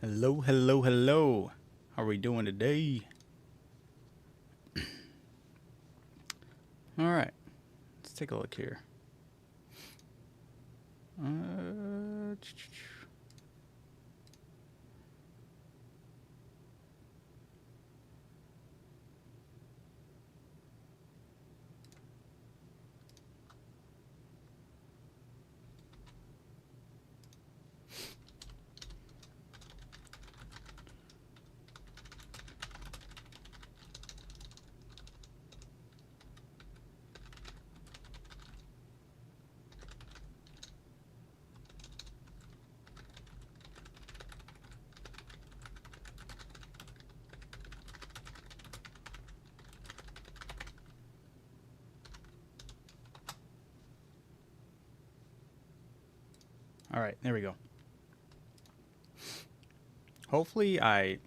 Hello, hello, hello. How are we doing today? All right, let's take a look here. Uh, all right, there we go. Hopefully I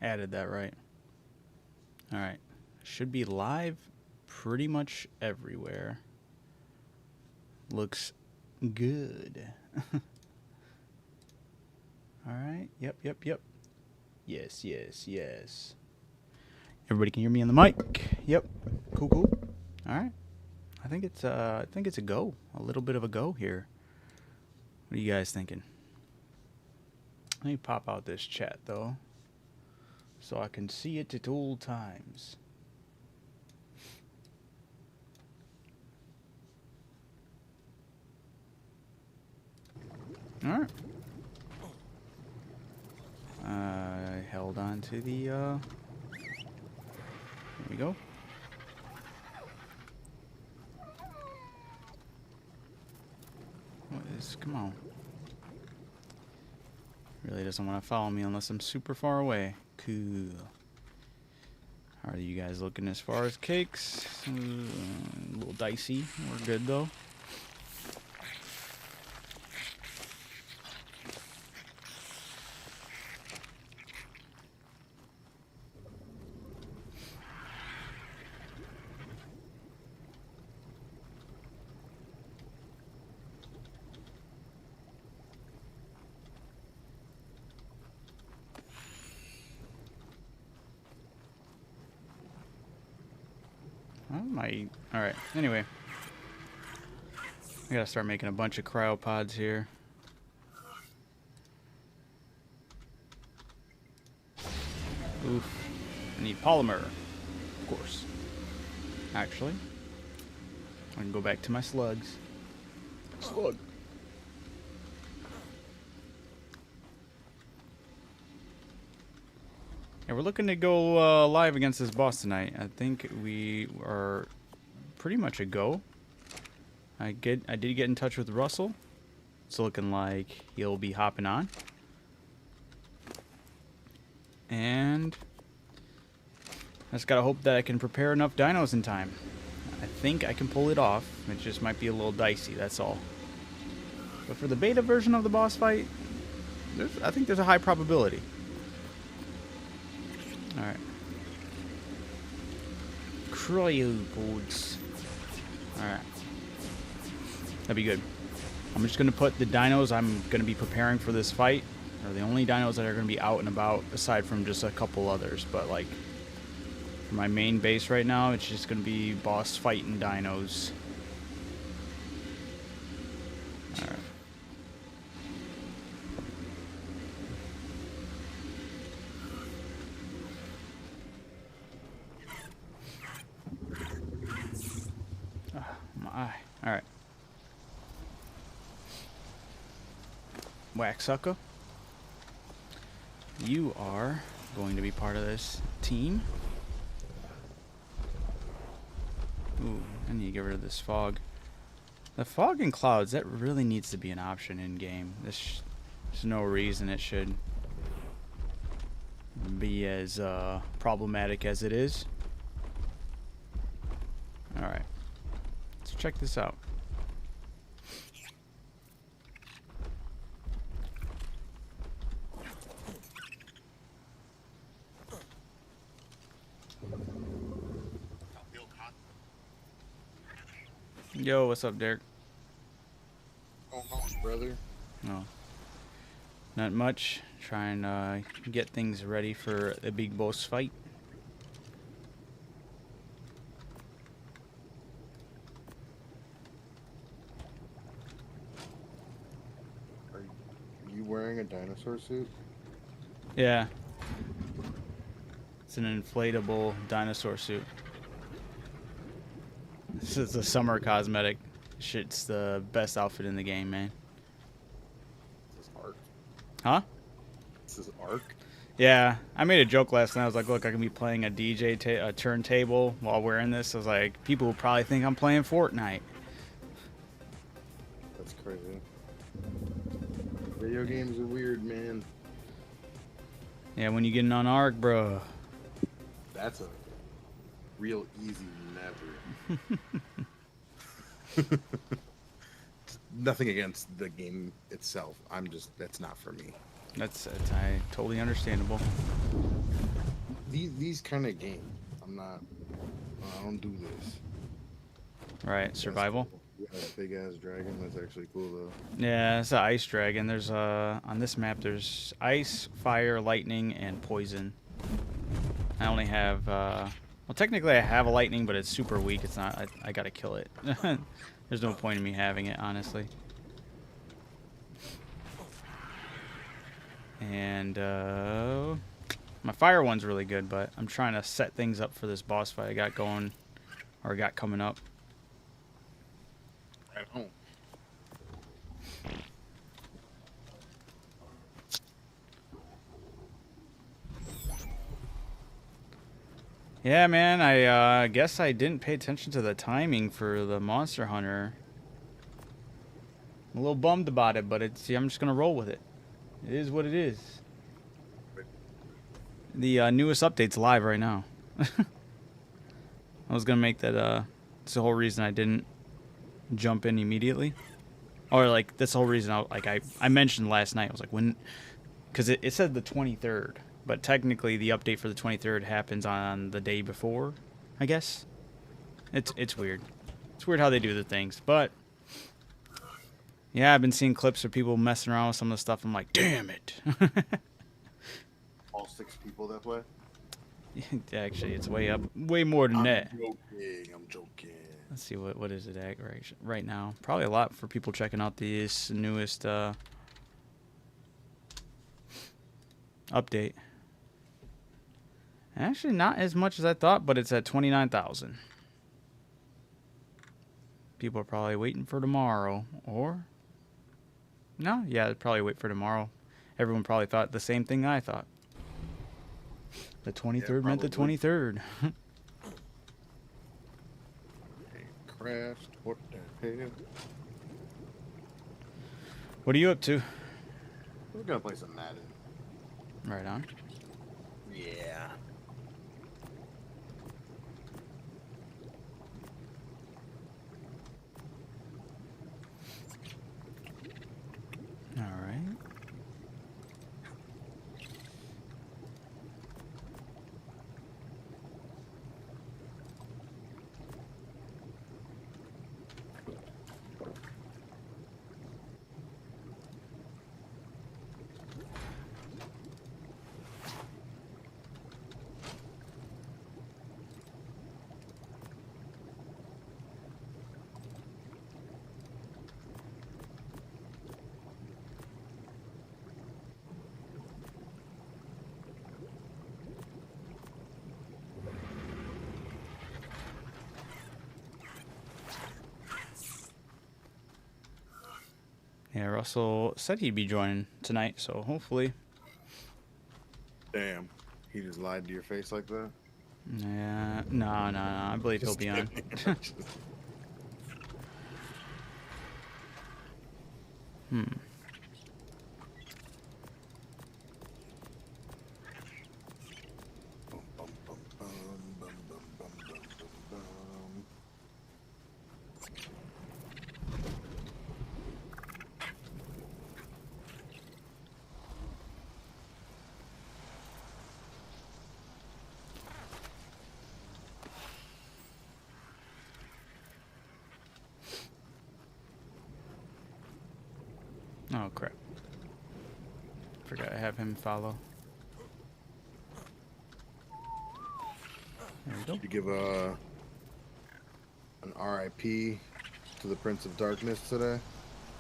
added that right. All right, should be live pretty much everywhere. Looks good. All right, yep. Yes. Everybody can hear me on the mic. Yep, cool. All right, I think it's a go. A little bit of a go here. What are you guys thinking? Let me pop out this chat though, so I can see it at all times. All right. I held on to the. There we go. What is? Come on. Really doesn't want to follow me unless I'm super far away. Cool. How are you guys looking as far as cakes? A little dicey. We're good though. Alright, anyway. I gotta start making a bunch of cryopods here. Oof. I need polymer. Of course. Actually. I can go back to my slugs. Slug. Yeah, we're looking to go live against this boss tonight. I think we are pretty much a go. I did get in touch with Russell. It's looking like he'll be hopping on. And I just gotta hope that I can prepare enough dinos in time. I think I can pull it off. It just might be a little dicey, that's all. But for the beta version of the boss fight, I think there's a high probability. Alright. Cryopods. Alright. That'd be good. I'm just going to put the dinos I'm going to be preparing for this fight. Are the only dinos that are going to be out and about, aside from just a couple others. But, like, for my main base right now, it's just going to be boss fighting dinos. Alright. My eye. Alright. Whack sucker. You are going to be part of this team. Ooh, I need to get rid of this fog. The fog and clouds, that really needs to be an option in game. There's no reason it should be as problematic as it is. Alright. Let's check this out. Yo, what's up, Derek? Oh, no, brother. No. Not much. Trying to get things ready for the big boss fight. Are you wearing a dinosaur suit? Yeah. It's an inflatable dinosaur suit. This is a summer cosmetic. Shit's the best outfit in the game, man. This is ARK. Huh? This is ARK. Yeah, I made a joke last night. I was like, look, I can be playing a a turntable while wearing this. I was like, people will probably think I'm playing Fortnite. That's crazy. Video games are weird, man. Yeah, when you get on ARK, bro. That's a real easy never. Nothing against the game itself. That's not for me. That's totally understandable. These kind of games, I don't do this. Right, survival. Cool. Yeah, that big ass dragon. That's actually cool though. Yeah, it's an ice dragon. There's on this map there's ice, fire, lightning, and poison. I only have well, technically I have a lightning, but it's super weak. It's not. I gotta kill it. There's no point in me having it, honestly. And my fire one's really good, but I'm trying to set things up for this boss fight I got going, or got coming up. At home. Yeah, man, I guess I didn't pay attention to the timing for the Monster Hunter. I'm a little bummed about it, but I'm just gonna roll with it. It is what it is. The newest update's live right now. I was gonna make that. That's the whole reason I didn't jump in immediately, or like that's the whole reason I mentioned last night. I was like, when, because it said the 23rd, but technically the update for the 23rd happens on the day before. I guess it's weird. It's weird how they do the things, but yeah, I've been seeing clips of people messing around with some of the stuff. I'm like, damn it. All 6 people that play? Actually, it's way more than that. I'm joking. Let's see, what is it at right now? Probably a lot for people checking out this newest update. Actually, not as much as I thought, but it's at 29,000. People are probably waiting for tomorrow, or no? Yeah, they'd probably wait for tomorrow. Everyone probably thought the same thing I thought. The 23rd meant the 23rd. Crashed. What the hell? What are you up to? We're gonna play some Madden. Right on. Yeah. All right. Yeah, Russell said he'd be joining tonight, so hopefully. Damn. He just lied to your face like that? Yeah, no. I believe he'll be on. Hmm. Oh, crap. Forgot I have him follow. There we go. Did you give an RIP to the Prince of Darkness today?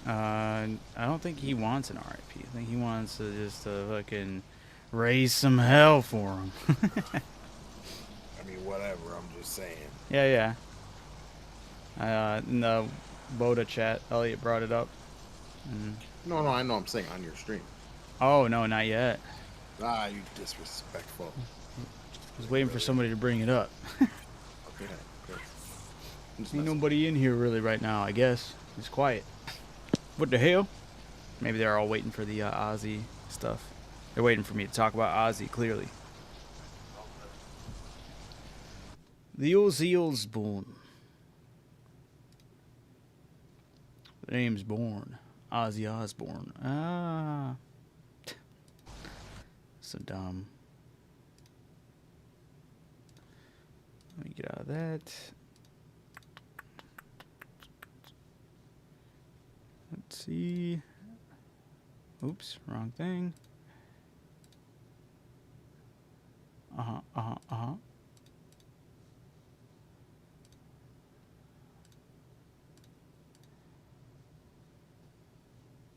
I don't think he wants an RIP. I think he wants to just fucking raise some hell for him. I mean, whatever. I'm just saying. Yeah, yeah. In the Boda chat, Elliot brought it up. And No, I know. I'm saying on your stream. oh, no, not yet. Ah, you disrespectful. I was waiting for somebody to bring it up. Okay. Ain't nobody in here really right now, I guess. It's quiet. What the hell? Maybe they're all waiting for the Ozzy stuff. They're waiting for me to talk about Ozzy, clearly. The Ozzy Osbourne. The name's Born. Ozzy Osbourne. Ah. So dumb. Let me get out of that. Let's see. Oops, wrong thing.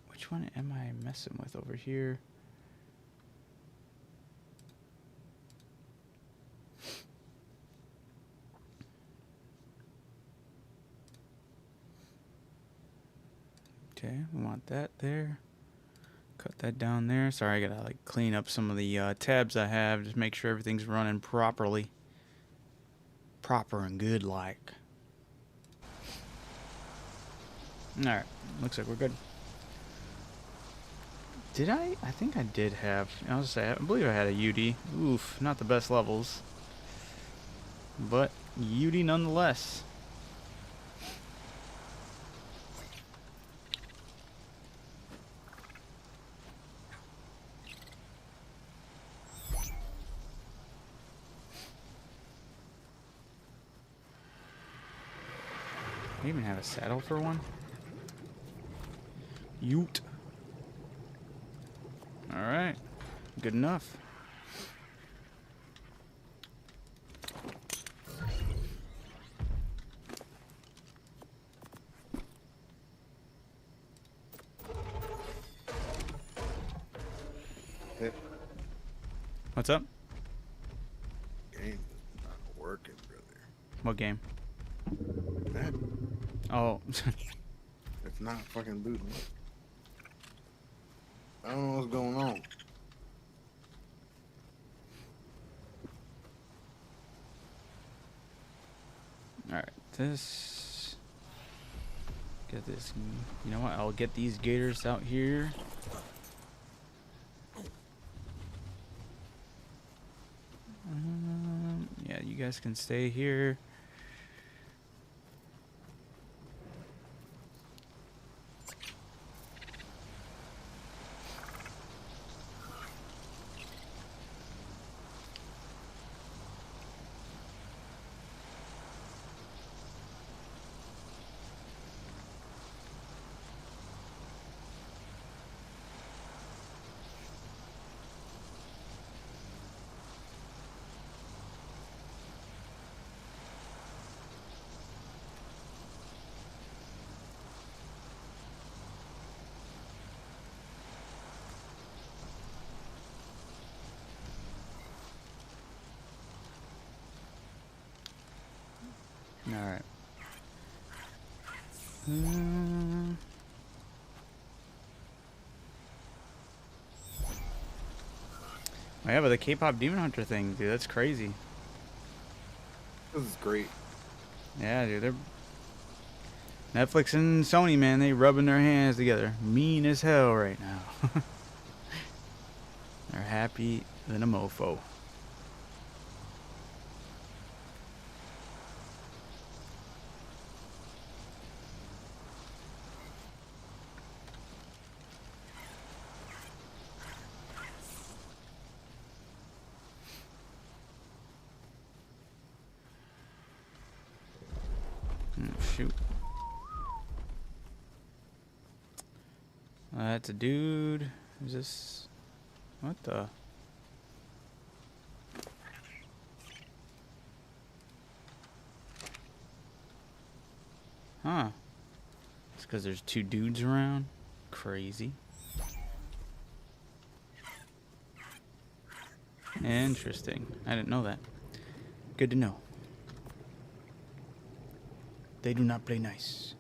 Which one am I messing with over here? Okay, we want that there. Cut that down there. Sorry, I gotta like clean up some of the tabs I have. Just make sure everything's running properly. Proper and good like. Alright, looks like we're good. Did I? I think I did have. I was say I believe I had a UD. Oof, not the best levels. But UD nonetheless. I even have a saddle for one. Ute. Alright. Good enough. Hey, What's up? game is not working, brother. What game? That, Oh. it's not fucking booting. I don't know what's going on. Alright, this. Get this. You know what? I'll get these gators out here. Yeah, you guys can stay here. Alright. Oh, yeah, but the K-pop Demon Hunter thing, dude, that's crazy. This is great. Yeah, dude, they're Netflix and Sony, man, they rubbing their hands together. Mean as hell right now. They're happy than a mofo. Shoot. That's a dude. Is this? What the? Huh. It's because there's two dudes around? Crazy. Interesting. I didn't know that. Good to know. They do not play nice.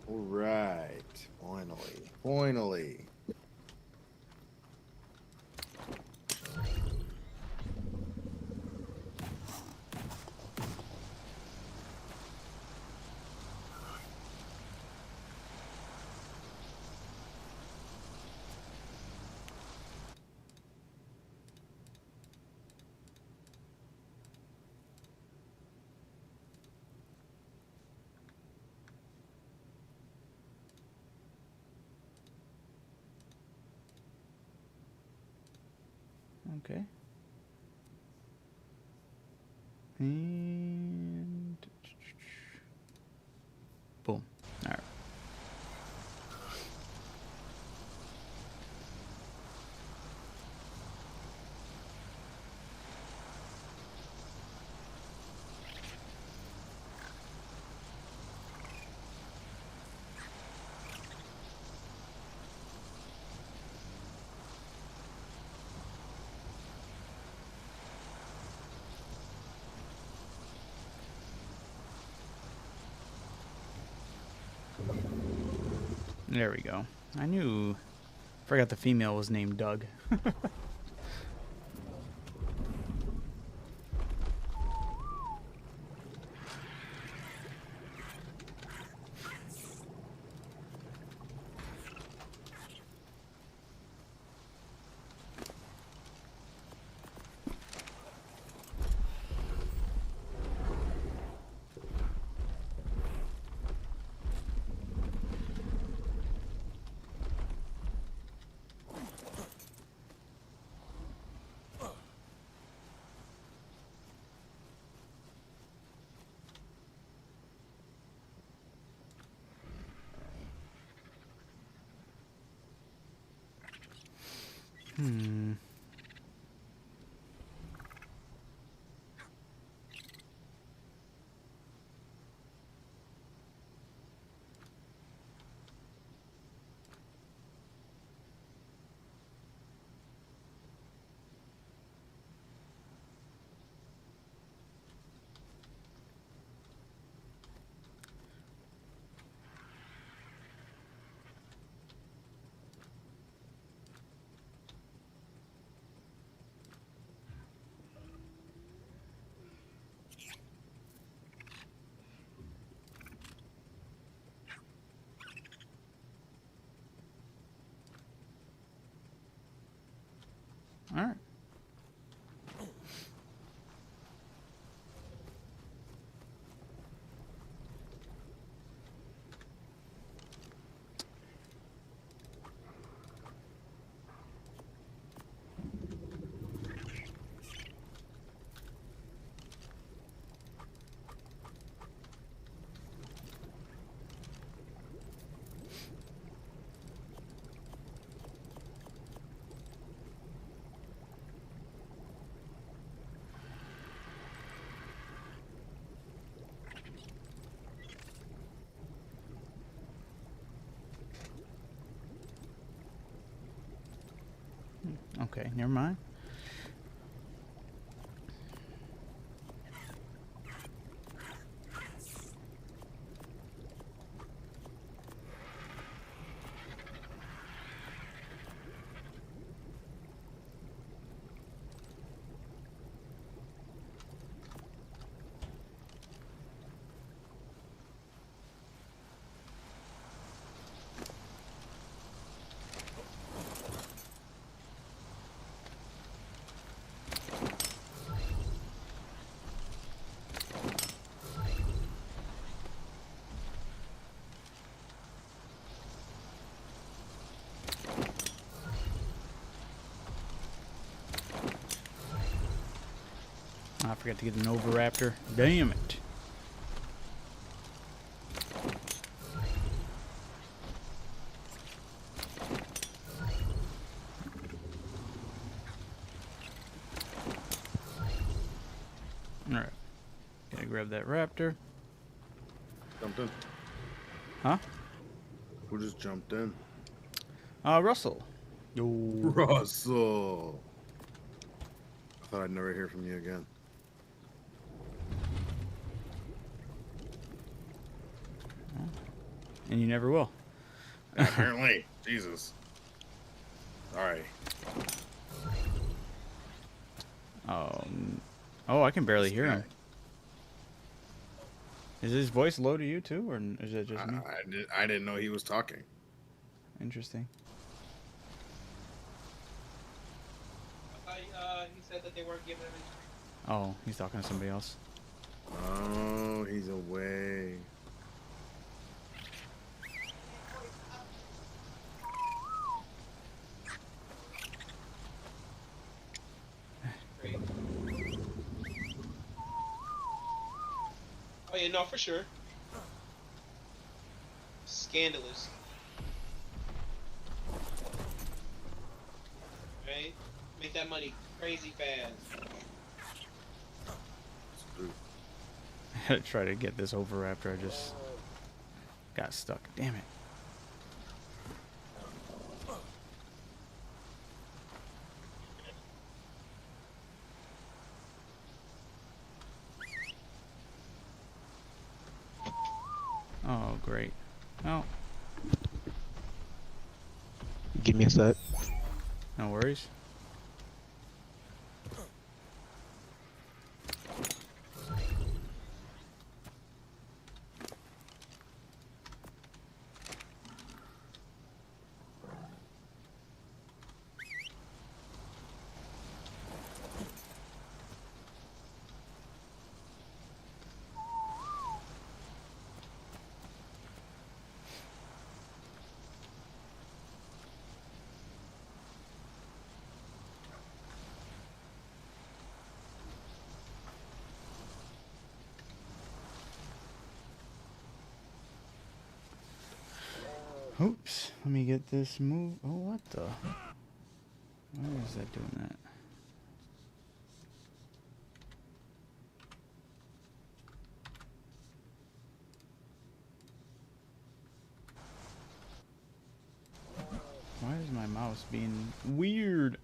All right. Finally. Finally. Okay. And boom. All right. There we go. I knew. Forgot the female was named Doug. Hmm. All right. Okay, never mind. I forgot to get an Oviraptor. Damn it. grab that raptor. Jumped in. Huh? Who just jumped in? Russell. Yo. Russell. I thought I'd never hear from you again. And you never will. Apparently. Jesus. Alright. Oh, I can barely hear him. Is his voice low to you too, or is it just me? I didn't know he was talking. Interesting. He said that they weren't giving him. Oh, he's talking to somebody else. Oh, he's away. Great. Oh yeah, no, for sure. Scandalous. Right? Make that money crazy fast. I gotta try to get this over after I just got stuck. Damn it. Oh, great. Oh, Give me a sec. no worries. Oops. Let me get this move. Oh, what the? Why is that doing that? Why is my mouse being weird?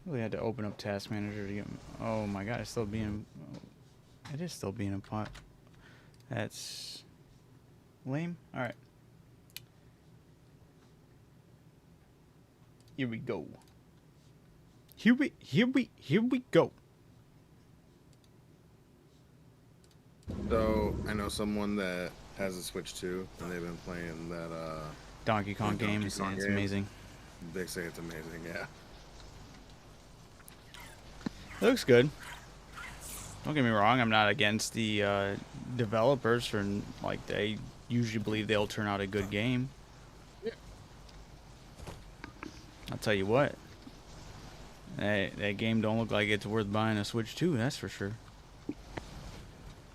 Really had to open up Task Manager to get. Oh my god, it's still being. It is still being a pot. That's lame. All right. Here we go. Here we go. So I know someone that has a Switch too, and they've been playing that Donkey Kong Donkey games, Kong and it's game. amazing. They say it's amazing, yeah. It looks good. Don't get me wrong, I'm not against the developers for, like, they usually believe they'll turn out a good game. Yeah. I'll tell you what. That game don't look like it's worth buying a Switch 2, that's for sure.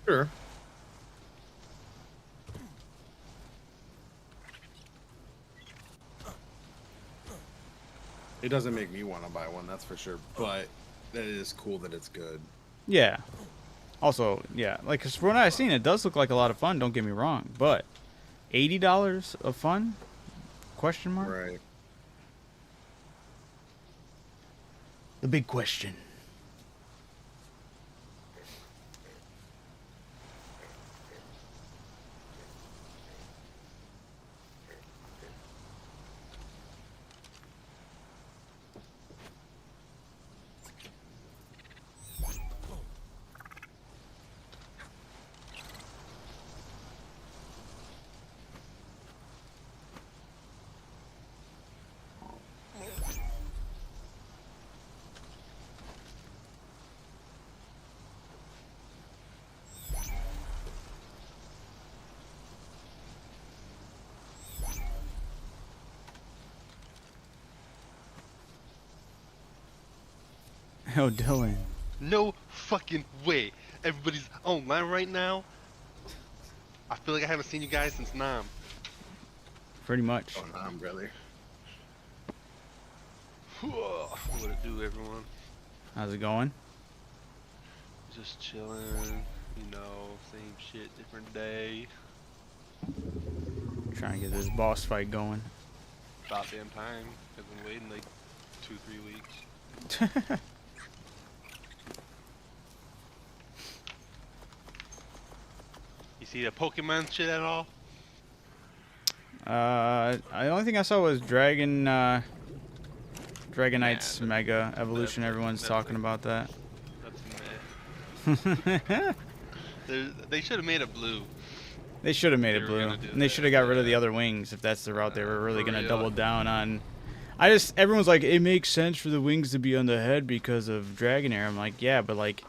Sure. It doesn't make me want to buy one, that's for sure. But it is cool that it's good. Yeah. Also, yeah, like, 'cause from what I've seen, it does look like a lot of fun, don't get me wrong. But $80 of fun? Question mark? Right. The big question. Oh, Dylan. No fucking way. Everybody's online right now. I feel like I haven't seen you guys since 9. pretty much. Going on, brother? What it do, everyone? How's it going? Just chilling, you know, same shit, different day. Trying to get this boss fight going. About damn time. I've been waiting like 2-3 weeks. You see the Pokemon shit at all? The only thing I saw was Dragonite's Yeah, Mega Evolution. that's- Everyone's that's talking like- about that. That's meh. They should have made it blue. They should have made They it were blue, gonna do and they that, should have got rid of the yeah. other wings if that's the route they were really For gonna real. double down on. Everyone's like, it makes sense for the wings to be on the head because of Dragonair. I'm like, yeah, but like,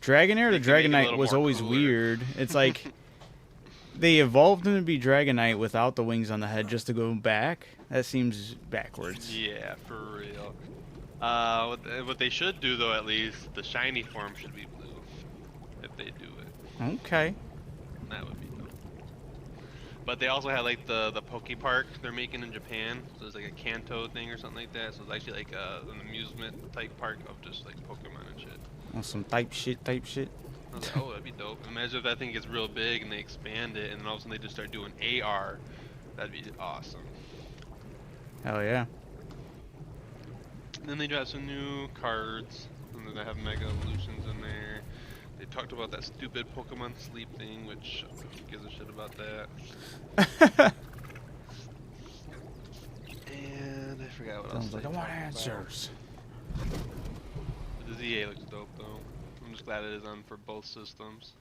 Dragonair to They can make it a Dragonite little was more always cooler. weird. It's like they evolved him to be Dragonite without the wings on the head just to go back. That seems backwards. Yeah, for real. What they should do though, at least the shiny form should be blue. If they do it, Okay. that would be dope. But they also had like the Poke Park they're making in Japan. So it's like a Kanto thing or something like that. So it's actually like an amusement type park of just like Pokemon and shit. On some type shit. I was like, oh, that'd be dope. Imagine if that thing gets real big and they expand it, and then all of a sudden they just start doing AR. That'd be awesome. Hell yeah. And then they got some new cards, and then they have Mega Evolutions in there. They talked about that stupid Pokemon Sleep thing, which who gives a shit about that. And I forgot what else. Sounds like they I want talked answers. about. But the ZA looks dope though. I'm just glad it is on for both systems.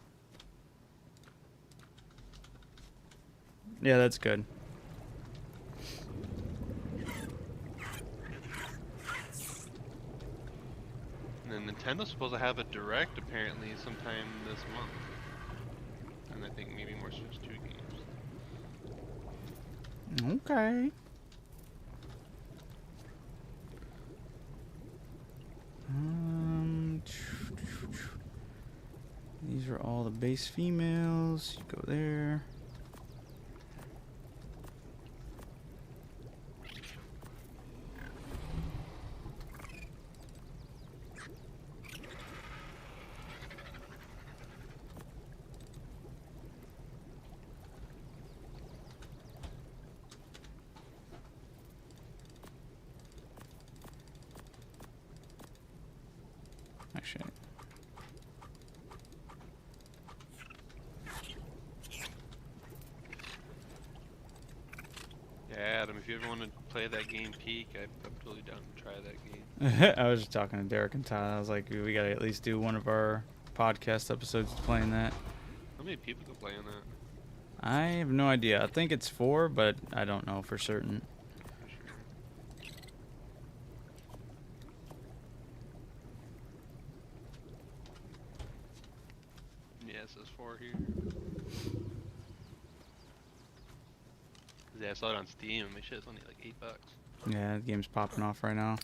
Yeah, that's good. And then Nintendo's supposed to have a direct apparently sometime this month. And I think maybe more Switch 2 games. Okay. These are all the base females. You go there. Actually, Yeah, Adam, if you ever want to play that game Peak, I'm totally down to try that game. I was just talking to Derek and Tyler. I was like, we gotta at least do one of our podcast episodes playing that. How many people can play on that? I have no idea. I think it's 4, but I don't know for certain. For sure. Yeah, it says 4 here. Yeah, I saw it on Steam. My shit's only like $8. Yeah, the game's popping off right now.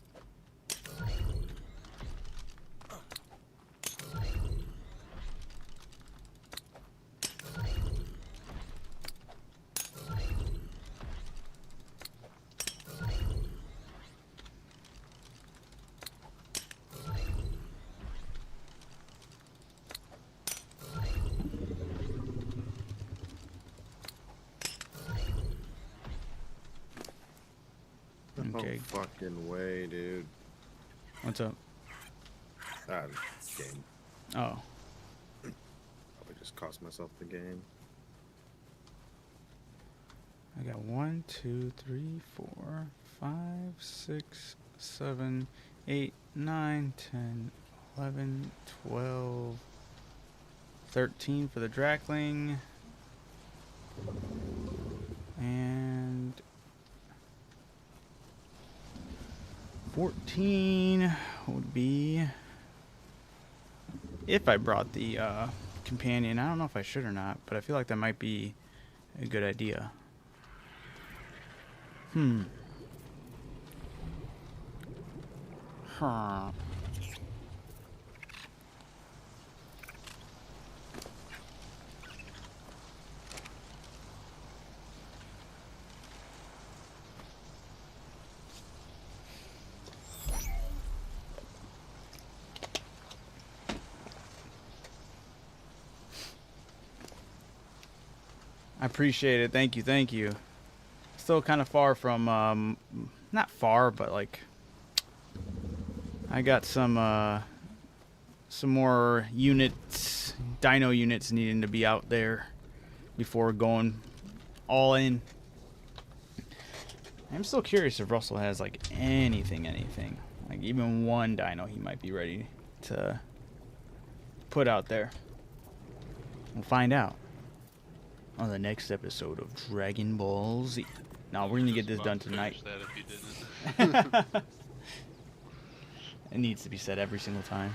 Okay. No fucking way, dude. What's up? Game. Oh. Probably just cost myself the game. I got 1, 2, 3, 4, 5, 6, 7, 8, 9, 10, 11, 12, 13 for the Drakling. And 14 would be if I brought the companion. I don't know if I should or not, but I feel like that might be a good idea. Huh. I appreciate it. Thank you. Thank you. Still kind of far from, not far, but like, I got some more units, dino units needing to be out there before going all in. I'm still curious if Russell has like anything, like even one dino he might be ready to put out there. We'll find out on the next episode of Dragon Ball Z. Now we're gonna get this done tonight. That if you didn't. It needs to be said every single time.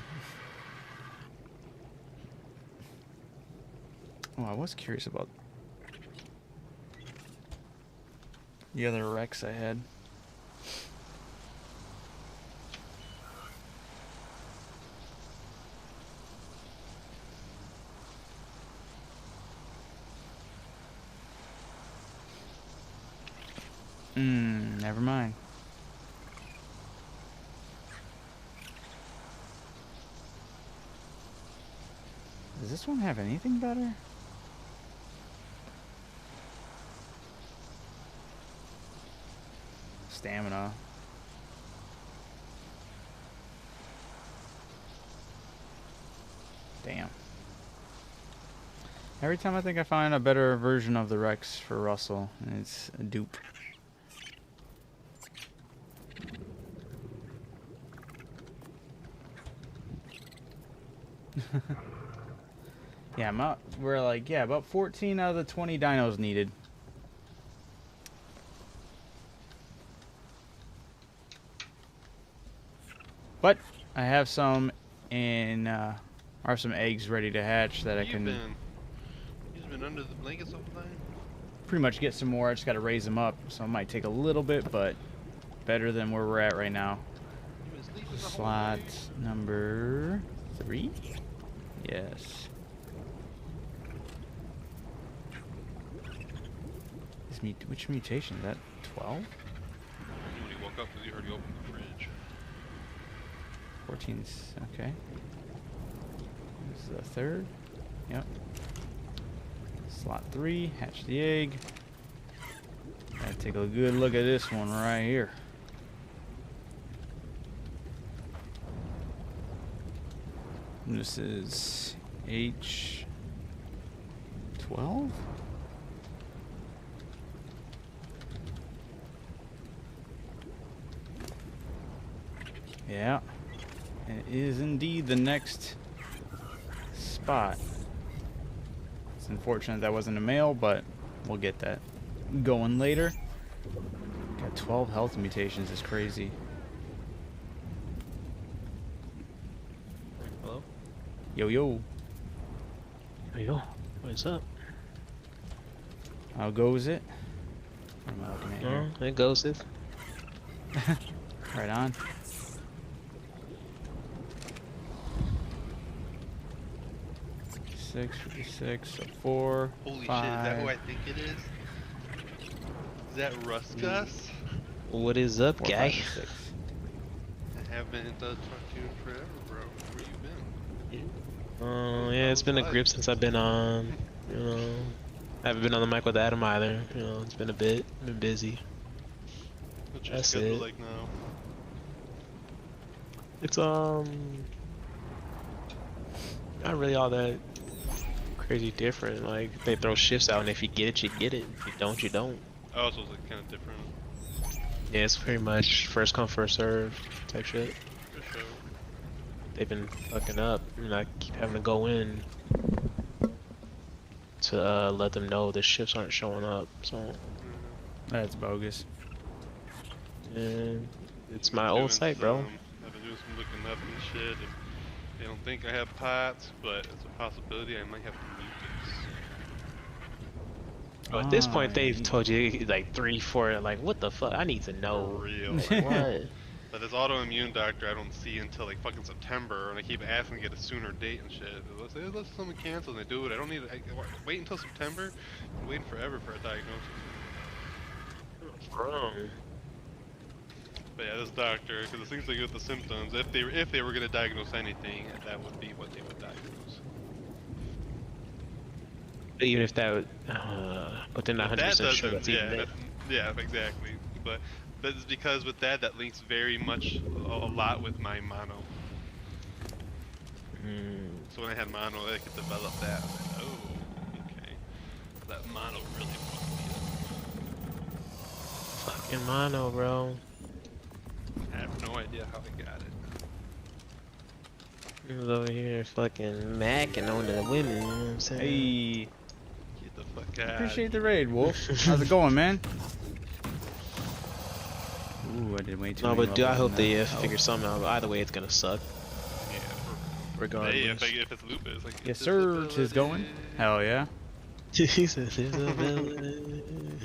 Oh, I was curious about the other wrecks I had. Never mind. Does this one have anything better? Stamina. Damn. Every time I think I find a better version of the Rex for Russell, it's a dupe. Yeah, we're like, yeah, about 14 out of the 20 dinos needed. But I have some in, or some eggs ready to hatch that I can You've been under the blankets all the time? pretty much get some more. I just got to raise them up, so it might take a little bit, but better than where we're at right now. You've been sleeping the whole Slot day. number 3? Yes. Which mutation? Is that 12? When you woke up, because you heard you open the fridge. 14's okay. This is the 3rd. Yep. Slot 3, hatch the egg. Gotta take a good look at this one right here. This is H12? Yeah, it is indeed the next spot. It's unfortunate that wasn't a male, but we'll get that going later. Got 12 health mutations, is crazy. Hello? Yo, yo. Yo, what's up? How goes it? What am I looking at here? Oh, it goes it. Right on. Six, 56, so 4, Holy 5. shit, is that who I think it is? Is that Ruskus? What is up, 4, guy? 5, 6. I haven't talked to you in forever, bro. Where you been? Yeah, it's been a grip since I've been on. You know, I haven't been on the mic with Adam either. You know, it's been a bit. Been busy. What's your That's schedule it. like now? It's not really all that crazy different. Like they throw shifts out, and if you get it, you get it. If you don't, you don't. Oh, so it's like kind of different. Yeah, it's pretty much first come, first serve type shit. For sure. They've been fucking up, and I keep having to go in to let them know the shifts aren't showing up. So, That's bogus. and it's my Doing old site, bro. I've been doing some looking up and shit, and they don't think I have pots, but it's a possibility I might have to mute this. But at this point, Ah, they've told you like 3, 4. Like, what the fuck? I need to For know. real. Like, Like, what? but this autoimmune doctor I don't see until like fucking September, and I keep asking to get a sooner date and shit. Let's say let's someone cancel and they do it. I don't need to wait until September. I'm waiting forever for a diagnosis. Wrong. But yeah, this doctor, because it seems like with the symptoms, if they were gonna diagnose anything, that would be what they would diagnose. Even if that, but they're not But 100 that percent sure doesn't, that's even yeah, it. yeah, exactly. But that's because with that links very much a lot with my mono. Mm, So when I had mono, I could develop that. I was like, oh, okay. That mono really fucked fucking mono, bro. me up. I have no idea how I got it. He was over here fucking macking on the women, you know what I'm saying? Hey, Get the fuck out. appreciate the raid, Wolf. How's it going, man? Ooh, I did way too No, many but dude, I levels hope in they that. figure something out. Either way, it's gonna suck, Yeah, regardless. hey, if it's lupus, like Yes, sir. Tis going. Hell yeah. He says there's a villain.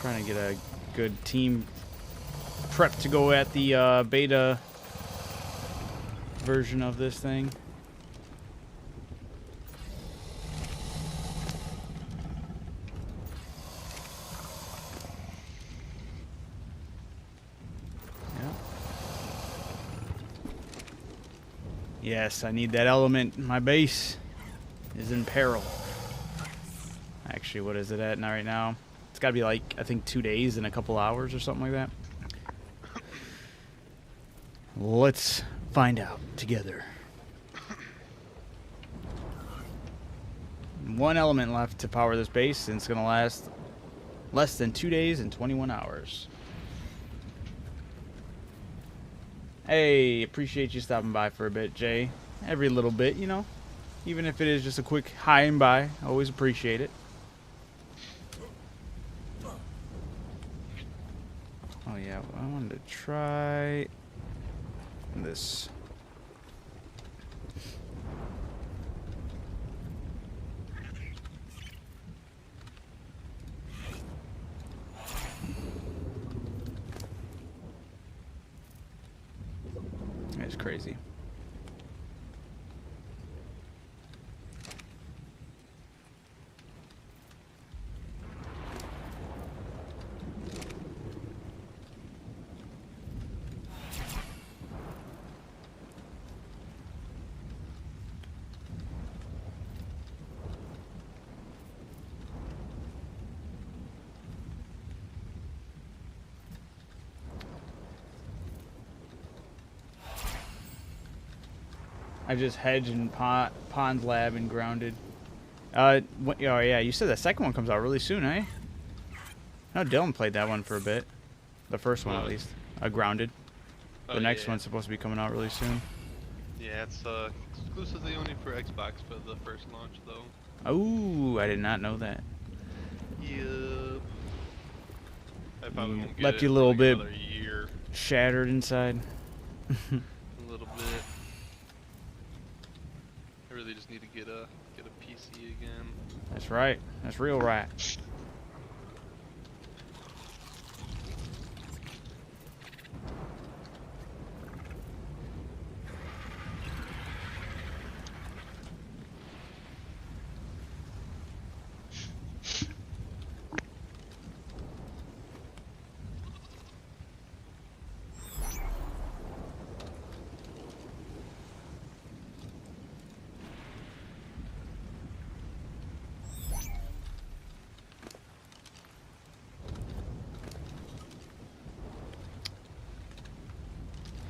Trying to get a good team prep to go at the beta version of this thing. Yeah. Yes, I need that element. My base is in peril. Actually, what is it at right now? It's got to be like, I think 2 days and a couple hours or something like that. Let's find out together. One element left to power this base, and it's going to last less than 2 days and 21 hours. Hey, appreciate you stopping by for a bit, Jay. Every little bit, you know. Even if it is just a quick hi and bye, always appreciate it. Oh yeah, I wanted to try this. It's crazy. I just hedged in Pond's Lab and grounded. Oh yeah, you said the second one comes out really soon, eh? No, Dylan played that one for a bit. The first one, at What? least. Grounded. Oh, The next yeah. one's supposed to be coming out really soon. Yeah, it's exclusively only for Xbox for the first launch, though. Oh, I did not know that. Yep. I probably won't get Left it you a for little like bit another year. shattered inside. A little bit. I really just need to get a PC again. That's right. That's real right.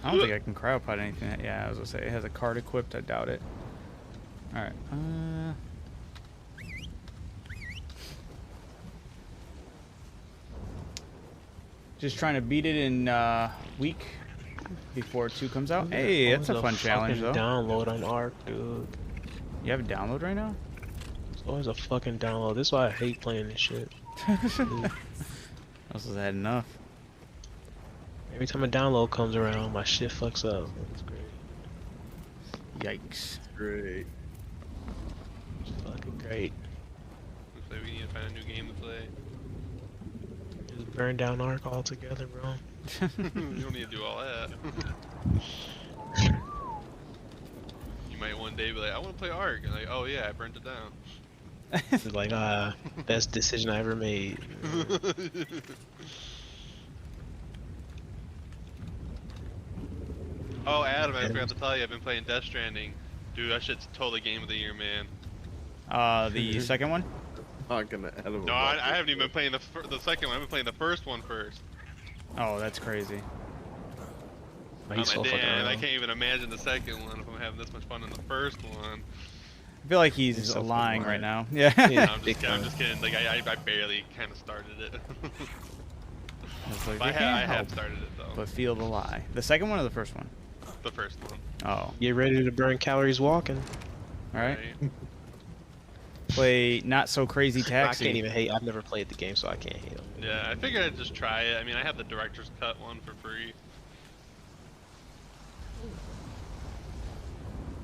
I don't think I can cryopod anything. Yeah, I was gonna say it has a card equipped. I doubt it. All right. Just trying to beat it in week before 2 comes out. Hey, that's a fun challenge though. Download on ARK, dude. You have a download right now? It's always a fucking download. This is why I hate playing this shit. This is had enough. Every time a download comes around, my shit fucks up. It's great. Yikes. Great. It's fucking great. Looks like we need to find a new game to play. Just burn down ARK altogether, bro. You don't need to do all that. You might one day be like, I want to play ARK. And like, oh yeah, I burnt it down. It's like, best decision I ever made. Oh, Adam, I forgot to tell you, I've been playing Death Stranding. Dude, that shit's totally game of the year, man. The second one? Not gonna add him. No, I haven't even been playing the second one. I've been playing the first one first. Oh, that's crazy. He's so fucking I around. can't even imagine the second one if I'm having this much fun in the first one. I feel like he's He's so lying fucking right now. lying. Yeah. Yeah. No, I'm just kidding. Like I barely kind of started it. It's like, I you can't have help started it though. but feel the lie. The second one or the first one? The first one. Oh, Get ready to burn calories walking. all right. Play Not So Crazy Taxi. I can't even hate. I've never played the game, so I can't hate them. Yeah, I figured I'd just try it. I mean, I have the director's cut one for free.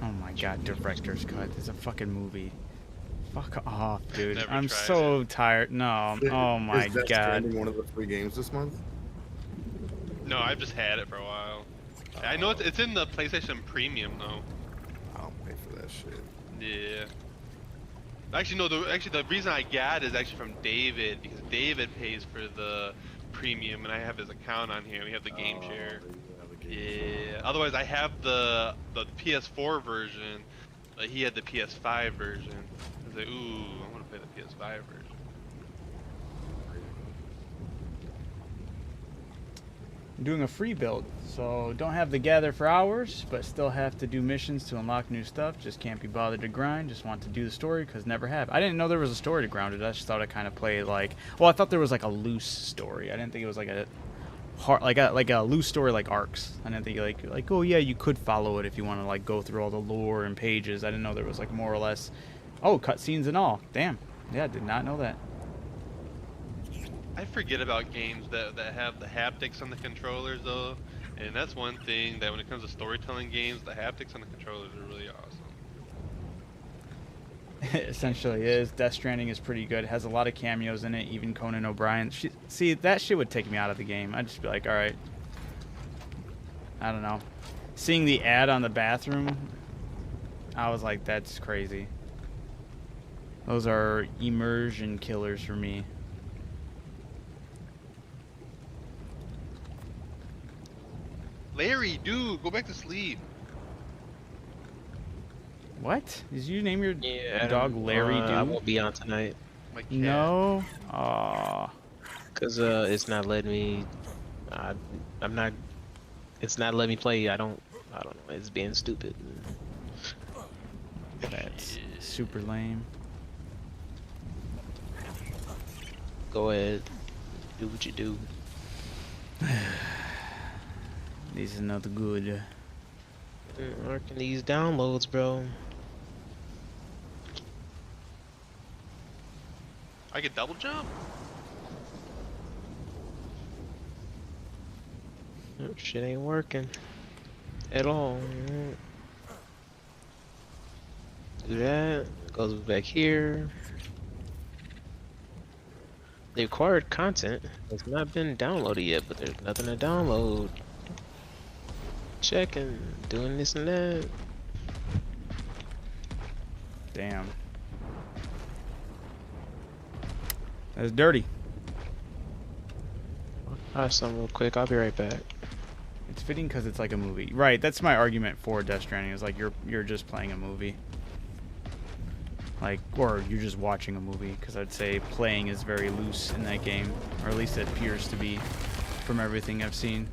Oh my god, director's cut. It's a fucking movie. Fuck off, dude. Never I'm tried so tired. No. Oh my Is Death god. Stranding one of the free games this month? No, I've just had it for a while. I know it's in the PlayStation Premium though. I'll pay for that shit. Yeah. Actually, no. The reason I got it is actually from David because David pays for the premium, and I have his account on here. We have the game share. Yeah. Otherwise, I have the PS4 version, but he had the PS5 version. I was like, ooh, I want to play the PS5 version. I'm doing a free build, so don't have to gather for hours, but still have to do missions to unlock new stuff. Just can't be bothered to grind. Just want to do the story because never have. I didn't know there was a story to Grounded. I just thought I kind of played like. Well, I thought there was like a loose story. I didn't think it was like a hard, like a loose story like ARKs. I didn't think like oh yeah, you could follow it if you want to like go through all the lore and pages. I didn't know there was like more or less. Oh, cutscenes and all. Damn. Yeah, did not know that. I forget about games that have the haptics on the controllers though, and that's one thing that when it comes to storytelling games, the haptics on the controllers are really awesome. It essentially is. Death Stranding is pretty good. It has a lot of cameos in it, even Conan O'Brien. See, that shit would take me out of the game. I'd just be like, alright. I don't know. Seeing the ad on the bathroom, I was like, that's crazy. Those are immersion killers for me. Larry, dude, go back to sleep. What? Did you name your Yeah, dog Larry, dude? I won't be on tonight My cat. No. Aw. because it's not letting me. I'm not. It's not letting me play. I don't know. It's being stupid. That's super lame. Go ahead, do what you do. This is not good. Marking these downloads, bro. I could double jump. Oh, shit ain't working at all. Do that. Goes back here. The acquired content has not been downloaded yet, but there's nothing to download. Checking, doing this and that. Damn. That's dirty. I'll try something real quick. I'll be right back. It's fitting because it's like a movie. Right, that's my argument for Death Stranding. Is like you're just playing a movie. Like, or you're just watching a movie. Because I'd say playing is very loose in that game. Or at least it appears to be from everything I've seen.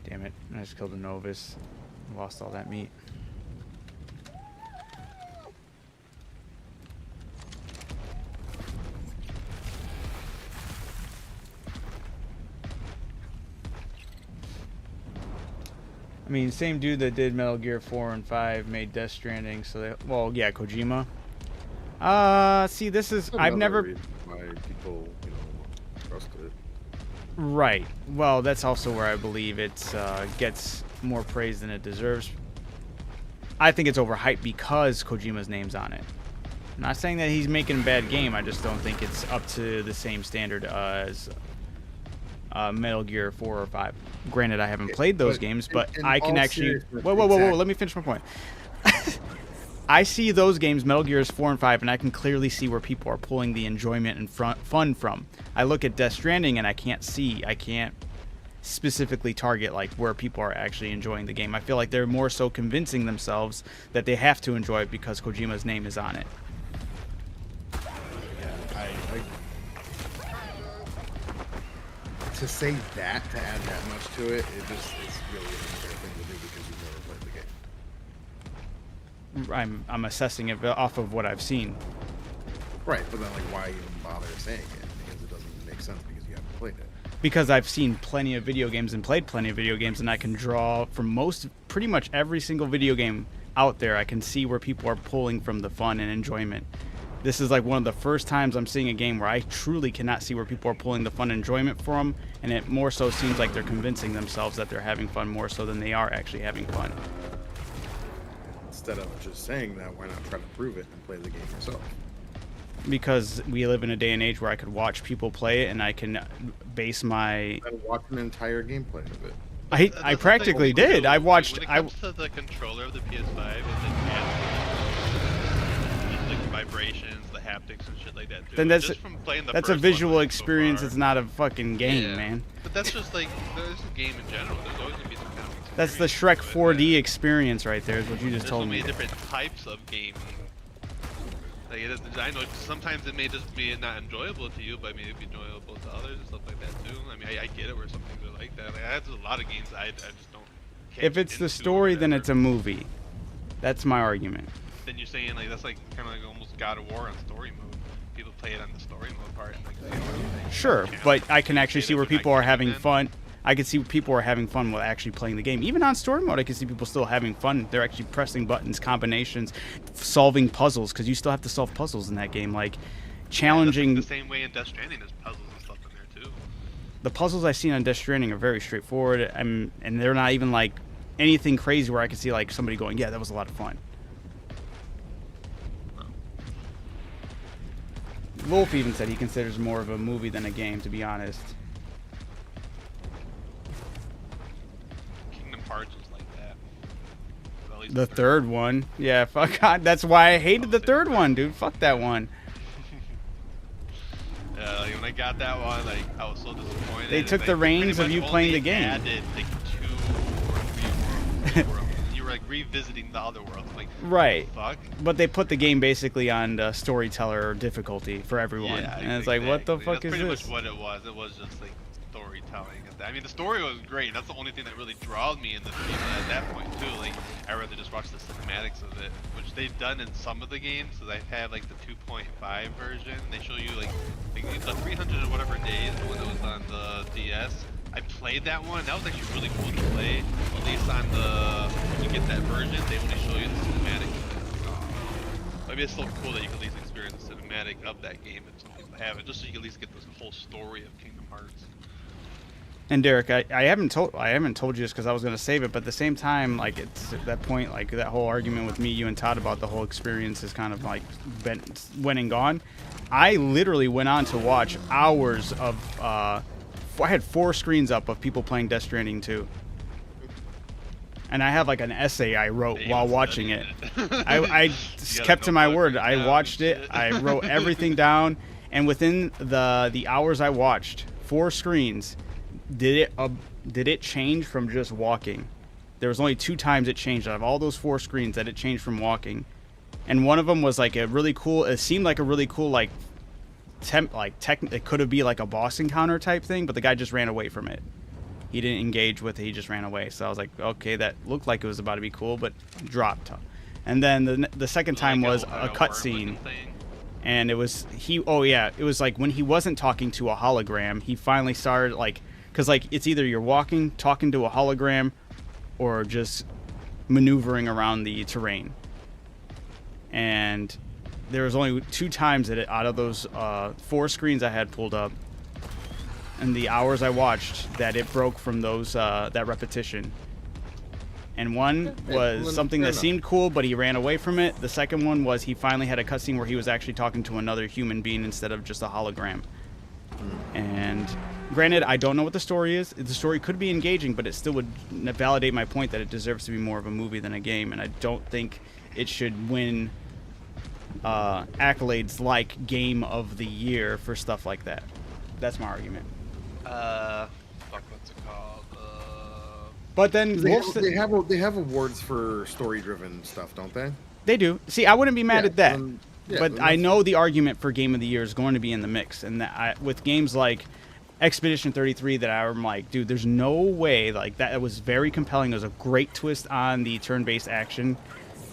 Damn it, I just killed a Novus. Lost all that meat. I mean, same dude that did Metal Gear 4 and 5 made Death Stranding, so they, well, yeah, Kojima. See, this is, I've Another never, reason why people, trust it. Right. Well, that's also where I believe it gets more praise than it deserves. I think it's overhyped because Kojima's name's on it. I'm not saying that he's making a bad game. I just don't think it's up to the same standard as Metal Gear 4 or 5. Granted, I haven't played those games, but in I can all actually... seriousness, Whoa. Let me finish my point. I see those games, Metal Gears 4 and 5, and I can clearly see where people are pulling the enjoyment and fun from. I look at Death Stranding, and I can't specifically target like where people are actually enjoying the game. I feel like they're more so convincing themselves that they have to enjoy it because Kojima's name is on it. To say that, to add that much to it, it's really an unfair thing to do because you've never played the game. I'm assessing it off of what I've seen. Right, but then like why even bother saying it? Because it doesn't make sense because you haven't played it. Because I've seen plenty of video games and played plenty of video games, and I can draw from pretty much every single video game out there. I can see where people are pulling from the fun and enjoyment. This is like one of the first times I'm seeing a game where I truly cannot see where people are pulling the fun and enjoyment from, and it more so seems like they're convincing themselves that they're having fun more so than they are actually having fun. Instead of just saying that, why not try to prove it and play the game yourself? Because we live in a day and age where I could watch people play it, and I can base my... I watched an entire gameplay of it. I practically did. I watched... When it comes to the controller of the PS5, it's like vibrations, the haptics and shit like that too. Then that's just from playing the a first visual one, experience. so It's not a fucking game, Yeah. man. But that's just like there's a game in general. There's always gonna be some kind of experience. That's the Shrek to it, 4D experience right there, is what you just There's told so me. many different types of gaming. Like I know sometimes it may just be not enjoyable to you, but maybe enjoyable to others and stuff like that too. I mean, I get it where some things are like that. Like, there's a lot of games I just don't. If it's the story, then it's a movie. That's my argument. Then you're saying like that's like kind of like almost God of War on story mode. People play it on the story mode part. And, like, Sure, but I can actually see where people are having then. fun. I can see people are having fun with actually playing the game. Even on story mode, I can see people still having fun. They're actually pressing buttons, combinations, solving puzzles, because you still have to solve puzzles in that game. Like, challenging... The same way in Death Stranding, there's puzzles and stuff in there too. The puzzles I've seen on Death Stranding are very straightforward, and they're not even, like, anything crazy where I can see, like, somebody going, yeah, that was a lot of fun. Wolf even said he considers more of a movie than a game, to be honest. Kingdom Hearts was like that. Well, at least The third one. Yeah, fuck God. That's why I hated the third one, dude. Fuck that one. Yeah, like when I got that one, like I was so disappointed. They took Like, the reins pretty of you much playing the only game. Added like 2 or 3 worlds. You were like revisiting the other worlds. Like, Right. fuck. But they put the game basically on the storyteller difficulty for everyone. Yeah, And it's like, what the exactly. fuck That's is pretty this? much what it was. It was just like storytelling. I mean, the story was great. That's the only thing that really drawed me in the game at that point too. Like, I rather just watch the cinematics of it, which they've done in some of the games. So they've had like the 2.5 version. And they show you like the 300 or whatever days, the one that was on the DS. I played that one. That was actually really cool to play. At least on the when you get that version, they only show you the cinematics. Maybe it's still cool that you can at least experience the cinematic of that game if some people have it, just so you can at least get this whole story of Kingdom Hearts. And Derek, I haven't told you this because I was gonna save it, but at the same time, like it's at that point, like that whole argument with me, you and Todd about the whole experience is kind of like went and gone. I literally went on to watch hours of. I had 4 screens up of people playing Death Stranding 2. And I have like an essay I wrote while watching it. I kept to my word. I watched it. I wrote everything down, and within the hours I watched, 4 screens, did it change from just walking? There was only 2 times it changed out of all those 4 screens that it changed from walking, and one of them was like a really cool. It seemed like a really cool like it could have been like a boss encounter type thing, but the guy just ran away from it. He didn't engage with it. He just ran away. So I was like, okay, that looked like it was about to be cool, but dropped. And then the second time was a cutscene, and it was it was like when he wasn't talking to a hologram, he finally started like, because like it's either you're walking, talking to a hologram, or just maneuvering around the terrain. And there was only 2 times that out of those 4 screens I had pulled up, in the hours I watched that it broke from those that repetition. And one was something that seemed cool, but he ran away from it. The second one was he finally had a cutscene where he was actually talking to another human being instead of just a hologram. And granted, I don't know what the story is. The story could be engaging, but it still would validate my point that it deserves to be more of a movie than a game. And I don't think it should win accolades like Game of the Year for stuff like that. That's my argument. Fuck, what's it called? But then They have awards for story-driven stuff, don't they? They do. See, I wouldn't be mad at that. Yeah, but I know the argument for Game of the Year is going to be in the mix, and that with games like Expedition 33, that I'm like, dude, there's no way. Like that, it was very compelling. It was a great twist on the turn-based action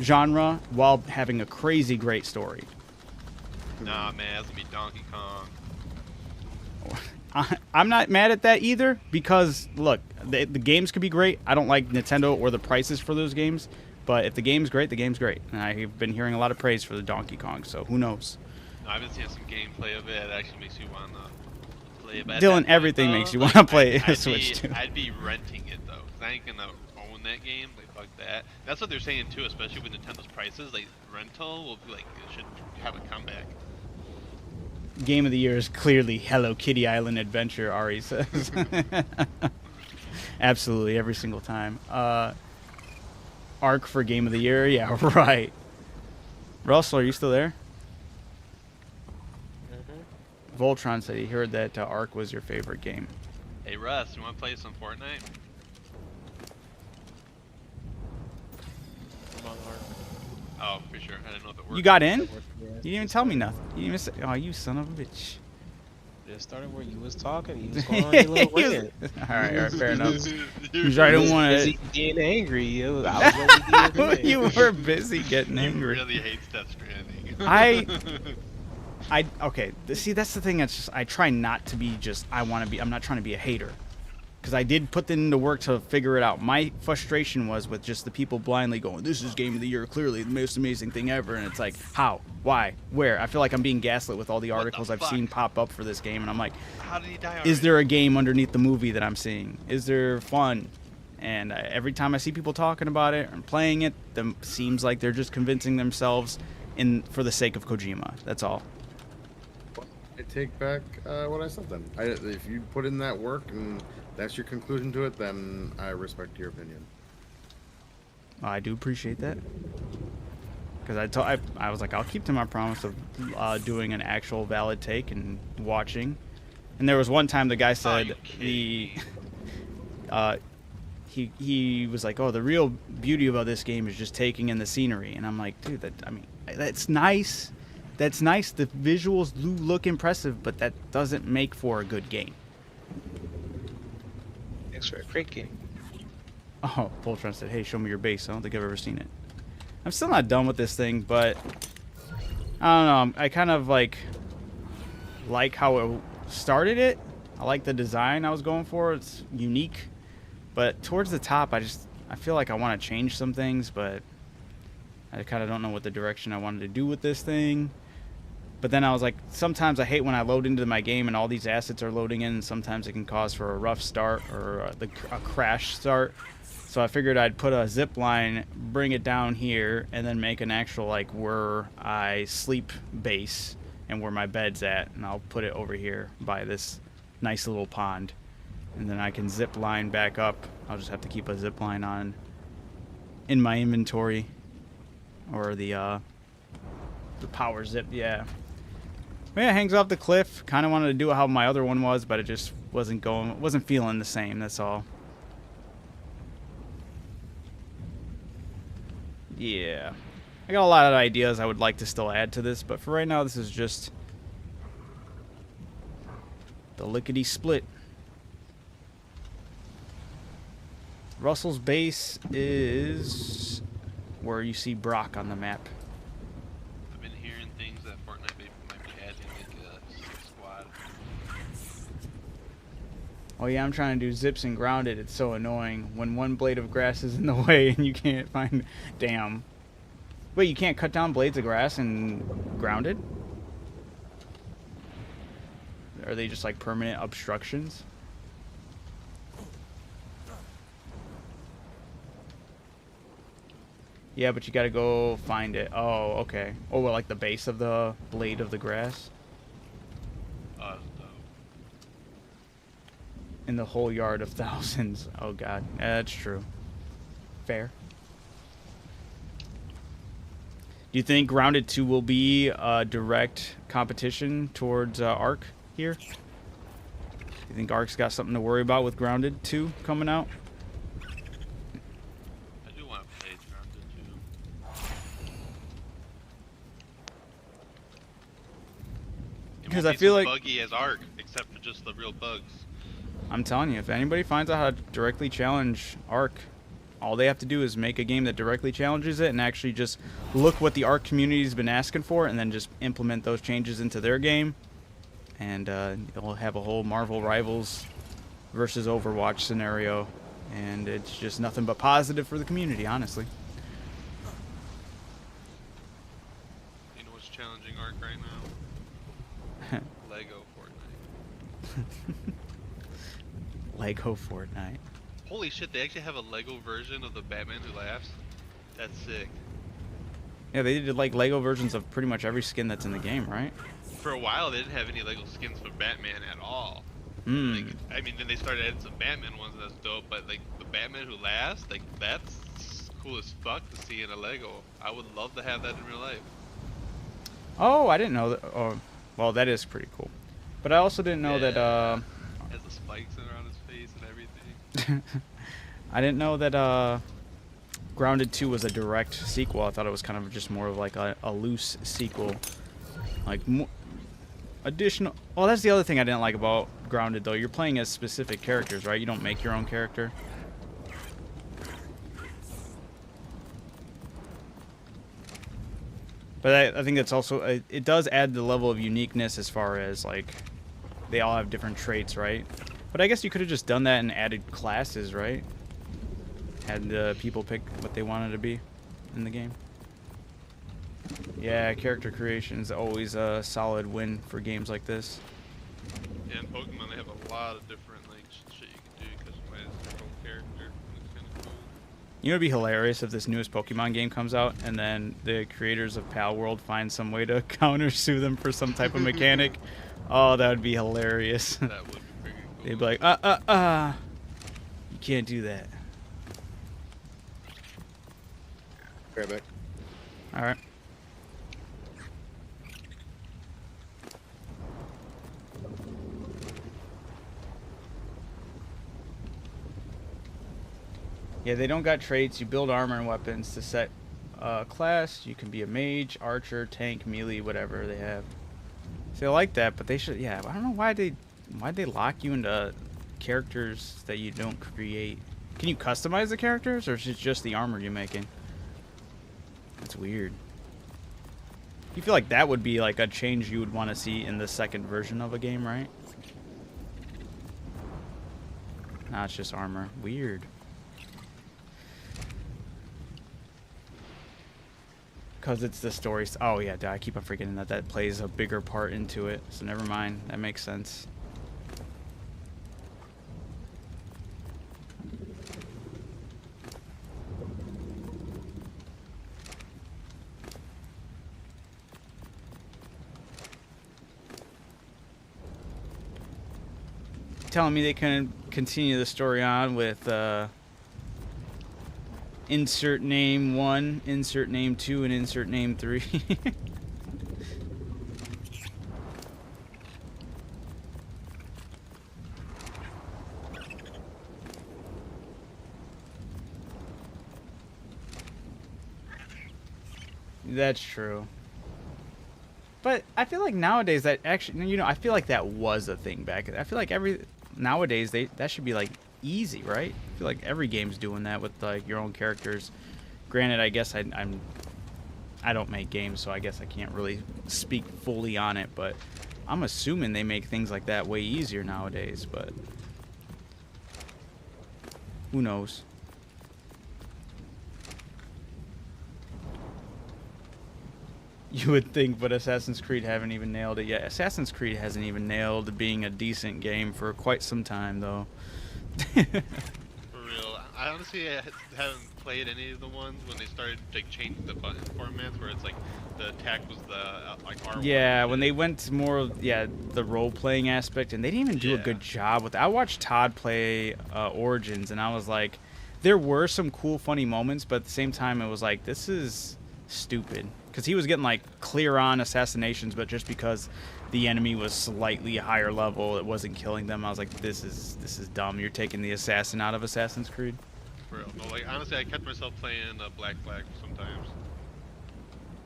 genre while having a crazy great story. Nah, man, that's gonna be Donkey Kong. I'm not mad at that either because look, the games could be great. I don't like Nintendo or the prices for those games, but if the game's great, the game's great. And I've been hearing a lot of praise for the Donkey Kong, so who knows? No, I've been seeing some gameplay of it. It actually makes you want to play it. But at Dylan, that point, everything though, makes you want to play I'd Switch too. I'd be renting it though, 'cause I ain't gonna own that game. Like fuck that. That's what they're saying too, especially with Nintendo's prices. Like rental will be like it should have a comeback. Game of the Year is clearly Hello Kitty Island Adventure, Ari says. Absolutely, every single time. ARK for Game of the Year? Yeah, right. Russell, are you still there? Voltron said he heard that ARK was your favorite game. Hey Russ, you wanna play some Fortnite? I'm on ARK. Oh, for sure. I didn't know if it worked. You got in? Yeah, You didn't even tell me nothing. You didn't even say, oh, you son of a bitch. Just started where you was talking. You was going on your little rant. all right, fair enough. Because I didn't want Busy to. getting angry. I was really You were busy getting He angry. really hates Death Stranding. Okay. See, that's the thing. That's just I try not to be just. I'm not trying to be a hater, because I did put into work to figure it out. My frustration was with just the people blindly going, "This is Game of the Year, clearly the most amazing thing ever," and it's like, how, why, where? I feel like I'm being gaslit with all the articles I've seen pop up for this game, and I'm like, How did he die already? is there a game underneath the movie that I'm seeing? Is there fun? And every time I see people talking about it and playing it, seems like they're just convincing themselves for the sake of Kojima. That's all. I take back what I said then. If you put in that work and that's your conclusion to it, then I respect your opinion. I do appreciate that. Because I was like, I'll keep to my promise of doing an actual valid take and watching. And there was one time the guy said he was like, oh, the real beauty about this game is just taking in the scenery. And I'm like, dude, that's nice. That's nice. The visuals do look impressive, but that doesn't make for a good game. Thanks for a great game. Oh, Voltron said, hey, show me your base. I don't think I've ever seen it. I'm still not done with this thing, but I don't know. I kind of like how it started it. I like the design I was going for. It's unique. But towards the top, I feel like I want to change some things, but I kind of don't know what the direction I wanted to do with this thing. But then I was like, sometimes I hate when I load into my game and all these assets are loading in, and sometimes it can cause for a rough start or a crash start. So I figured I'd put a zip line, bring it down here, and then make an actual, like, where I sleep base and where my bed's at. And I'll put it over here by this nice little pond. And then I can zip line back up. I'll just have to keep a zip line on in my inventory. Or the power zip, yeah. But yeah, it hangs off the cliff. Kind of wanted to do how my other one was, but it just wasn't feeling the same, that's all. Yeah. I got a lot of ideas I would like to still add to this, but for right now, this is just the lickety-split. Russell's base is where you see Brock on the map. I've been hearing things that Fortnite might be adding like a 6 squad. Oh yeah, I'm trying to do zips and grounded. It's so annoying when one blade of grass is in the way and you can't find... Damn. Wait, you can't cut down blades of grass and grounded? are they just like permanent obstructions? Yeah, but you gotta go find it. Oh, okay. Oh, well, like the base of the blade of the grass? No. In the whole yard of thousands. Oh, God. Yeah, that's true. Fair. Do you think Grounded 2 will be a direct competition towards ARK here? Do you think ARK's got something to worry about with Grounded 2 coming out? I do want to play Grounded too. Because I feel like buggy as ARK, except for just the real bugs. I'm telling you, if anybody finds out how to directly challenge ARK, all they have to do is make a game that directly challenges it and actually just look what the ARK community's been asking for and then just implement those changes into their game. And you'll have a whole Marvel Rivals versus Overwatch scenario. And it's just nothing but positive for the community, honestly. You know what's challenging ARK right now? Lego Fortnite. Lego Fortnite. Holy shit, they actually have a Lego version of the Batman Who Laughs? That's sick. Yeah, they did like Lego versions of pretty much every skin that's in the game, right? For a while, they didn't have any Lego skins for Batman at all. Hmm. Like, I mean, then they started adding some Batman ones, and that's dope, but like, the Batman Who Laughs, like, that's cool as fuck to see in a Lego. I would love to have that in real life. Oh, I didn't know that. Oh, well, that is pretty cool. But I also didn't know that, Has the spikes around his face and everything. I didn't know that, Grounded 2 was a direct sequel. I thought it was kind of just more of like a loose sequel. Like, additional... Well, that's the other thing I didn't like about Grounded, though. You're playing as specific characters, right? You don't make your own character. But I think that's also... It does add the level of uniqueness as far as, like, they all have different traits, right? But I guess you could have just done that and added classes, right? Had the people pick what they wanted to be in the game. Yeah, character creation is always a solid win for games like this. Yeah, in Pokemon, they have a lot of different, like, shit you can do, customize your whole character. It's kind of cool. You know, it'd be hilarious if this newest Pokemon game comes out and then the creators of Pal World find some way to counter-sue them for some type of mechanic. Oh, that would be hilarious. That would be pretty cool. They'd be like, you can't do that. Okay, back. All right. Yeah, they don't got traits. You build armor and weapons to set class. You can be a mage, archer, tank, melee, whatever they have. So they like that, but they should. Yeah, I don't know why'd they lock you into characters that you don't create. Can you customize the characters, or is it just the armor you're making? That's weird. You feel like that would be like a change you would want to see in the second version of a game, right? Nah, it's just armor. Weird. Because it's the story. Oh, yeah, I keep on forgetting that plays a bigger part into it. So never mind. That makes sense. Telling me they can continue the story on with insert name 1, insert name 2, and insert name 3. That's true. But I feel like nowadays that actually, you know, I feel like that was a thing back. I feel like nowadays that should be like easy, right? I feel like every game's doing that with like your own characters. Granted, I guess I don't make games, so I guess I can't really speak fully on it, but I'm assuming they make things like that way easier nowadays, but who knows? You would think, but Assassin's Creed haven't even nailed it yet. Assassin's Creed hasn't even nailed being a decent game for quite some time, though. For real. I honestly haven't played any of the ones when they started like changing the button formats where it's like the attack was the like R1. Yeah, when they went to more, the role-playing aspect, and they didn't even do a Yeah. good job with it. I watched Todd play Origins, and I was like, there were some cool, funny moments, but at the same time, it was like, this is stupid. Because he was getting, like, clear-on assassinations, but just because the enemy was slightly higher level, it wasn't killing them. I was like, this is dumb. You're taking the assassin out of Assassin's Creed. For real. No, like honestly, I kept myself playing Black Flag sometimes.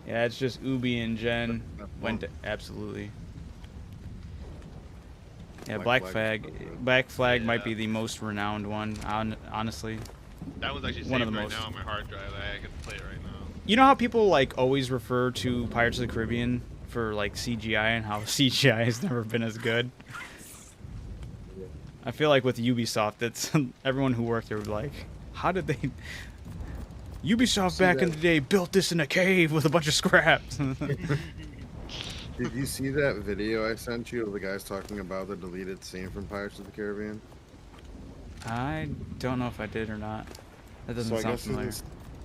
Yeah, it's just Ubi and Jen That's went fun. absolutely. Yeah, Black Black Flag Flag. is so good. Black Flag might Yeah. be the most renowned one, honestly. That one's actually One saved of the right most. now on my hard drive. I can play it right now. You know how people like always refer to Pirates of the Caribbean for like CGI and how CGI has never been as good? I feel like with Ubisoft, that's everyone who worked there would be like, how did they? Ubisoft See back in that? the day built this in a cave with a bunch of scraps. Did you see that video I sent you of the guys talking about the deleted scene from Pirates of the Caribbean? I don't know if I did or not. That doesn't So I sound guess familiar.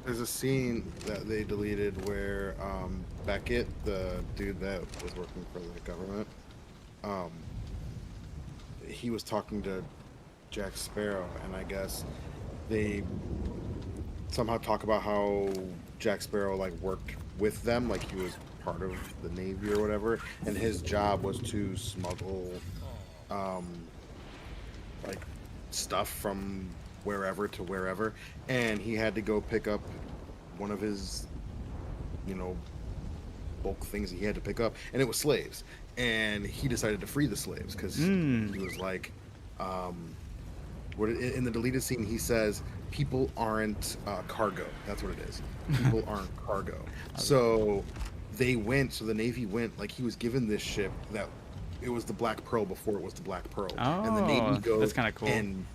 there's a scene that they deleted where Beckett, the dude that was working for the government, he was talking to Jack Sparrow, and I guess they somehow talk about how Jack Sparrow like worked with them, like he was part of the Navy or whatever, and his job was to smuggle like stuff from wherever to wherever, and he had to go pick up one of his, bulk things he had to pick up, and it was slaves, and he decided to free the slaves because he was like, in the deleted scene he says people aren't cargo. That's what it is. People aren't cargo. So the Navy went, like he was given this ship that it was the Black Pearl before it was the Black Pearl, and the Oh, Navy goes that's kinda cool. and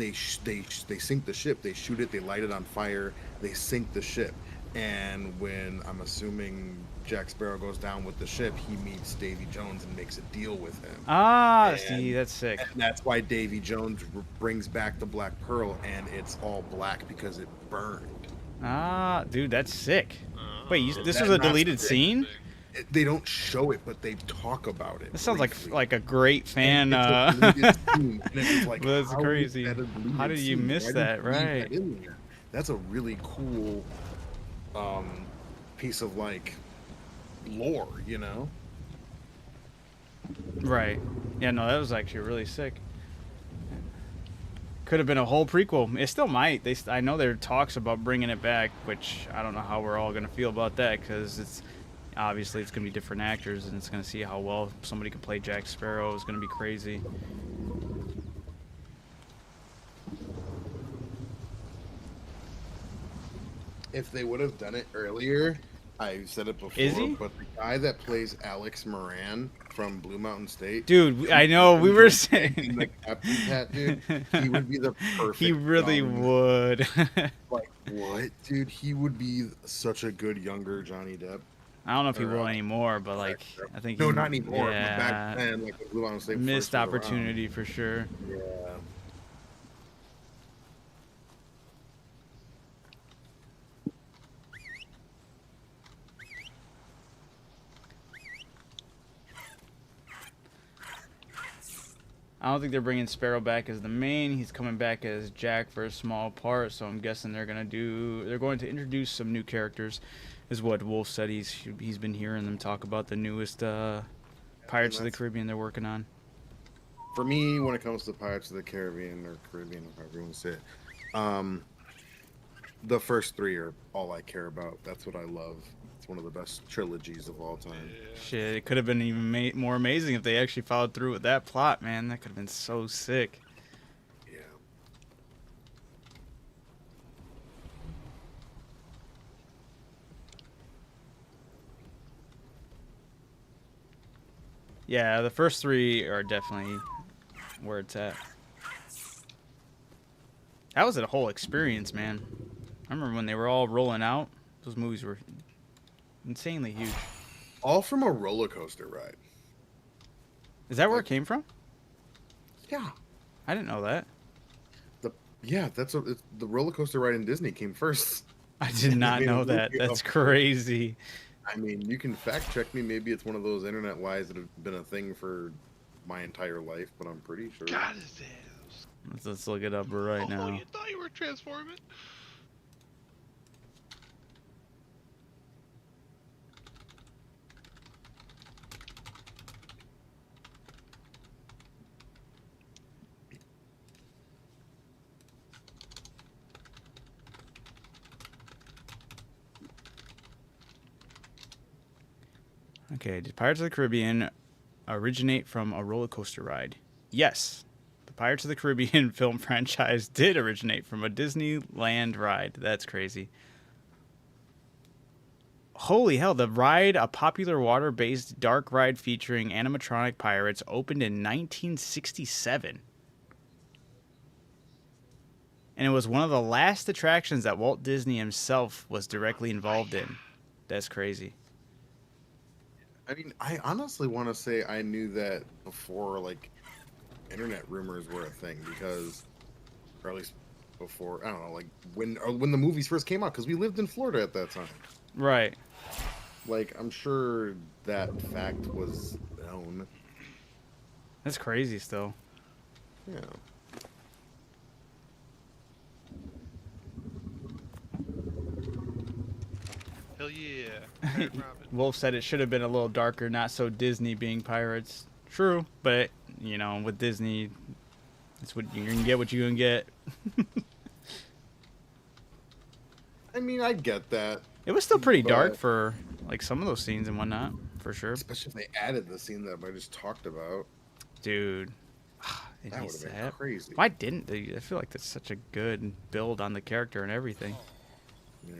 they sink the ship. They shoot it. They light it on fire. They sink the ship. And when I'm assuming Jack Sparrow goes down with the ship, he meets Davy Jones and makes a deal with him. Ah, And- see, that's sick. And that's why Davy Jones brings back the Black Pearl, and it's all black because it burned. Ah, dude, that's sick. Wait, So this that was a not deleted sick. scene? They don't show it, but they talk about it. This sounds briefly. like a great fan. And it's a deleted scene, and it's like, Well, that's how is crazy. that a deleted How did you scene? miss Why that? didn't you leave Right. that in there? That's a really cool piece of like lore, Right. Yeah, no, that was actually really sick. Could have been a whole prequel. It still might. I know there are talks about bringing it back, which I don't know how we're all gonna feel about that because it's obviously it's gonna be different actors and it's gonna see how well somebody can play Jack Sparrow. It's gonna be crazy. If they would have done it earlier, I said it before, Is he? but the guy that plays Alex Moran from Blue Mountain State, Dude, I know we were the saying captain hat dude, he would be the perfect. he really young- would. Like what, dude? He would be such a good younger Johnny Depp. I don't know if he Or, will anymore, but like I think No, he, not anymore. But Yeah, back then, like when Blue Mountain State missed first was around. opportunity for sure. Yeah. I don't think they're bringing Sparrow back as the main. He's coming back as Jack for a small part. So I'm guessing they're going to introduce some new characters, is what Wolf said. He's been hearing them talk about the newest Pirates of the that's- Caribbean they're working on. For me, when it comes to Pirates of the Caribbean or Caribbean, however you want to say it, the first three are all I care about. That's what I love. It's one of the best trilogies of all time. Shit, it could have been even more amazing if they actually followed through with that plot, man. That could have been so sick. Yeah. Yeah, the first three are definitely where it's at. That was a whole experience, man. I remember when they were all rolling out. Those movies were insanely huge. All from a roller coaster ride. Is that where it came from? Yeah. I didn't know that. The roller coaster ride in Disney came first. I did not know that. That's crazy. I mean, you can fact check me. Maybe it's one of those internet lies that have been a thing for my entire life, but I'm pretty sure. God, his ass. Let's look it up right Oh, now. you thought you were transforming? Okay, did Pirates of the Caribbean originate from a roller coaster ride? Yes. The Pirates of the Caribbean film franchise did originate from a Disneyland ride. That's crazy. Holy hell, the ride, a popular water-based dark ride featuring animatronic pirates, opened in 1967. And it was one of the last attractions that Walt Disney himself was directly involved in. That's crazy. I mean, I honestly want to say I knew that before, like, internet rumors were a thing, because, or at least before, I don't know, like, when the movies first came out, because we lived in Florida at that time. Right. Like, I'm sure that fact was known. That's crazy still. Yeah. Hell yeah. Pirate Robin. Wolf said it should have been a little darker, not so Disney being pirates. True, but, you know, with Disney, it's what you're going to get what you're going to get. I mean, I get that. It was still pretty dark But- for, like, some of those scenes and whatnot, for sure. Especially if they added the scene that I just talked about. Dude. It That would needs have been that. crazy. Why didn't they? I feel like that's such a good build on the character and everything. Yeah.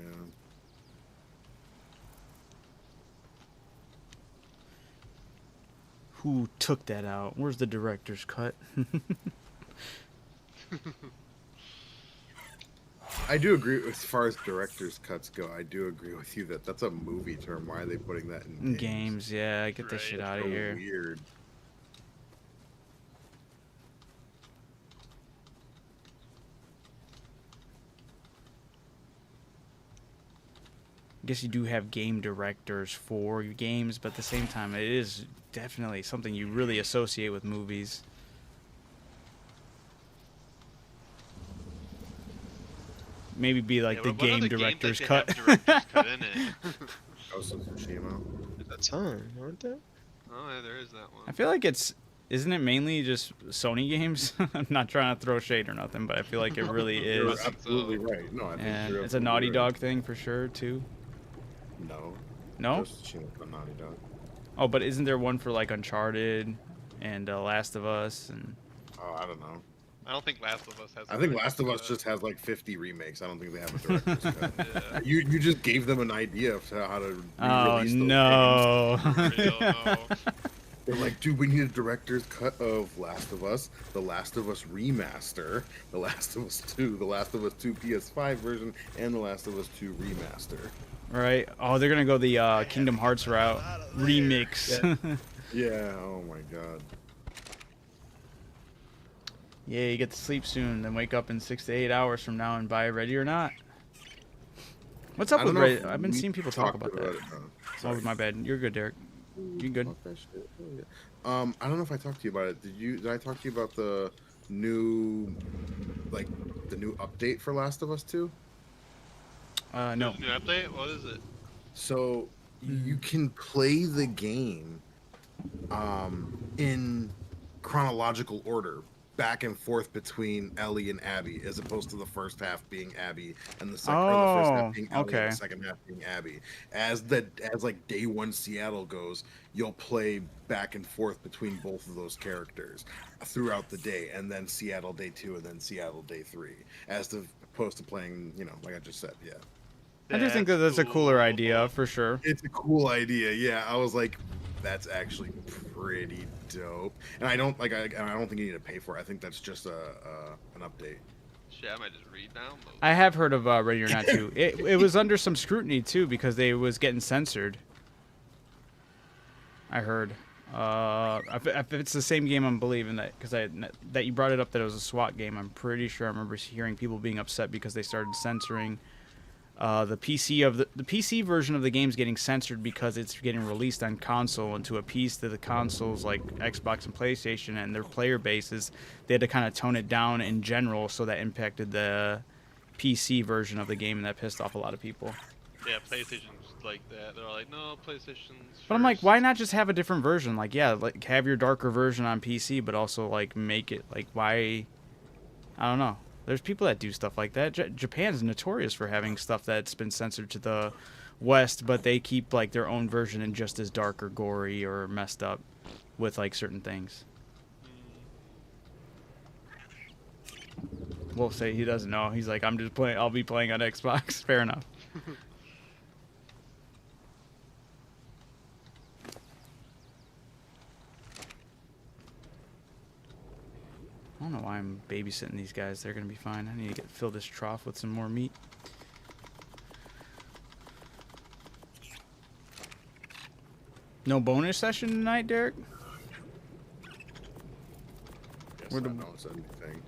Who took that out? Where's the director's cut? I do agree as far as director's cuts go. I do agree with you that that's a movie term. Why are they putting that in Games, yeah, get this Right. shit out of So here. weird. I guess you do have game directors for your games, but at the same time, it is definitely something you really associate with movies. Maybe be like Yeah, the what game other games, like, director's they cut. have director's cut in it? Ghost of Tsushima. At that time, aren't they? Oh, yeah, there is that one. I feel like isn't it mainly just Sony games? I'm not trying to throw shade or nothing, but I feel like it really You're is. absolutely right. No, I think And you're it's a absolutely Naughty right. Dog thing for sure, too. No. No? Ghost of Tsushima's not Naughty Dog. Oh, but isn't there one for like Uncharted and Last of Us and Oh, I don't know. I don't think Last of Us has. I think Last of Us just has like 50 remakes. I don't think they have a director's cut. Yeah. You just gave them an idea of how to Oh re-release those games. no. For real, no. They're like, dude, we need a director's cut of Last of Us, The Last of Us Remaster, The Last of Us 2, The Last of Us 2 PS5 version, and The Last of Us 2 Remaster. Right. Oh, they're gonna go the Kingdom Hearts route. Remix. Yeah, oh my god. Yeah, you get to sleep soon, then wake up in 6 to 8 hours from now and buy Ready or Not. What's up I with don't know Ready? if I've been we seeing people talk talked about that. it, Oh, my bad. You're good, Derek. You good? Fuck that shit. Oh, yeah. I don't know if I talked to you about it. Did I talk to you about the new update for Last of Us 2? No. New update? What is it? So you can play the game in chronological order, back and forth between Ellie and Abby, as opposed to the first half being Abby and the first half being Ellie okay. and the second half being Abby. As like day one Seattle goes, you'll play back and forth between both of those characters throughout the day, and then Seattle day 2 and then Seattle day 3, as opposed to playing, like I just said. Yeah. I do think that that's a cooler idea for sure. It's a cool idea. Yeah, I was like, that's actually pretty dope. And I don't think you need to pay for it. I think that's just an update. Shit, I might just read down those. I have heard of Ready or Not too. It was under some scrutiny too because they was getting censored. I heard. If it's the same game, I'm believing that because that you brought it up that it was a SWAT game. I'm pretty sure I remember hearing people being upset because they started censoring the PC of the PC version of the game's getting censored because it's getting released on console, and to appease to the consoles like Xbox and PlayStation and their player bases, they had to kind of tone it down in general, so that impacted the PC version of the game, and that pissed off a lot of people. Yeah, PlayStation's like that. They're like, no, PlayStation's But I'm like, first." why not just have a different version? Like, yeah, like have your darker version on PC, but also like make it like why? I don't know. There's people that do stuff like that. Japan's notorious for having stuff that's been censored to the West, but they keep like their own version and just as dark or gory or messed up with like certain things. Wolf say he doesn't know. He's like, I'm just playing. I'll be playing on Xbox. Fair enough. I don't know why I'm babysitting these guys. They're gonna be fine. I need to fill this trough with some more meat. No bonus session tonight, Derek? Guess Where not, the- no one said anything.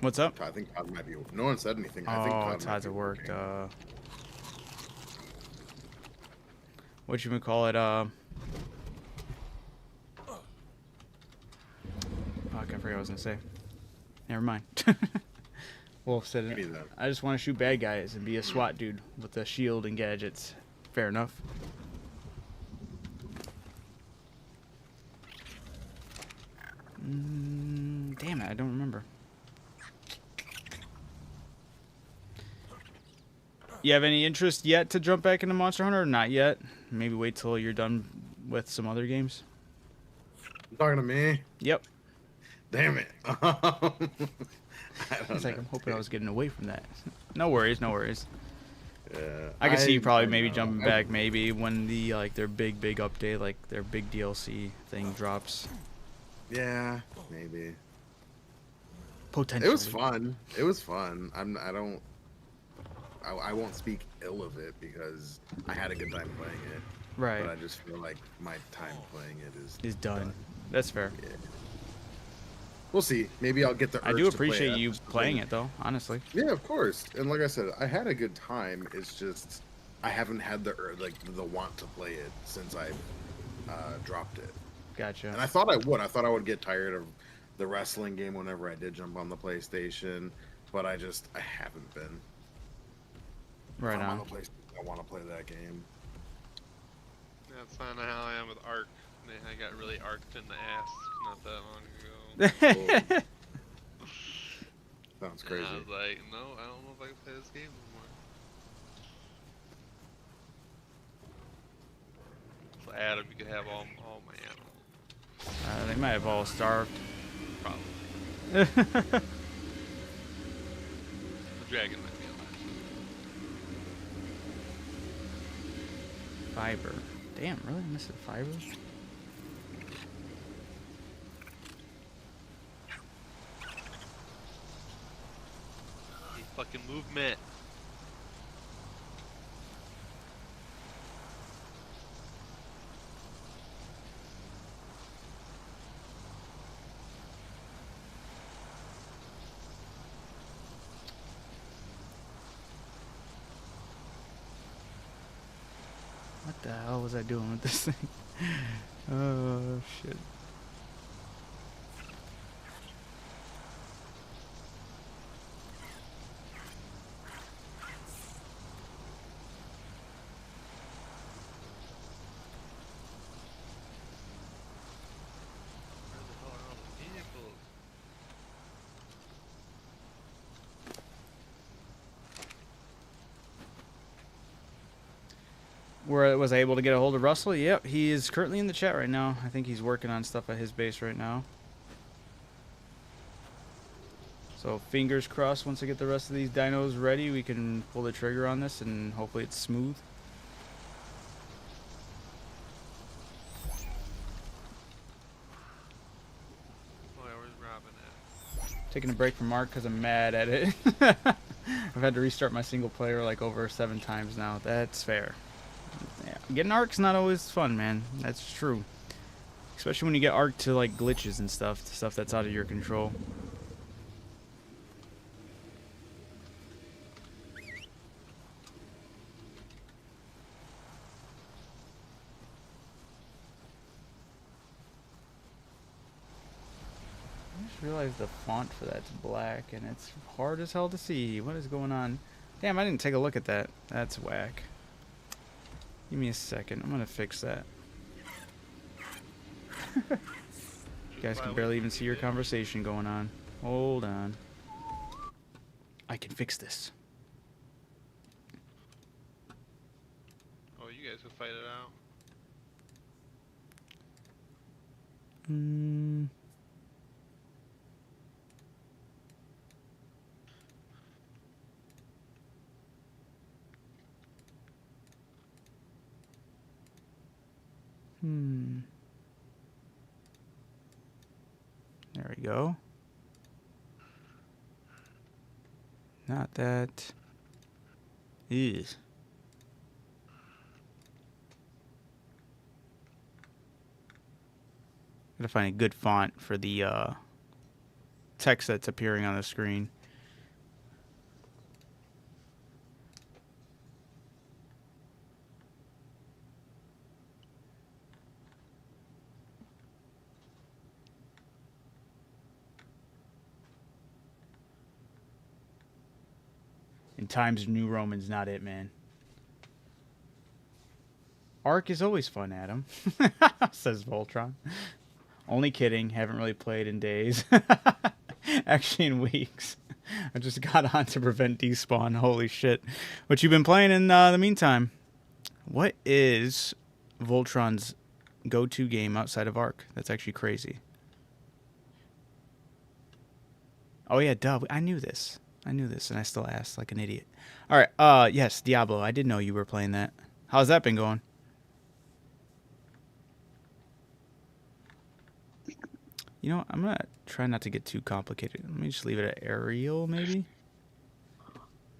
What's up? I think Todd might be. No one said anything. I think Oh, Todd might Todd's be at work. working. What you would call it? Fuck, I forgot what I was gonna say. Never mind. Wolf said Me it. neither. I just want to shoot bad guys and be a SWAT dude with a shield and gadgets. Fair enough. Damn it, I don't remember. You have any interest yet to jump back into Monster Hunter or not yet? Maybe wait till you're done with some other games? You talking to me? Yep. Damn it. I don't It's like, know. I'm hoping I was getting away from that. No worries, no worries. Yeah, I can see you probably I maybe know. jumping back maybe when the like their big update, like their big DLC thing drops. Yeah, maybe. Potentially. It was fun. It was fun. I won't speak ill of it because I had a good time playing it. Right. But I just feel like my time playing it is Done. That's fair. Yeah. We'll see. Maybe I'll get the. I urge do to play appreciate you just to playing play it though, honestly. Yeah, of course. And like I said, I had a good time. It's just I haven't had the want to play it since I dropped it. Gotcha. And I thought I would. I thought I would get tired of the wrestling game whenever I did jump on the PlayStation, but I haven't been. Right If I'm on. the PlayStation, I want to play that game. That's kind of how I am with ARK. Man, I got really arced in the ass not that long ago. Sounds And crazy. I was like, no, I don't know if I can play this game anymore. So Adam, you could have all my animals. They might have all starved. Probably. The dragon might be alive. Fiber. Damn, really? I missed fiber? Fucking movement. What the hell was I doing with this thing? Oh, shit. Where the hell are all the vehicles? Was I able to get a hold of Russell? Yep, he is currently in the chat right now. I think he's working on stuff at his base right now. So fingers crossed, once I get the rest of these dinos ready, we can pull the trigger on this and hopefully it's smooth. Oh yeah, where's Robin at? Taking a break from Mark because I'm mad at it. I've had to restart my single player like over 7 times now. That's fair. Yeah. Getting ARK's not always fun, man. That's true. Especially when you get ARK to like glitches and stuff that's out of your control. I just realized the font for that's black and it's hard as hell to see. What is going on? Damn, I didn't take a look at that. That's whack. Give me a second. I'm gonna fix that. You guys can barely even see your conversation going on. Hold on. I can fix this. Oh, you guys can fight it out. Hmm. There we go. Not that. Is. Gotta find a good font for the text that's appearing on the screen. In Times New Roman's not it, man. ARK is always fun, Adam. Says Voltron. Only kidding. Haven't really played in days. Actually, in weeks. I just got on to prevent despawn. Holy shit. What you been playing in the meantime? What is Voltron's go-to game outside of ARK? That's actually crazy. Oh, yeah, duh. I knew this. And I still asked like an idiot. All right. Yes, Diablo. I did know you were playing that. How's that been going? You know, I'm going to try not to get too complicated. Let me just leave it at Ariel, maybe?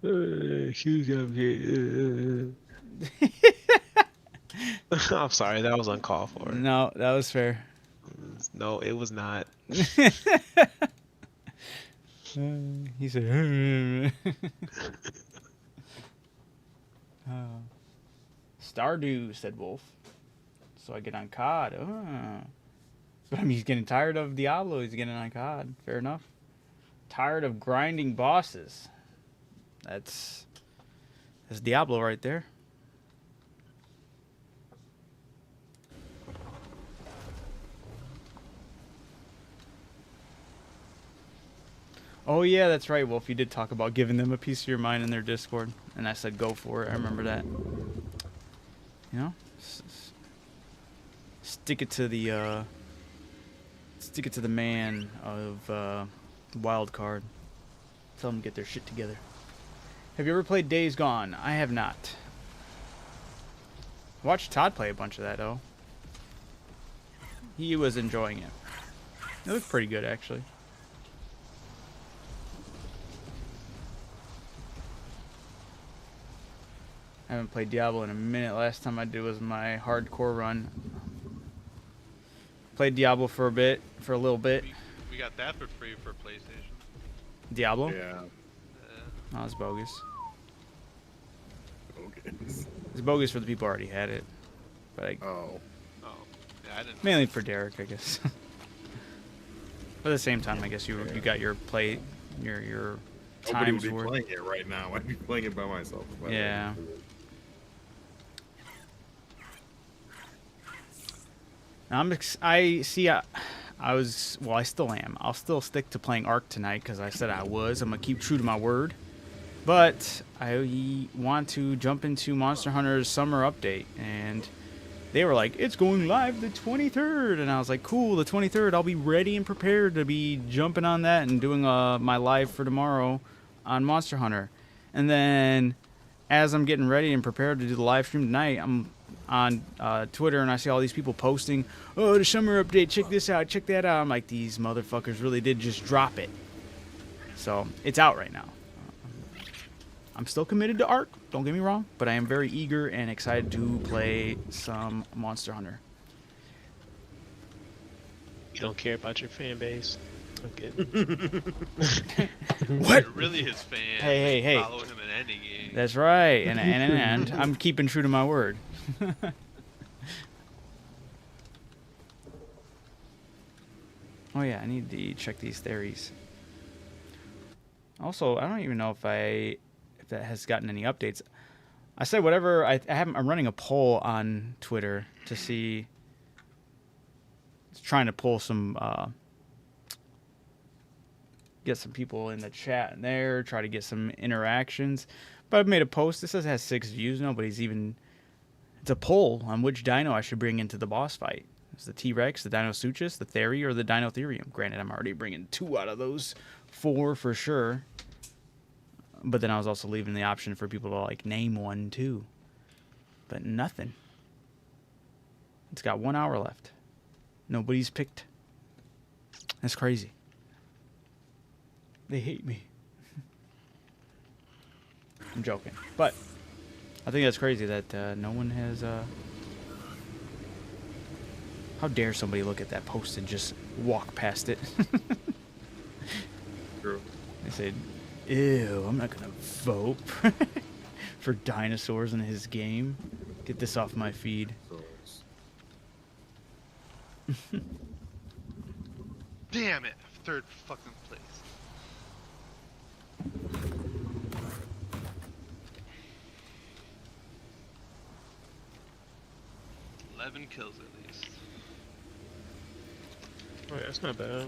I'm sorry, that was uncalled for. No, that was fair. No, it was not. He said, Stardew, said Wolf. So I get on COD. So I mean, he's getting tired of Diablo. He's getting on COD. Fair enough. Tired of grinding bosses. That's Diablo right there. Oh yeah, that's right, Wolf. You did talk about giving them a piece of your mind in their Discord, and I said go for it. I remember that. You know, stick it to the man of wild card. Tell them to get their shit together. Have you ever played Days Gone? I have not. I watched Todd play a bunch of that though. He was enjoying it. It looked pretty good actually. I haven't played Diablo in a minute. Last time I did was my hardcore run. Played Diablo for a little bit. We got that for free for PlayStation. Diablo? Yeah. No, it's bogus. Okay. It's bogus for the people who already had it. But Oh. Oh, yeah, I didn't. mainly for Derek, I guess. But at the same time, I guess you got your play, your Nobody would times be worth. playing it right now. I'd be playing it by myself. If I Yeah. wanted to do it. I still am. I'll still stick to playing ARK tonight because I said I was. I'm gonna keep true to my word. But I want to jump into Monster Hunter's summer update, and they were like, "It's going live the 23rd," and I was like, "Cool, the 23rd. I'll be ready and prepared to be jumping on that and doing my live for tomorrow on Monster Hunter." And then, as I'm getting ready and prepared to do the live stream tonight, I'm on Twitter and I see all these people posting, "Oh, the summer update, check this out, check that out." I'm like, these motherfuckers really did just drop it. So it's out right now. I'm still committed to ARK, don't get me wrong, but I am very eager and excited to play some Monster Hunter. You don't care about your fan base. Okay. What? You're really his fan. Hey, hey. Follow him in any game. That's right, and I'm keeping true to my word. Oh yeah, I need to check these theories. Also, I don't even know if that has gotten any updates. I said whatever. I'm running a poll on Twitter to see. Trying to pull some, get some people in the chat in there. Try to get some interactions. But I've made a post. This says it has 6 views. Nobody's even. It's a poll on which dino I should bring into the boss fight. It's the T-Rex, the Dinosuchus, the Theri, or the Dinotherium. Granted, I'm already bringing 2 out of those 4 for sure. But then I was also leaving the option for people to like name one too. But nothing. It's got 1 hour left. Nobody's picked. That's crazy. They hate me. I'm joking. But I think that's crazy that no one has... How dare somebody look at that post and just walk past it? True. They said, ew, I'm not going to vote for dinosaurs in his game. Get this off my feed. So it's- Damn it! 3rd fucking place. $11 kills at least. Oh, yeah, that's not bad.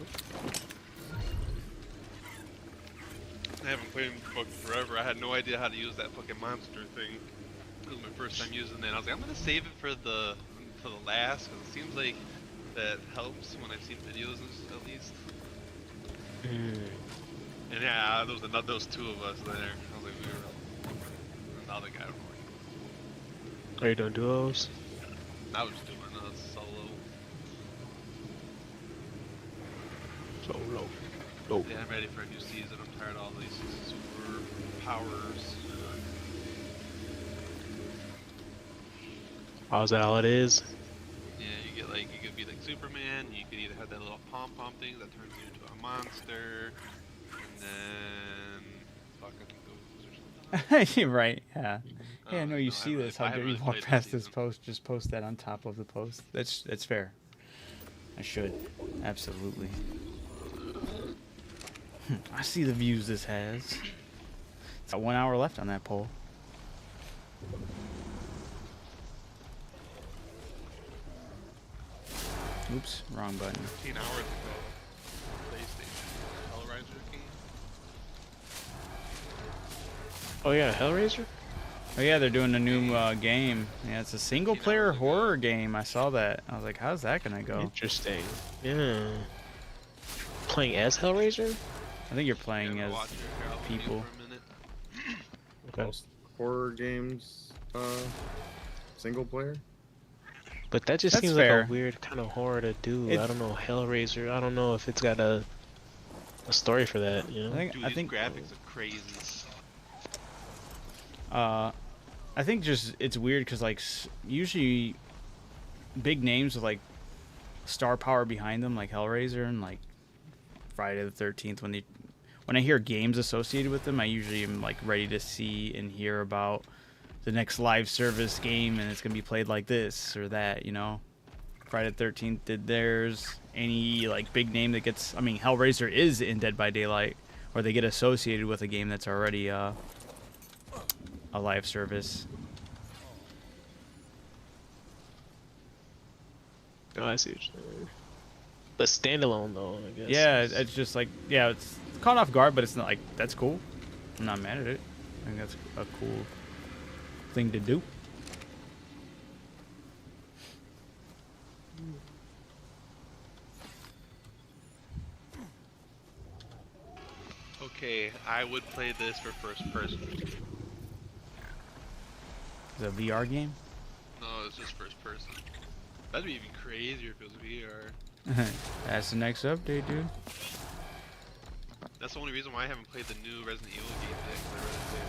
I haven't played him fucking forever. I had no idea how to use that fucking monster thing. It was my first time using it. I was like, I'm gonna save it for the last, because it seems like that helps when I've seen videos at least. And yeah, there was those 2 of us there. I was like, we were another guy. Are you doing duos? I was doing a solo. Solo. Oh. Yeah, I'm ready for a new season. I'm tired of all these super powers. Oh, is that all it is? Yeah, you could be like Superman. You could either have that little pom pom thing that turns you into a monster, and then fucking goes or something. You're right, yeah. Yeah, I know you see haven't this. really- How I dare haven't you really walk played this past this season. post? Just post that on top of the post. That's fair. I should. Absolutely. I see the views this has. It's got 1 hour left on that poll. Oops, wrong button. 15 hours ago. PlayStation. Hellraiser game. Oh yeah, Hellraiser? Oh yeah, they're doing a new game. Yeah, it's a single-player 15 hours ago. horror game. I saw that. I was like, how's that gonna go? Interesting. Yeah. Playing as Hellraiser? I think you're playing as Watch your I'll mute people. for a minute. Okay. Most horror games, single player. But that just That's seems fair. like a weird kind of horror to do. It- I don't know, Hellraiser. I don't know if it's got a story for that, you know? Dude, I these think graphics are crazy. I think just it's weird because like usually big names with like star power behind them, like Hellraiser and like Friday the 13th. When I hear games associated with them, I usually am like ready to see and hear about the next live service game, and it's gonna be played like this or that. You know, Friday the 13th did theirs. Any like big name that gets, I mean, Hellraiser is in Dead by Daylight, or they get associated with a game that's already a live service. Oh, I see what you're saying. But standalone though, I guess. Yeah, it's just like, yeah, it's caught off guard, but it's not like, that's cool. I'm not mad at it. I think that's a cool thing to do. Okay, I would play this for first person. Is it a VR game? No, it's just first person. That'd be even crazier if it was VR. That's the next update, dude. That's the only reason why I haven't played the new Resident Evil game yet, 'cause I rather play it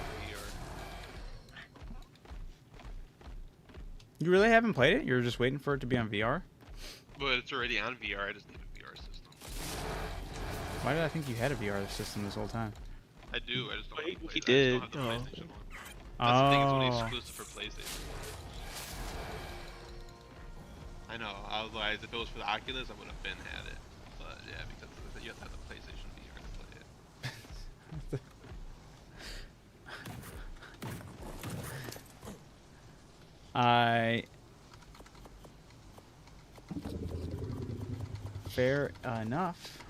You really haven't played it? You're just waiting for it to be on VR? But it's already on VR. I just need a VR system. Why did I think you had a VR system this whole time? I do. I just don't. He- have the he I just did. don't have the Oh. PlayStation one. That's the thing. It's only Oh. exclusive for PlayStation. I know. Otherwise, if it was for the Oculus, I would have been had it. But yeah, because you have to have the PlayStation VR to play it. Fair enough.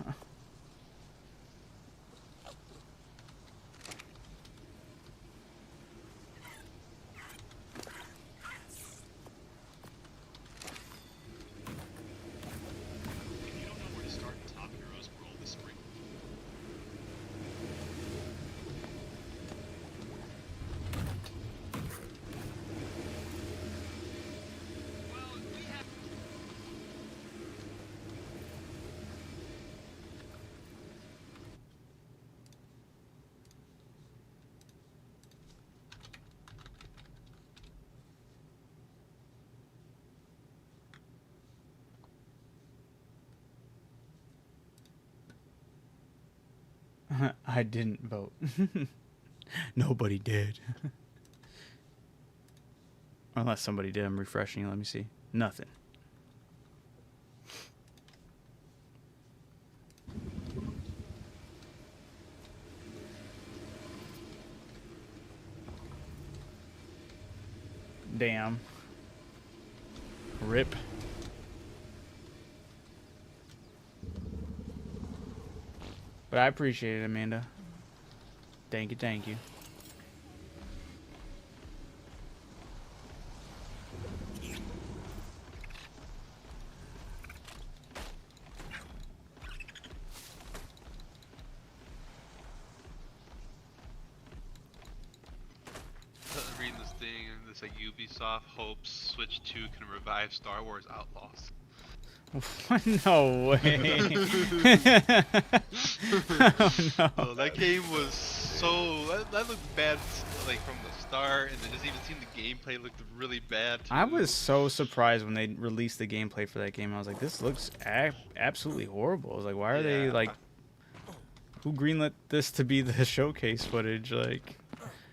If you don't know where to start in Top Heroes, roll the spring. Well, we have I didn't vote. Nobody did. Unless somebody did. I'm refreshing. Let me see. Nothing. Damn. Rip. But I appreciate it, Amanda. Thank you, thank you. I'm reading this thing, and it's like Ubisoft hopes Switch 2 can revive Star Wars Outlaws. No way. Oh, no. Oh, that game was so that looked bad like from the start, and then just even seeing the gameplay looked really bad too. I was so surprised when they released the gameplay for that game. I was like, this looks absolutely horrible. I was like, why are they Yeah. like, who greenlit this to be the showcase footage? Like,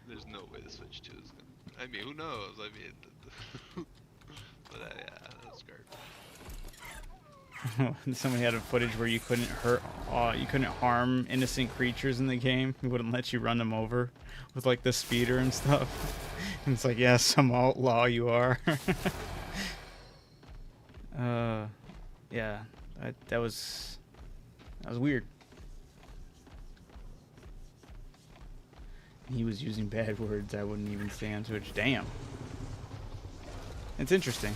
There's no way the Switch 2 is gonna. I mean, who knows? I mean, but yeah, that's garbage. somebody had a footage where you couldn't you couldn't harm innocent creatures in the game. It wouldn't let you run them over with like the speeder and stuff. And it's like, yeah, some outlaw you are. Yeah, that was weird. He was using bad words I wouldn't even say on Twitch. Damn. It's interesting.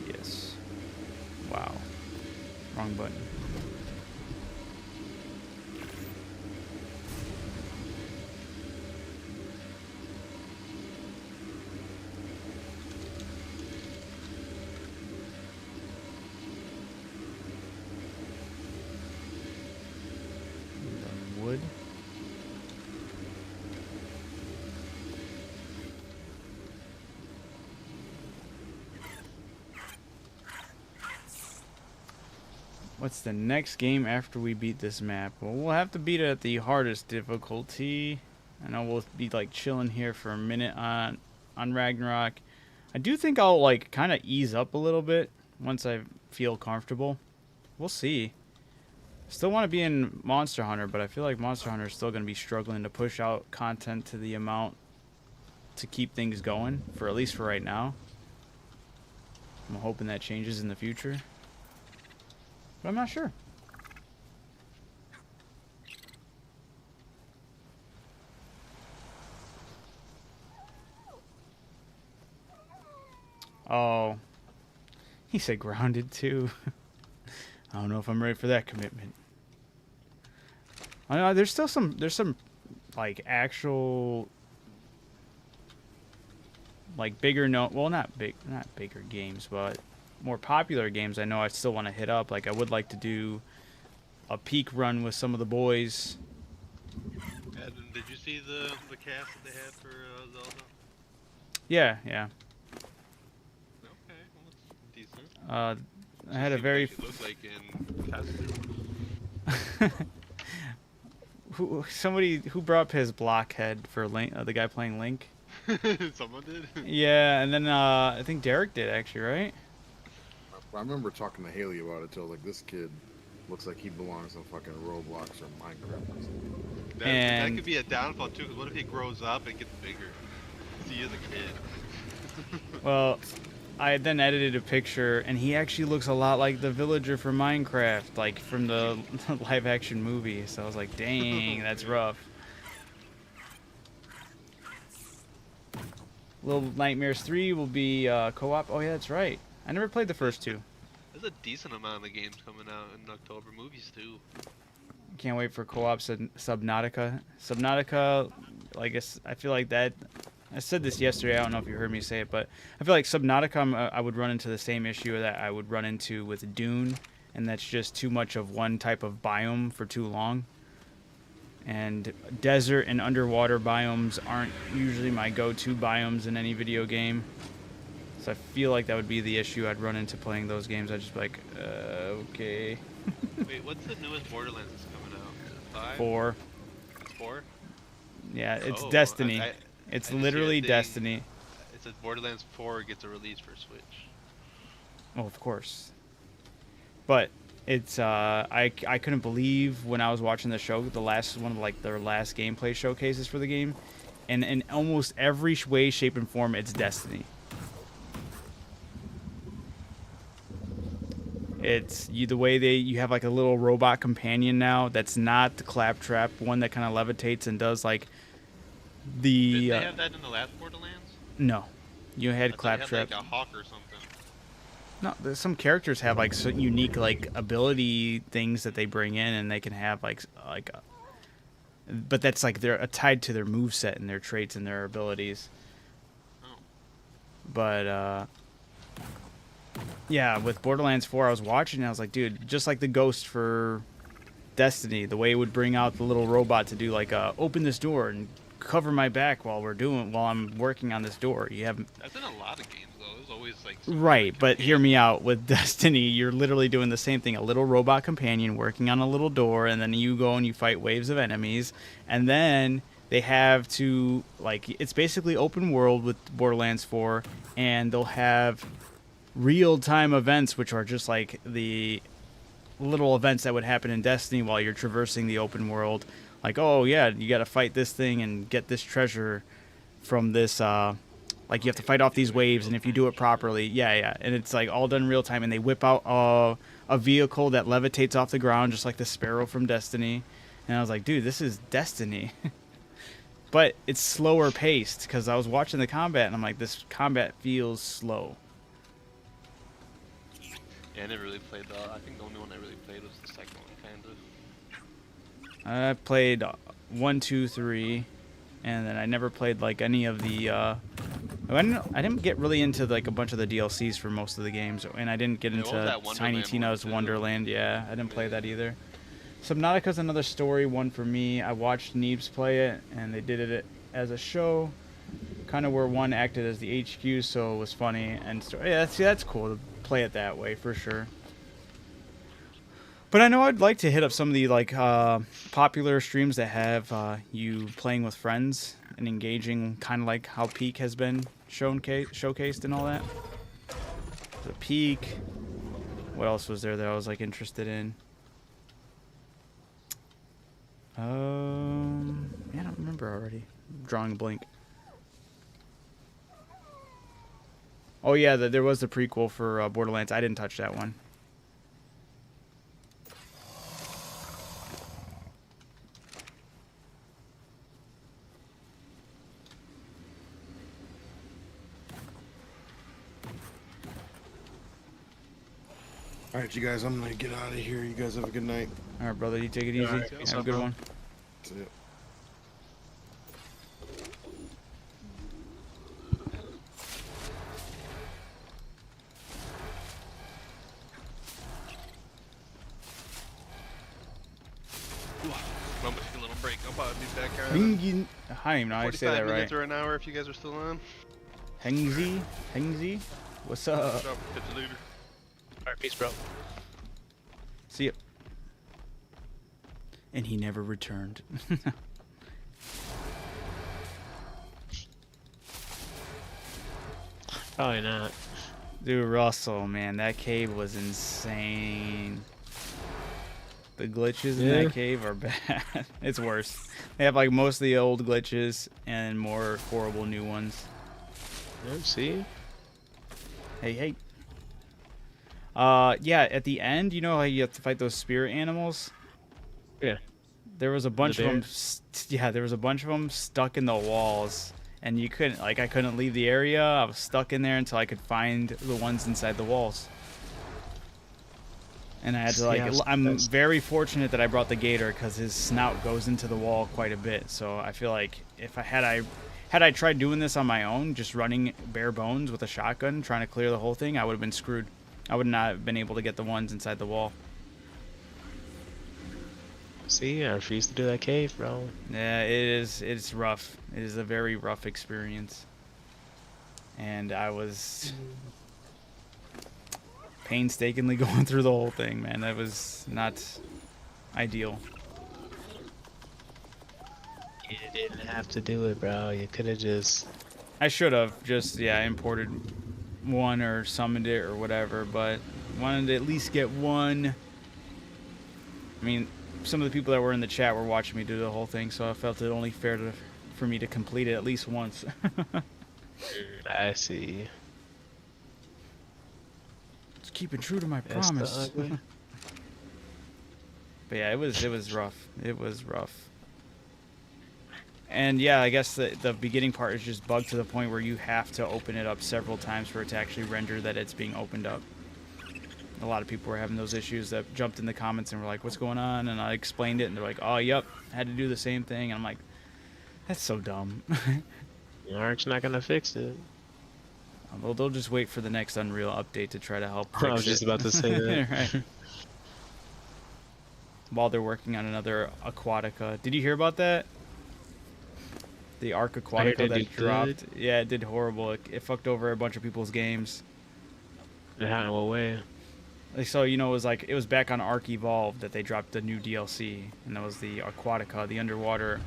Yes. Wow. Wrong button. The wood. What's the next game after we beat this map? Well, we'll have to beat it at the hardest difficulty. I know we'll be like chilling here for a minute on Ragnarok. I do think I'll like kind of ease up a little bit once I feel comfortable. We'll see. Still want to be in Monster Hunter, but I feel like Monster Hunter is still going to be struggling to push out content to the amount to keep things going, for at least for right now. I'm hoping that changes in the future. But I'm not sure. Oh. He said grounded too. I don't know if I'm ready for that commitment. I know there's some like actual like bigger not bigger games, but more popular games I know I still want to hit up. Like I would like to do a peak run with some of the boys. And did you see the cast that they had for Zelda? Yeah. Okay, well, that's decent. I had a very Look like in costume. somebody who brought up his blockhead for Link, the guy playing Link. Someone did. Yeah, and then I think Derek did actually, right? I remember talking to Haley about it too. I was like, this kid looks like he belongs in fucking Roblox or Minecraft or something. That And- could be a downfall too. Because what if he grows up and gets bigger? 'Cause he is a kid. Well, I then edited a picture, and he actually looks a lot like the villager from Minecraft, like from the live-action movie. So I was like, dang, that's rough. Little Nightmares 3 will be co-op. Oh yeah, that's right. I never played the first two. There's a decent amount of games coming out in October. Movies too. Can't wait for co-op Subnautica. Subnautica, I feel like that. I said this yesterday. I don't know if you heard me say it, but I feel like Subnautica, I would run into the same issue that I would run into with Dune, and that's just too much of one type of biome for too long. And desert and underwater biomes aren't usually my go-to biomes in any video game. So I feel like that would be the issue I'd run into playing those games. I'd just be like, okay. Wait, what's the newest Borderlands that's coming out? Is it 5? 4. It's 4? Yeah, it's Oh, Destiny. I It's just hear a literally thing. Destiny. It says Borderlands 4 gets a release for Switch. Oh, of course. But it's I couldn't believe when I was watching the show, the last one of like their last gameplay showcases for the game, and in almost every way, shape, and form, it's Destiny. It's the way you have like a little robot companion now that's not the Claptrap one that kind of levitates and does like the. Did they have that in the last Borderlands? No, you I had thought they had, Claptrap. like a hawk or something. No, some characters have like so unique like ability things that they bring in, and they can have but that's like they're tied to their moveset and their traits and their abilities. Oh. But yeah, with Borderlands 4, I was watching and I was like, dude, just like the ghost for Destiny, the way it would bring out the little robot to do like open this door and cover my back while I'm working on this door. You have That's in a lot of games though. There's always like some right, kind but of hear me out. With Destiny, you're literally doing the same thing. A little robot companion working on a little door, and then you go and you fight waves of enemies, and then they have to like it's basically open world with Borderlands 4, and they'll have real-time events, which are just like the little events that would happen in Destiny while you're traversing the open world. Like, oh yeah, you got to fight this thing and get this treasure from this. Like you have to fight off these waves, and if you do it properly, yeah, and it's like all done real time. And they whip out a vehicle that levitates off the ground, just like the Sparrow from Destiny. And I was like, dude, this is Destiny. But it's slower paced because I was watching the combat, and I'm like, this combat feels slow. Yeah, I never really played I think the only one I really played was the second one, kind of. I played 1, 2, 3, and then I never played like any of the. I didn't get really into like a bunch of the DLCs for most of the games, and I didn't get Yeah, what was into that Tiny Wonderland Tina's one, too? Wonderland. Yeah, I didn't play that either. Subnautica's another story one for me. I watched Neebs play it, and they did it as a show, kind of where one acted as the HQ, so it was funny and yeah, that's cool to play it that way for sure. But I know I'd like to hit up some of the like popular streams that have you playing with friends and engaging, kind of like how Peak has been showcased and all that. The Peak. What else was there that I was like interested in? Yeah, I don't remember already. I'm drawing a blank. Oh yeah, there was the prequel for Borderlands. I didn't touch that one. All right, you guys, I'm gonna get out of here. You guys have a good night. All right, brother, you take it easy. right, Have peace a out, good bro. one. See ya. I'm gonna take a little break. I'll probably be back here. Hengzi. I don't even know how to say 45 that minutes right. or an hour if you guys are still on. Hengzi? Hengzi? What's up? Drop catch you later. Alright, peace, bro. See ya. And he never returned. Probably not. Dude, Russell, man, that cave was insane. The glitches in Yeah. that cave are bad. It's worse. They have like most of the old glitches and more horrible new ones. Let's see. Hey, hey. Yeah, at the end, you know how you have to fight those spirit animals? Yeah. There was a bunch of them. bears? Yeah, there was a bunch of them stuck in the walls, and you couldn't, like, I couldn't leave the area. I was stuck in there until I could find the ones inside the walls. And I had to, like, Yeah, I'm very fortunate that I brought the gator because his snout goes into the wall quite a bit. So I feel like if I had I tried doing this on my own, just running bare bones with a shotgun, trying to clear the whole thing, I would have been screwed. I would not have been able to get the ones inside the wall. See, I refuse to do that cave, bro. Yeah, it's rough. It is a very rough experience. And I was painstakingly going through the whole thing, man. That was not ideal. You didn't have to do it, bro. You could have just. I should have just, yeah, imported one or summoned it or whatever, but wanted to at least get one. I mean, some of the people that were in the chat were watching me do the whole thing, so I felt it only fair for me to complete it at least once. I see. Just keeping true to my That's the promise. ugly. But yeah, it was rough. It was rough. And yeah, I guess the beginning part is just bugged to the point where you have to open it up several times for it to actually render that it's being opened up. A lot of people were having those issues that jumped in the comments and were like, what's going on? And I explained it and they're like, oh, yep, had to do the same thing. And I'm like, that's so dumb. ARK's not gonna fix it. Well, they'll just wait for the next Unreal update to try to help fix I was just about to say that. Right. While they're working on another Aquatica. Did you hear about that? The ARK heard Aquatica it that did dropped. Yeah, it did horrible. It fucked over a bunch of people's games. In what way? Like, so, you know, it was back on ARK Evolved that they dropped the new DLC, and that was the Aquatica, the underwater.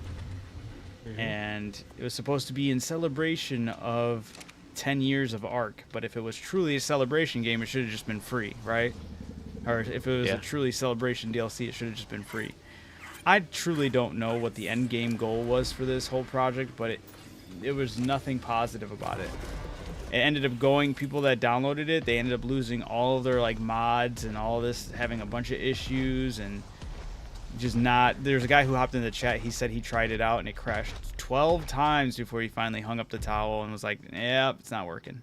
And it was supposed to be in celebration of 10 years of ARK, but if it was truly a celebration game, it should have just been free, right? Or if it was Yeah. a truly celebration DLC, it should have just been free. I truly don't know what the end game goal was for this whole project, but it was nothing positive about it. It ended up going, people that downloaded it, they ended up losing all of their like mods and all this, having a bunch of issues and just not. There's a guy who hopped in the chat, he said he tried it out and it crashed 12 times before he finally hung up the towel and was like, yeah, it's not working.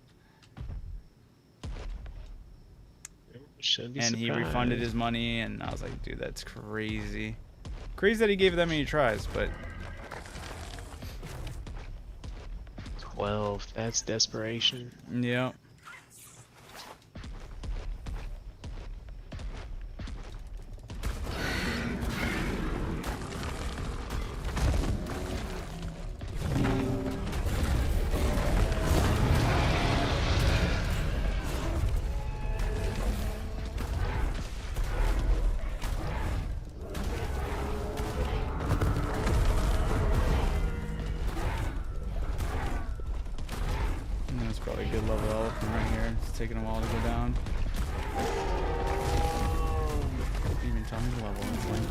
Shouldn't be And he refunded surprised. his money, and I was like, dude, that's crazy. Crazy that he gave it that many tries, but 12. That's desperation. yeah. That's probably a good level up from right here. It's taking a while to go down. Even tell me the level. It's like...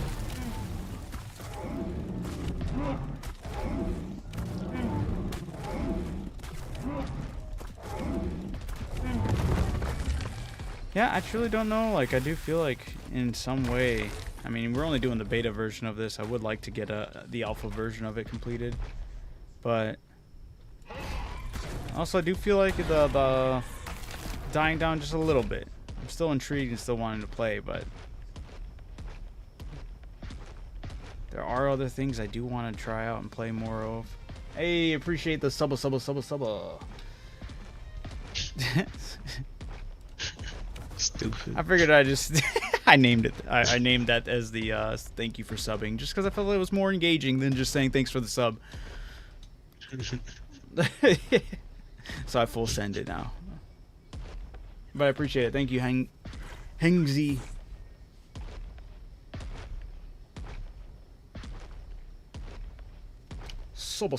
Yeah, I truly don't know. Like, I do feel like in some way, I mean, we're only doing the beta version of this. I would like to get the alpha version of it completed, but also I do feel like the dying down just a little bit. I'm still intrigued and still wanting to play, but there are other things I do want to try out and play more of. Hey, appreciate the subba. Stupid. I figured I just I named it. I named that as the thank you for subbing, just because I felt it was more engaging than just saying thanks for the sub. So I full send it now. But I appreciate it. Thank you, Hengzi. Soba.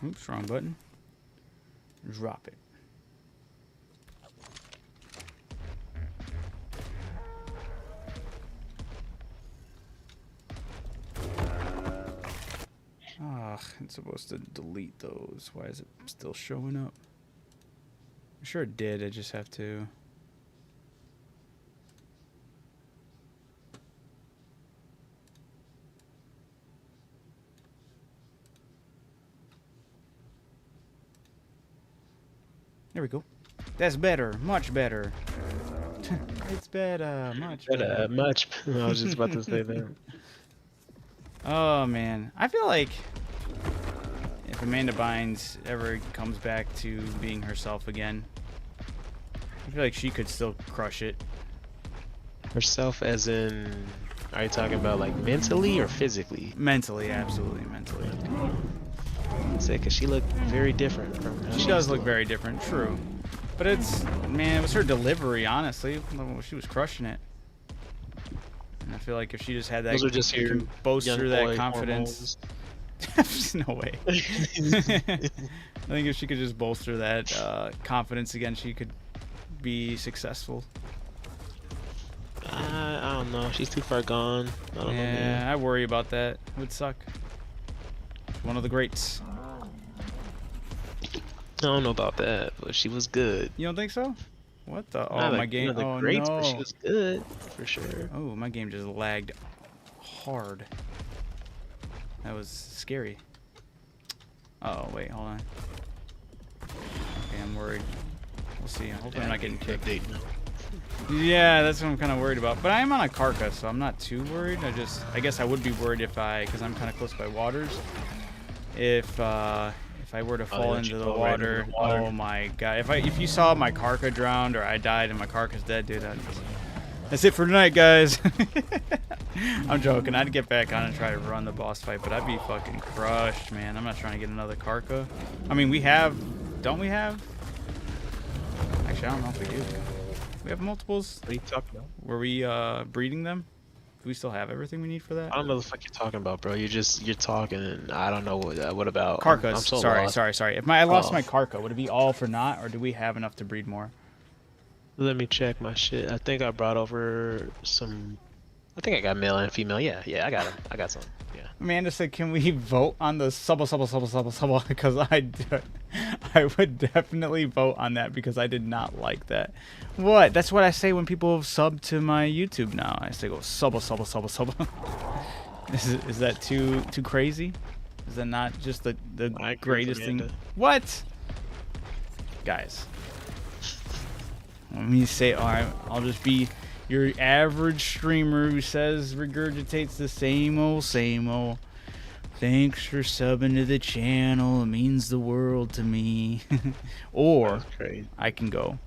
Oops, wrong button. Drop it. Ah, it's supposed to delete those. Why is it still showing up? I'm sure it did. I just have to. There we go. That's better. Much better. It's better. Much better. Much. I was just about to say that. Oh, man. I feel like if Amanda Bynes ever comes back to being herself again, I feel like she could still crush it. Herself as in, are you talking about like mentally or physically? Mentally, absolutely mentally. Say, because she looked very different from how She does look very different, true. But it's, man, it was her delivery, honestly. She was crushing it. And I feel like if she just had that, Those are just your can bolster young that boy confidence. No way. I think if she could just bolster that confidence again, she could be successful. I don't know. She's too far gone. I don't know. Yeah, Man. I worry about that. It would suck. One of the greats. I don't know about that, but she was good. You don't think so? What the? Oh, Not my like, game. the Oh, greats, no. but she was good for sure. Oh, my game just lagged hard. That was scary. Oh, wait, hold on. Okay, I'm worried. We'll see. I'm hoping I'm not getting kicked. Yeah, that's what I'm kind of worried about. But I am on a Karka, so I'm not too worried. I guess I would be worried if because I'm kind of close by waters. If I were to fall into the water, oh my god! If you saw my Karka drowned or I died and my Karka's dead, dude, that's it for tonight, guys. I'm joking. I'd get back on and try to run the boss fight, but I'd be fucking crushed, man. I'm not trying to get another Karka. I mean, don't we have? Actually, I don't know if we do. We have multiples. What are you talking about? Were we breeding them? Do we still have everything we need for that? I don't know what the fuck you're talking about, bro. You're talking, and I don't know what about. Karkas. I'm so sorry. lost. If I lost my Karka, would it be all for naught, or do we have enough to breed more? Let me check my shit. I think I brought over some. I think I got male and female. Yeah, I got them. I got some. Yeah. Amanda said, "Can we vote on the sub?" Because I would definitely vote on that because I did not like that. What? That's what I say when people sub to my YouTube now. I say go sub. Is that too crazy? Is that not just the greatest thing? What? Guys, let me say, all right, I'll just be your average streamer who regurgitates the same old. Thanks for subbing to the channel. It means the world to me. Or I can go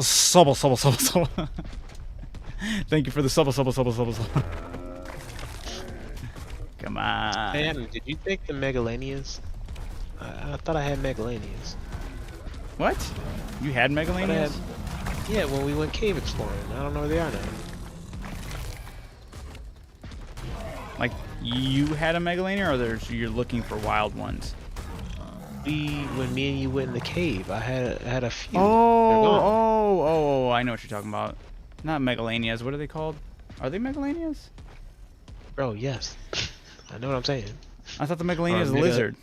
sub. Thank you for the sub. Come on. Hey, Adam, did you take the Megalanias? I thought I had Megalanias. What? You had Megalanias? Yeah, when we went cave exploring. I don't know where they are now. Like, you had a Megalania, or you're looking for wild ones? When me and you went in the cave, I had a few. Oh, They're gone. oh, I know what you're talking about. Not Megalanias. What are they called? Are they Megalanias? Bro, yes. I know what I'm saying. I thought the Megalania is a Mega- lizard.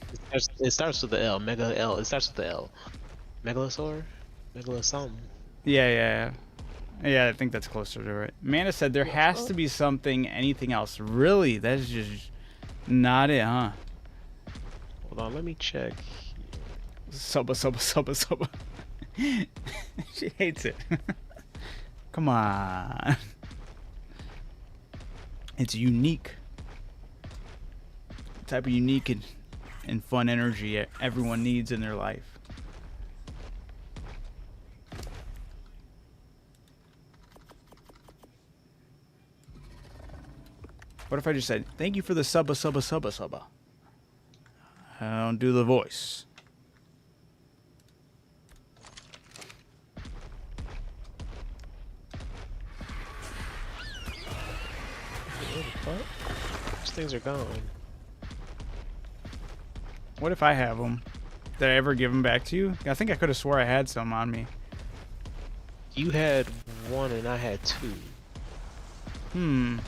It starts with the L. Mega L. It starts with the L. Megalosaur? Megalosome. Yeah. Yeah, I think that's closer to it. Amanda said there has to be something, anything else. Really? That's just not it, huh? Hold on, let me check. Suba. She hates it. Come on. It's unique. The type of unique and fun energy everyone needs in their life. What if I just said, thank you for the suba? I don't do the voice. What? These things are gone. What if I have them? Did I ever give them back to you? I think I could have swore I had some on me. You had one and I had two. I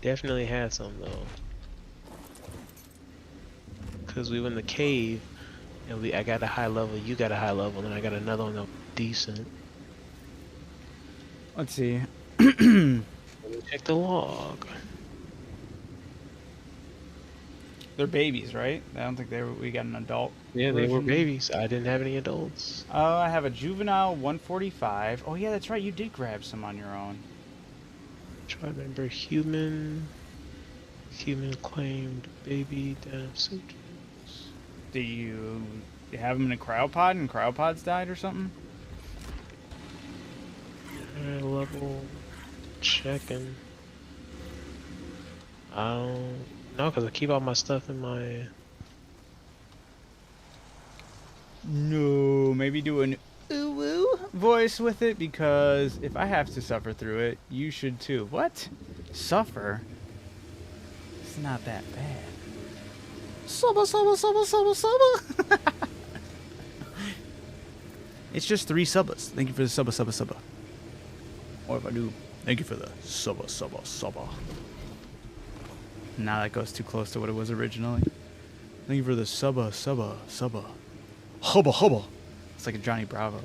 definitely had some though. Cause we went in the cave and I got a high level, you got a high level, and I got another one that was decent. Let's see. Let me check the log. They're babies, right? I don't think we got an adult. Yeah, they were version. babies. I didn't have any adults. I have a juvenile 145. Oh yeah, that's right. You did grab some on your own. Try to remember human claimed baby damn suit. Do you have them in a cryopod and cryopods died or something? High level checking. I don't know because I keep all my stuff in my. No, maybe do an ooh voice with it, because if I have to suffer through it, you should too. What? Suffer? It's not that bad. Suba. It's just 3 subas. Thank you for the suba. Or if I do, thank you for the suba. Now that goes too close to what it was originally. Thank you for the suba. Hubba. It's like a Johnny Bravo.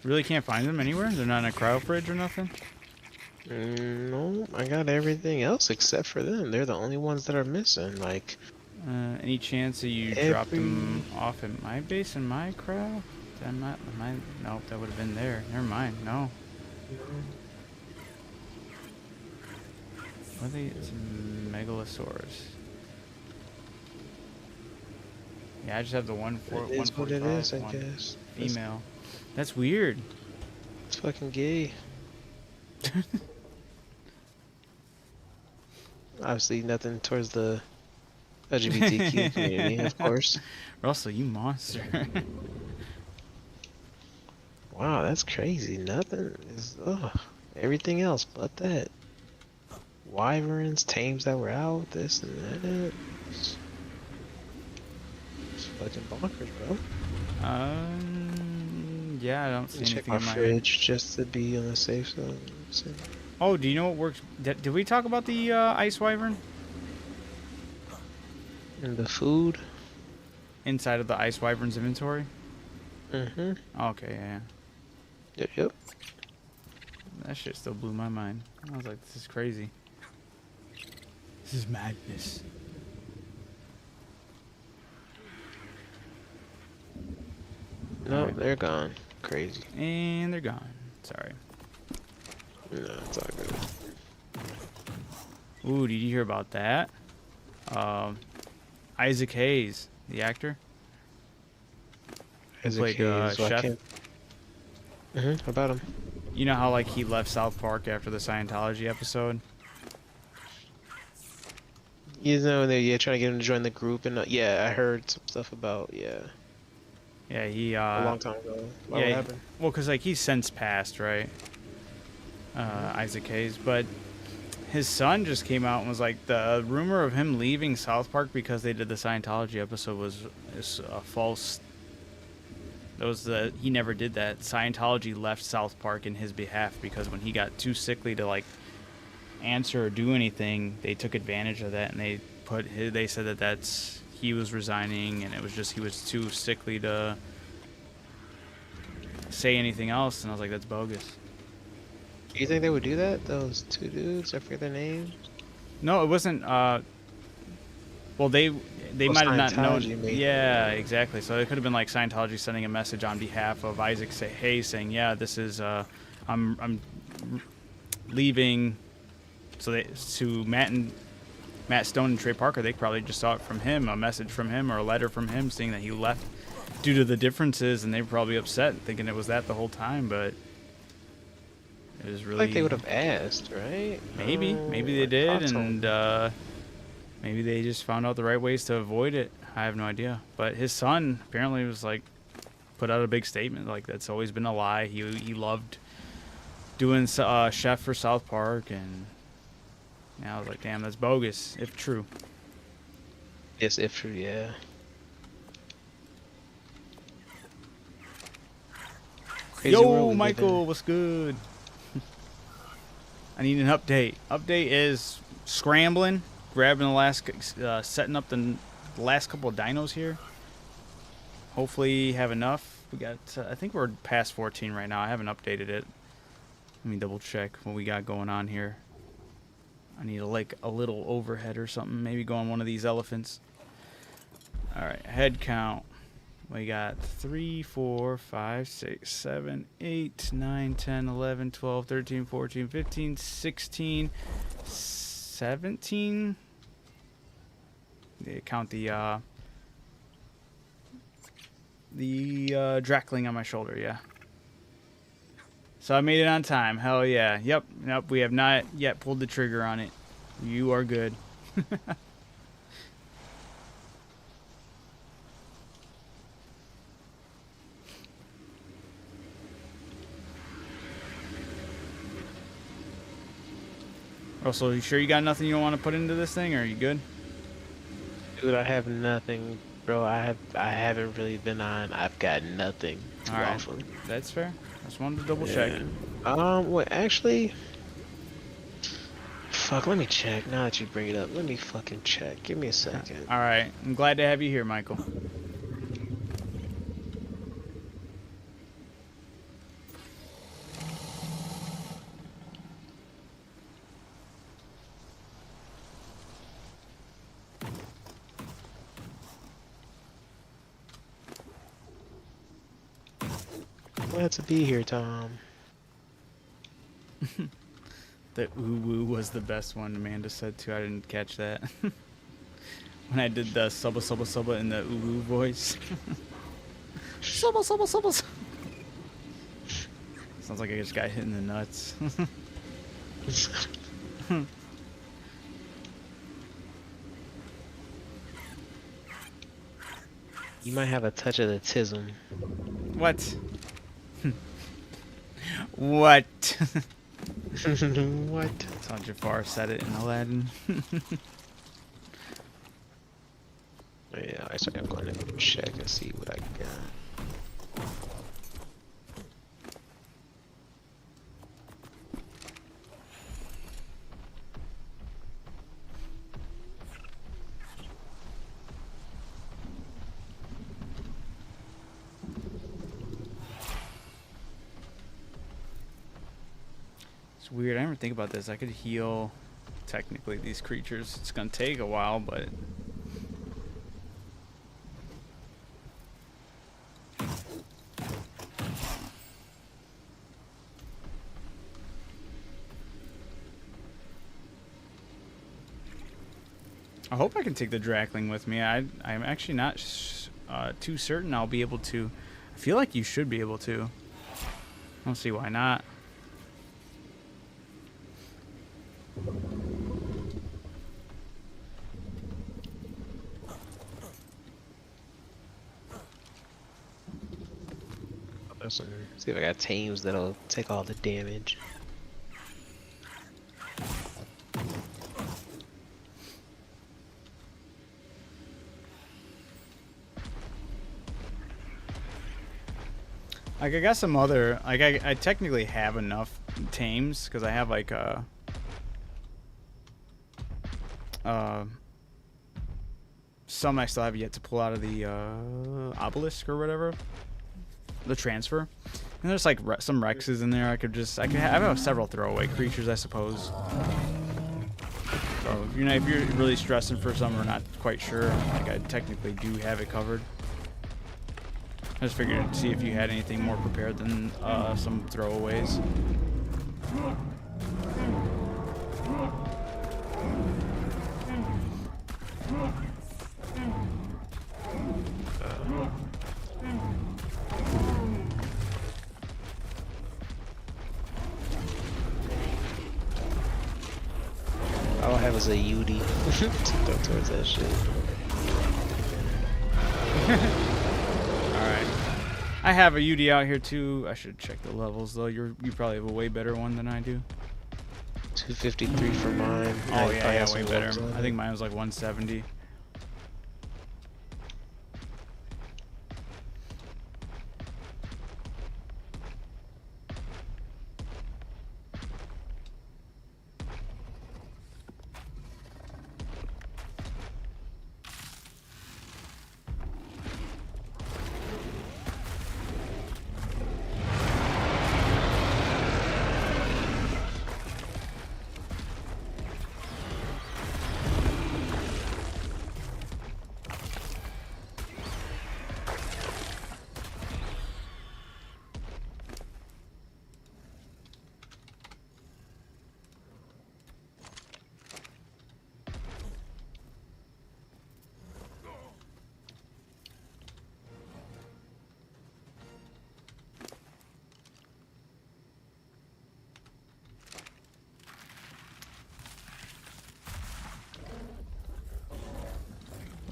Really can't find them anywhere? They're not in a cryo fridge or nothing? No, I got everything else except for them. They're the only ones that are missing. Like, Any chance that you dropped them off at my base in my cryo? Nope, that would have been there. Never mind. No. What are they? It's Megalosaurus. Yeah, I just have the it is what it is, I guess. Female. That's weird. It's fucking gay. Obviously, nothing towards the LGBTQ community, of course. Russell, you monster. Wow, that's crazy. Nothing is. Ugh. Everything else but that. Wyverns, tames that were out, this and that. It's fucking bonkers, bro. Yeah, I don't see Check anything my in my fridge just to be on the safe side. So, Oh, do you know what works? Did we talk about the ice wyvern and the food. inside of the ice wyvern's inventory? Mm-hmm. Okay, yeah. Yep. That shit still blew my mind. I was like, this is crazy. This is madness. No, Alright. they're gone. crazy. And they're gone. Sorry. No, it's all good. Ooh, did you hear about that? Isaac Hayes, the actor. He played Chef. How about him? You know how like he left South Park after the Scientology episode? You know, they're trying to get him to join the group, and yeah, I heard some stuff about Yeah, he a long time ago. What yeah, happened? well, cause like he's since passed, right? Isaac Hayes, but his son just came out and was like, the rumor of him leaving South Park because they did the Scientology episode was a false. He never did that. Scientology left South Park in his behalf because when he got too sickly to like answer or do anything, they took advantage of that and they said that he was resigning and it was just he was too sickly to say anything else, and I was like, that's bogus. Do you think they would do that? Those two dudes, I forget their names. No, it wasn't. Well, they might have not known. Scientology, maybe. Yeah, exactly. So it could have been like Scientology sending a message on behalf of Isaac Hayes saying, "Yeah, this is I'm leaving." So to Matt Stone and Trey Parker, they probably just saw it from him, a message from him or a letter from him saying that he left due to the differences, and they were probably upset, thinking it was that the whole time, but it was really Like they would have asked, right? maybe they Like did, Otto. and maybe they just found out the right ways to avoid it. I have no idea. But his son apparently was like put out a big statement like that's always been a lie. He loved doing chef for South Park, and I was like, damn, that's bogus if true. Yes, if true, yeah. Crazy world Yo, we live Michael, in. what's good? I need an update. Update is scrambling, grabbing the last, setting up the last couple of dinos here. Hopefully have enough. We got, I think we're past 14 right now. I haven't updated it. Let me double check what we got going on here. I need like a little overhead or something. Maybe go on one of these elephants. All right, head count. We got 3, 4, 5, 6, 7, 8, 9, 10, 11, 12, 13, 14, 15, 16, 17. They count the Drakling on my shoulder, yeah. So I made it on time. Hell yeah. Yep. We have not yet pulled the trigger on it. You are good. Russell, you sure you got nothing you don't want to put into this thing, or are you good? Dude, I have nothing, bro. I haven't really been on. I've got nothing to All right. offer. That's fair. I just wanted to double check. Well, actually, fuck. Let me check. Now that you bring it up, let me fucking check. Give me a second. All right. I'm glad to have you here, Michael. Glad to be here, Tom. The ooh-woo was the best one, Amanda said too. I didn't catch that. When I did the subba subba subba in the ooh-woo voice. Subba subba subba subba. Sounds like I just got hit in the nuts. You might have a touch of the tism. What? What? What? That's how Jafar said it in Aladdin. Yeah, I'm going to check and see what I got. It's weird. I never think about this. I could heal technically these creatures. It's gonna take a while, but I hope I can take the Drakling with me. I'm actually not too certain I'll be able to. I feel like you should be able to. I don't see why not. See if I got teams that'll take all the damage. Like I got some other, like I technically have enough tames because I have like some I still have yet to pull out of the obelisk or whatever, the transfer. And there's like some Rexes in there. I could have several throwaway creatures, I suppose. So if you're really stressing for some or not quite sure, like I technically do have it covered. I just figured to see if you had anything more prepared than some throwaways. All I have is a UD to throw towards that shit. Alright. I have a UD out here too. I should check the levels though. You probably have a way better one than I do. 253 for mine. Oh yeah, way better. I think mine was like 170.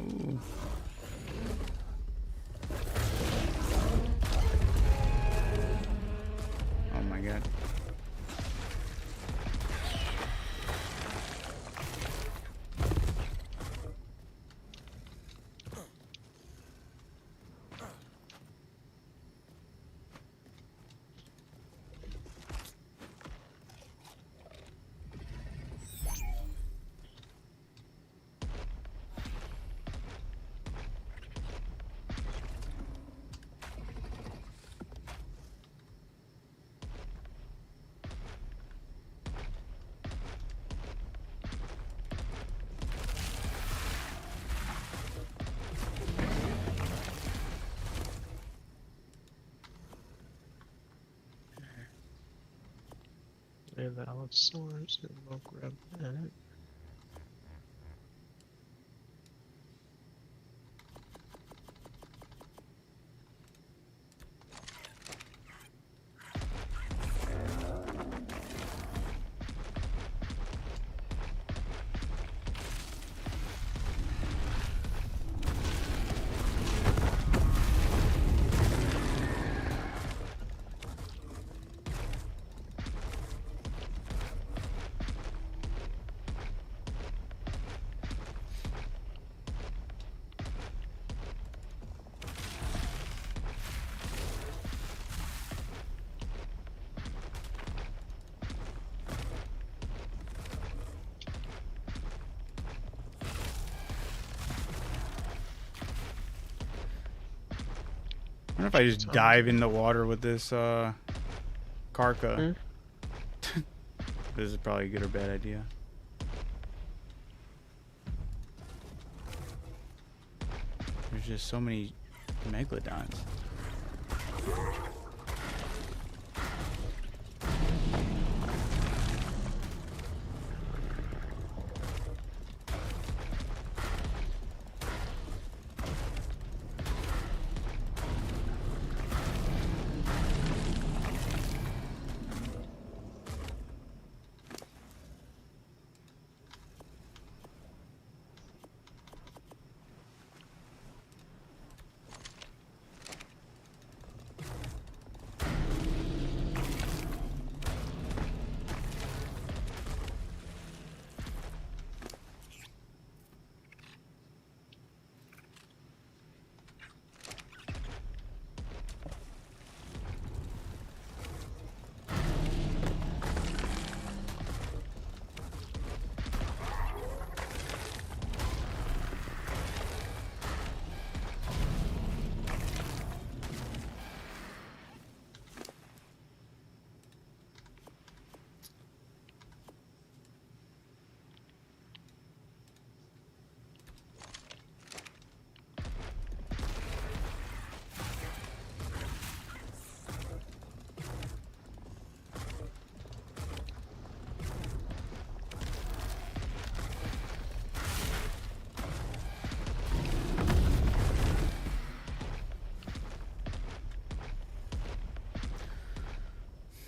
Ooh. Oh my god. And the olive swords, and we'll grab that. I wonder if I just dive in the water with this Karka. This is probably a good or bad idea. There's just so many megalodons.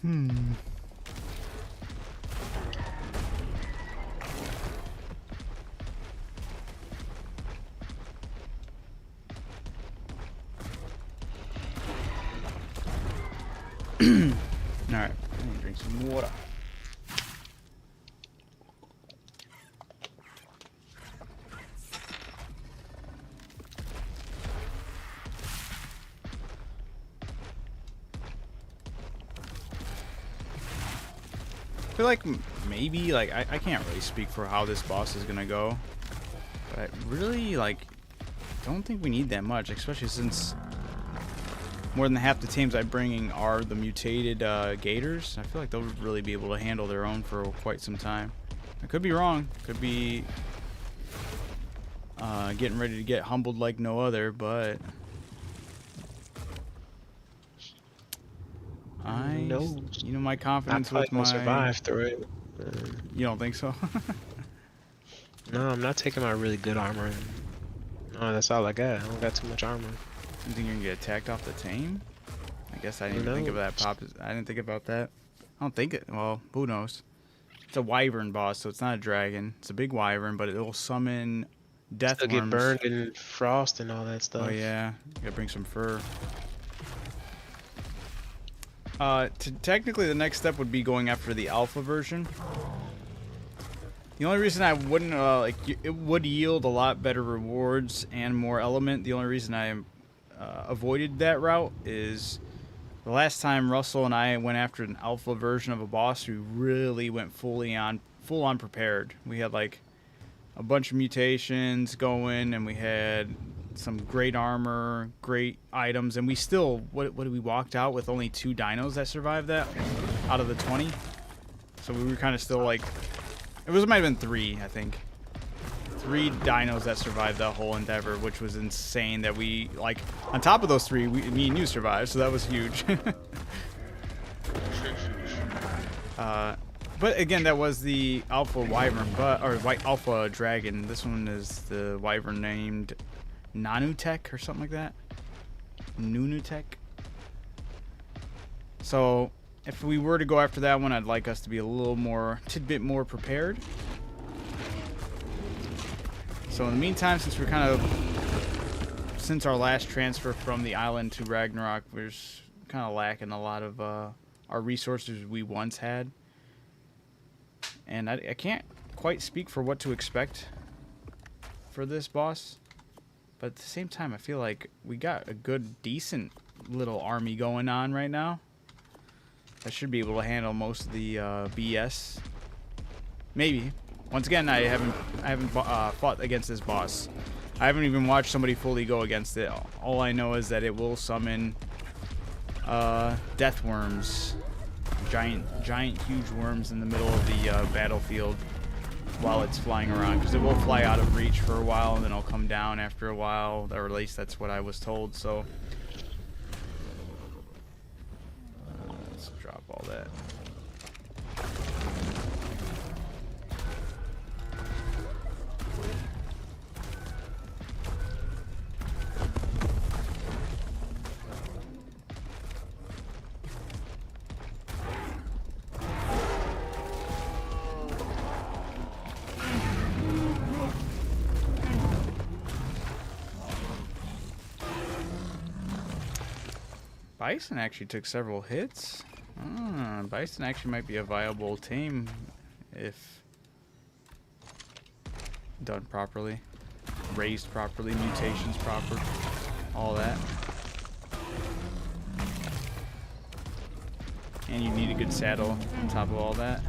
Alright, I need to drink some water. I feel like maybe, like, I can't really speak for how this boss is gonna go. But I really, like, don't think we need that much, especially since more than half the teams I'm bringing are the mutated gators. I feel like they'll really be able to handle their own for quite some time. I could be wrong. Could be getting ready to get humbled like no other, but you know, my confidence I with probably my... gonna survive through it. You don't think so? No, I'm not taking my really good armor. No, that's all I got. I don't got too much armor. You think you're gonna get attacked off the tame? I guess I didn't even think of that. I didn't think about that. I don't think it. Well, who knows? It's a wyvern boss, so it's not a dragon. It's a big wyvern, but it will summon death Still worms. get burned in frost and all that stuff. Oh yeah, gotta bring some fur. Technically, the next step would be going after the alpha version. The only reason I wouldn't it would yield a lot better rewards and more element. The only reason I avoided that route is the last time Russell and I went after an alpha version of a boss, we really went full on prepared. We had like a bunch of mutations going, and we had some great armor, great items, and we still we walked out with only 2 dinos that survived that out of the 20. So we were kind of still like, might have been 3, I think. 3 dinos that survived that whole endeavor, which was insane. That we, like, on top of those 3, me and you survived, so that was huge. But again, that was the alpha wyvern, or white alpha dragon. This one is the wyvern named Nanutek or something like that. Nunutek. So if we were to go after that one, I'd like us to be a little more, tidbit more prepared. So in the meantime, since our last transfer from the island to Ragnarok, we're kind of lacking a lot of our resources we once had. And I can't quite speak for what to expect for this boss. But at the same time, I feel like we got a good, decent little army going on right now. I should be able to handle most of the BS. Maybe. Once again, I haven't fought against this boss. I haven't even watched somebody fully go against it. All I know is that it will summon death worms, giant, huge worms in the middle of the battlefield while it's flying around, because it will fly out of reach for a while and then it'll come down after a while, or at least that's what I was told. So let's drop all that. Bison actually took several hits. Bison actually might be a viable tame if done properly, raised properly, mutations proper, all that. And you need a good saddle on top of all that.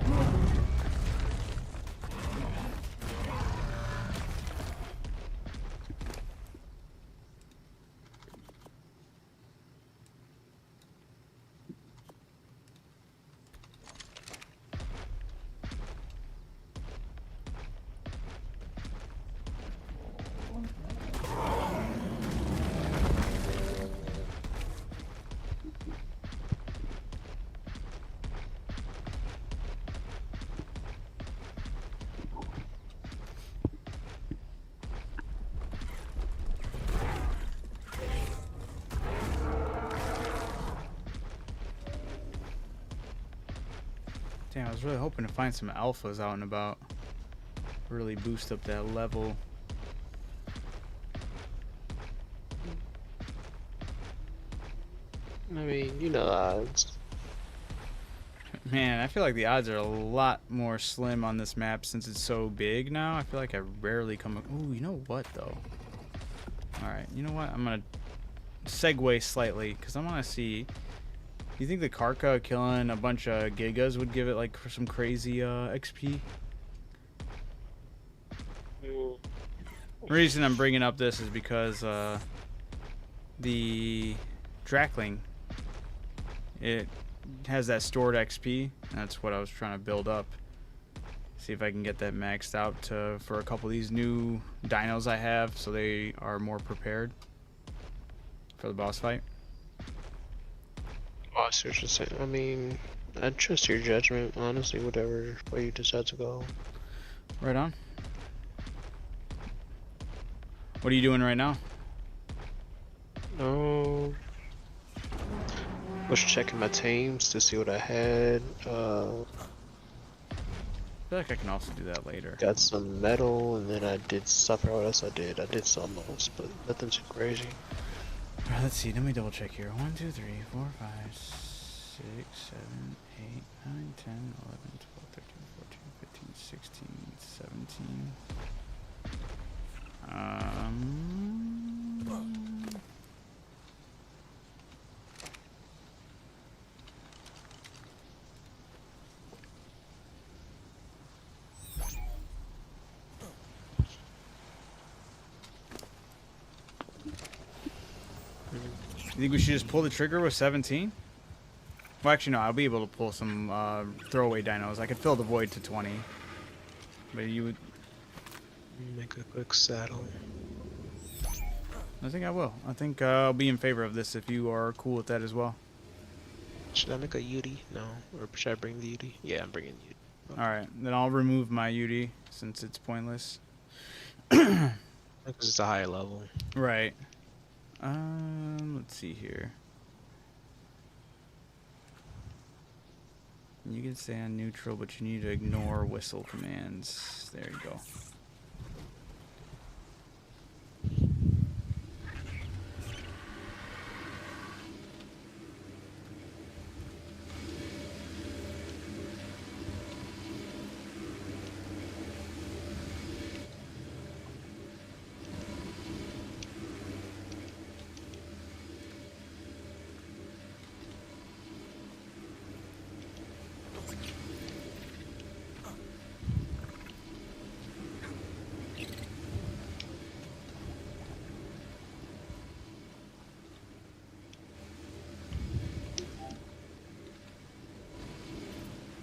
Damn, I was really hoping to find some alphas out and about. Really boost up that level. I mean, you know the odds. Man, I feel like the odds are a lot more slim on this map since it's so big now. I feel like I rarely come... Ooh, you know what, though? Alright, you know what? I'm gonna segue slightly, because I want to see... You think the Karka killing a bunch of Gigas would give it, like, some crazy XP? The reason I'm bringing up this is because the Drakling, it has that stored XP. That's what I was trying to build up. See if I can get that maxed out for a couple of these new dinos I have, so they are more prepared for the boss fight. Oh, I see what you're saying. I mean, I trust your judgment, honestly, whatever way you decide to go. Right on. What are you doing right now? No. Was checking my teams to see what I had. I feel like I can also do that later. Got some metal, and then I did stuff. What else I did? I did some else, but nothing too crazy. Alright, let's see. Let me double check here. 1, 2, 3, 4, 5, 6, 7, 8, 9, 10, 11, 12, 13, 14, 15, 16, 17. You think we should just pull the trigger with 17? Well, actually, no. I'll be able to pull some throwaway dinos. I could fill the void to 20. But you would... Make a quick saddle. I think I will. I think I'll be in favor of this if you are cool with that as well. Should I make a Yudi? No. Or should I bring the Yudi? Yeah, I'm bringing Yudi. Alright, then I'll remove my UD since it's pointless. Because it's a higher level. Right. Let's see here. You can stay on neutral, but you need to ignore whistle commands. There you go.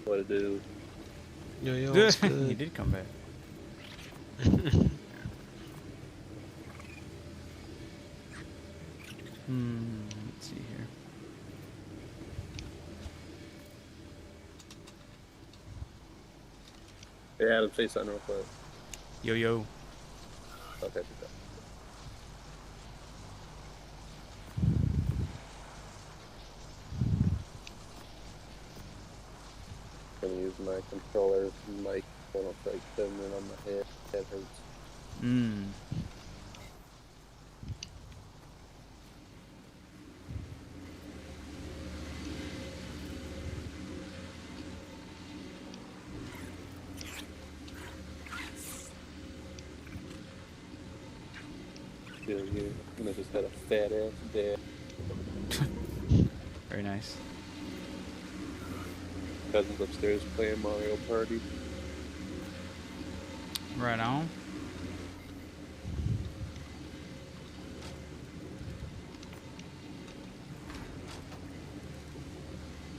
What to do? Yo, yo, what's You good? did come back. Let's see here. Hey, Adam, say something real quick. Yo, yo. Okay. I'm gonna use my controller mic when it's like sitting on my head. That hurts. Yeah, and I just had a fat ass dad. Very nice. Cousins upstairs playing Mario Party. Right on.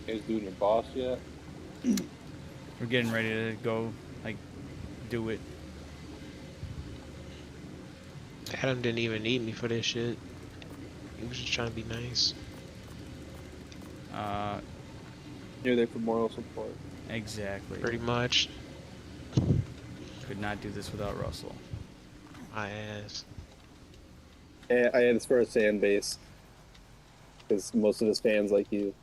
You guys doing your boss yet? We're getting ready to go, like, do it. Adam didn't even need me for this shit. He was just trying to be nice. You're there for moral support. Exactly. Pretty much. Could not do this without Russell. My ass. Yeah, I had his first fan base. Because most of his fans like you.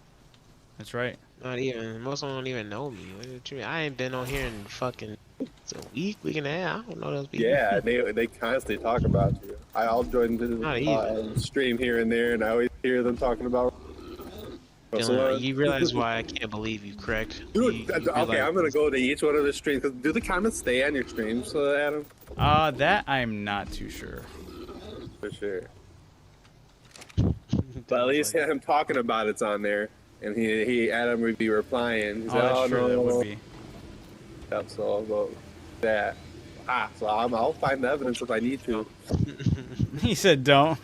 That's right. Not even. Most of them don't even know me. What you mean? I ain't been on here in fucking it's a week and a half. I don't know those people. Yeah, they constantly talk about you. I'll join Not the even. stream here and there, and I always hear them talking about Russell. Dylan, you realize why I can't believe you, correct? Dude, okay, realize I'm gonna go to each one of the streams. 'Cause do the comments stay on your streams, Adam? That I'm not too sure. For sure. Dylan's But at least like, him talking about it's on there, and he Adam would be replying. He's Oh, like, that's oh true. no, That would be. Yep, so I'll go that. So I'll find the evidence if I need to. He said don't.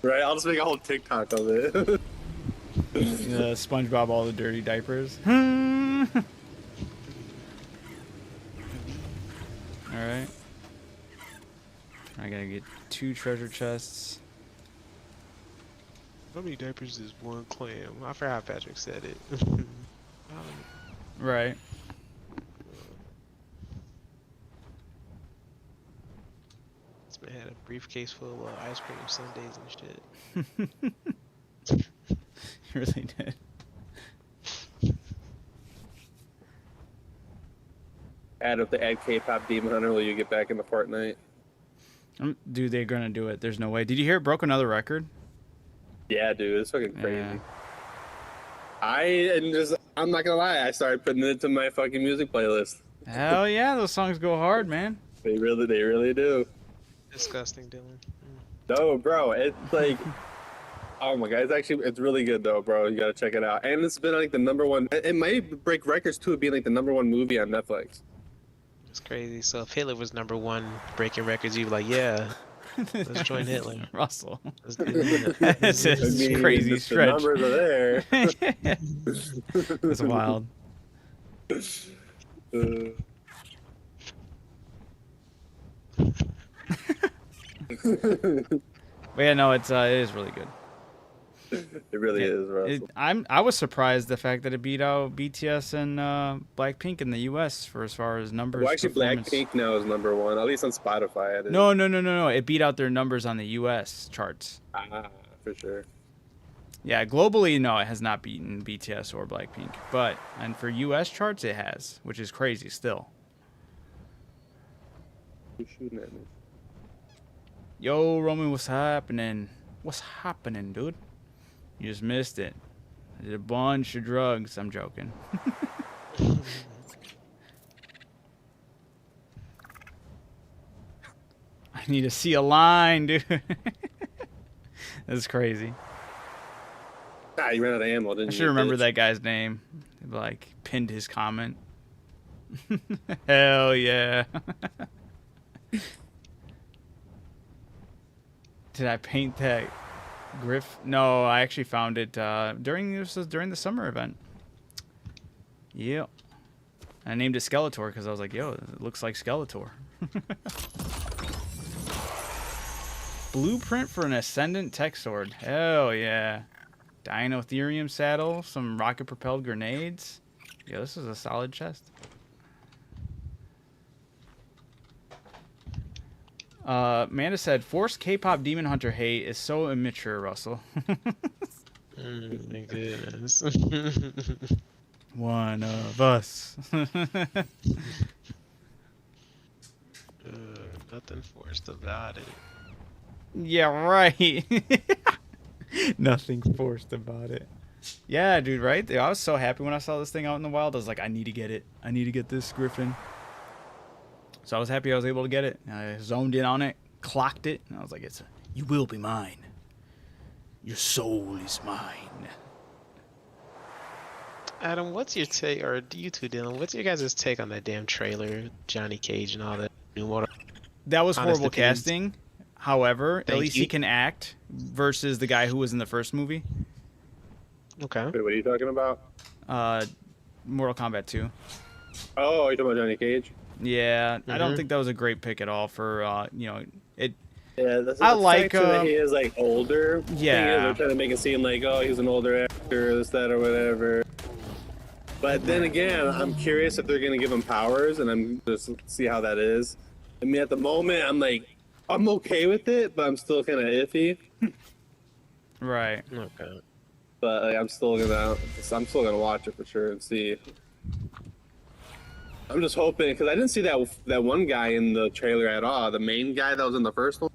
Right? I'll just make a whole TikTok of it. SpongeBob all the dirty diapers. Alright. I gotta get 2 treasure chests. how many diapers is one clam? I forgot how Patrick said it. Right. This man had a briefcase full of ice cream sundaes and shit. He really did. Add up the add K-pop Demon Hunter, will you get back into Fortnite? Dude, they're gonna do it. There's no way. Did you hear it broke another record? Yeah, dude, it's fucking crazy. Yeah. I'm not gonna lie, I started putting it to my fucking music playlist. Hell yeah, those songs go hard, man. They really do. Disgusting, Dylan. No, bro, it's like, oh my god, it's really good though, bro. You gotta check it out. And it's been like the #1. It might break records too, of being like the #1 movie on Netflix. It's crazy. So if Hitler was #1 breaking records, you'd be like, yeah, let's join Hitler. Russell. Let's do it. That's a crazy the stretch. numbers are there. That's wild. But yeah, no, it is really good. It really is, Russell. I was surprised the fact that it beat out BTS and Blackpink in the U.S. for as far as numbers. Well, actually, performance. Blackpink now is #1, at least on Spotify. It is. No. It beat out their numbers on the U.S. charts. For sure. Yeah, globally, no, it has not beaten BTS or Blackpink. And for U.S. charts, it has, which is crazy still. Who's shooting at me? Yo, Roman, what's happening? What's happening, dude? You just missed it. I did a bunch of drugs. I'm joking. I need to see a line, dude. That's crazy. You ran out of ammo, didn't I you? should remember bitch? that guy's name. Like, pinned his comment. Hell yeah. Did I paint that Griff? No, I actually found it during the summer event. Yep. I named it Skeletor because I was like, yo, it looks like Skeletor. Blueprint for an Ascendant Tech Sword. Hell yeah. Dinotherium saddle, some rocket-propelled grenades. Yeah, this is a solid chest. Amanda said, forced K-pop Demon Hunter hate is so immature, Russell. My goodness. One of us. Nothing forced about it. Yeah, right. Nothing forced about it. Yeah, dude, right? I was so happy when I saw this thing out in the wild. I was like, I need to get it. I need to get this Griffin. So I was happy I was able to get it. I zoned in on it, clocked it, and I was like, you will be mine. Your soul is mine. Adam, what's your take, or you two, Dylan, what's your guys' take on that damn trailer, Johnny Cage and all that new Mortal? That was Honest horrible opinions. casting. However, at Thank least you. he can act versus the guy who was in the first movie. Okay. Wait, what are you talking about? Mortal Kombat 2. Oh, you're talking about Johnny Cage? Yeah, I don't Mhm. think that was a great pick at all for, it. Yeah, that's I the like, fact that he is like older. yeah. They're trying to make it seem like, oh, he's an older actor, this, that, or whatever. But then again, I'm curious if they're gonna give him powers, and I'm just see how that is. I mean, at the moment, I'm like, I'm okay with it, but I'm still kind of iffy. Right. Okay. but like, I'm still gonna watch it for sure and see. I'm just hoping because I didn't see that one guy in the trailer at all. The main guy that was in the first one.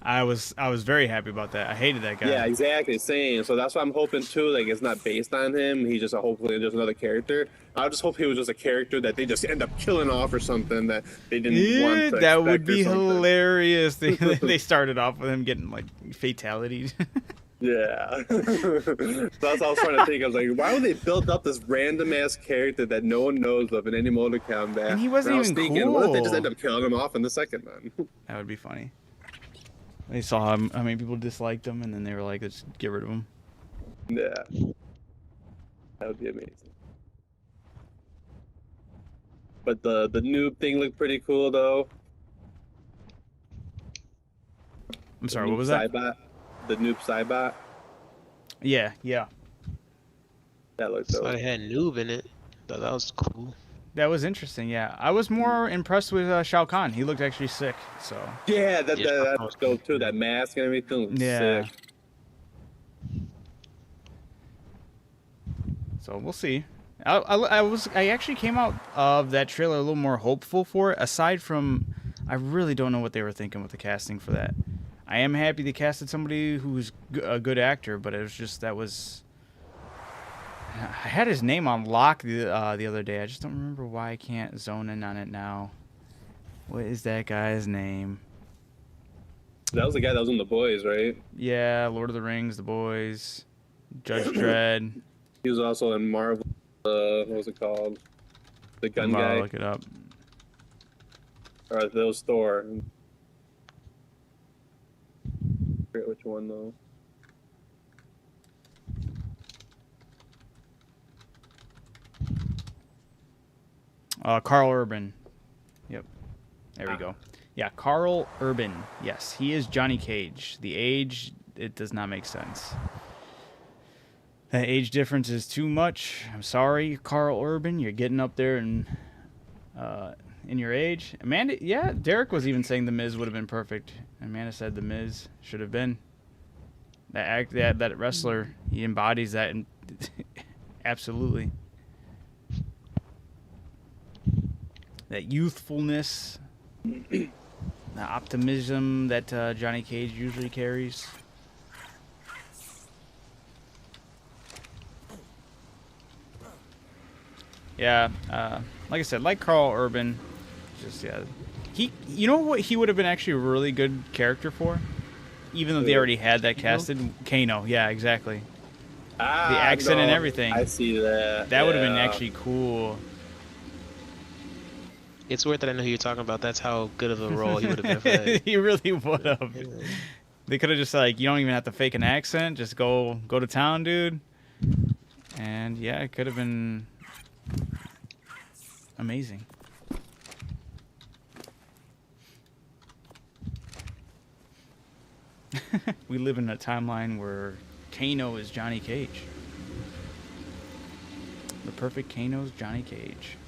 I was very happy about that. I hated that guy. Yeah, exactly. Same. So that's what I'm hoping too. Like it's not based on him. He's just hopefully just another character. I just hope he was just a character that they just end up killing off or something that they didn't want to that would expect or be something. hilarious. They started off with him getting like fatalities. Yeah. So that's what I was trying to think. I was like, why would they build up this random ass character that no one knows of in any Mortal Kombat? And he wasn't I was even thinking, what if they just cool. end up killing him off in the second one? That would be funny. They saw him, how many people disliked him, and then they were like, let's get rid of him. Yeah. That would be amazing. But the noob thing looked pretty cool though. I'm sorry, what was that? Cybot. The noob Cybot. Yeah. That looked So dope. it had noob in it. Thought that was cool. That was interesting, yeah. I was more impressed with Shao Kahn. He looked actually sick, so. Yeah, Yeah, that was dope too. That mask and everything looked Yeah. sick. So we'll see. I actually came out of that trailer a little more hopeful for it. Aside from, I really don't know what they were thinking with the casting for that. I am happy they casted somebody who's a good actor, but it was just I had his name on lock the other day. I just don't remember why I can't zone in on it now. What is that guy's name? That was the guy that was in The Boys, right? Yeah, Lord of the Rings, The Boys, Judge Dredd. He was also in Marvel. What was it called? The gun guy. Look it up. Or that was Thor. I forget which one though. Carl Urban. Yep. There we go. Yeah, Carl Urban. Yes, he is Johnny Cage. The age, it does not make sense. That age difference is too much. I'm sorry, Carl Urban. You're getting up there in your age. Amanda, yeah, Derek was even saying The Miz would have been perfect. Amanda said The Miz should have been. That wrestler, he embodies that and absolutely. That youthfulness, the optimism that Johnny Cage usually carries. Yeah, like I said, like Carl Urban, you know what he would have been actually a really good character for, even though they already had that casted. Kano, yeah, exactly. The accent and everything. I see that. That would have been actually cool. It's weird that I know who you're talking about. That's how good of a role he would have been for that. He really would have. They could have just like, you don't even have to fake an accent. Just go to town, dude. And yeah, it could have been amazing. We live in a timeline where Kano is Johnny Cage. The perfect Kano's Johnny Cage.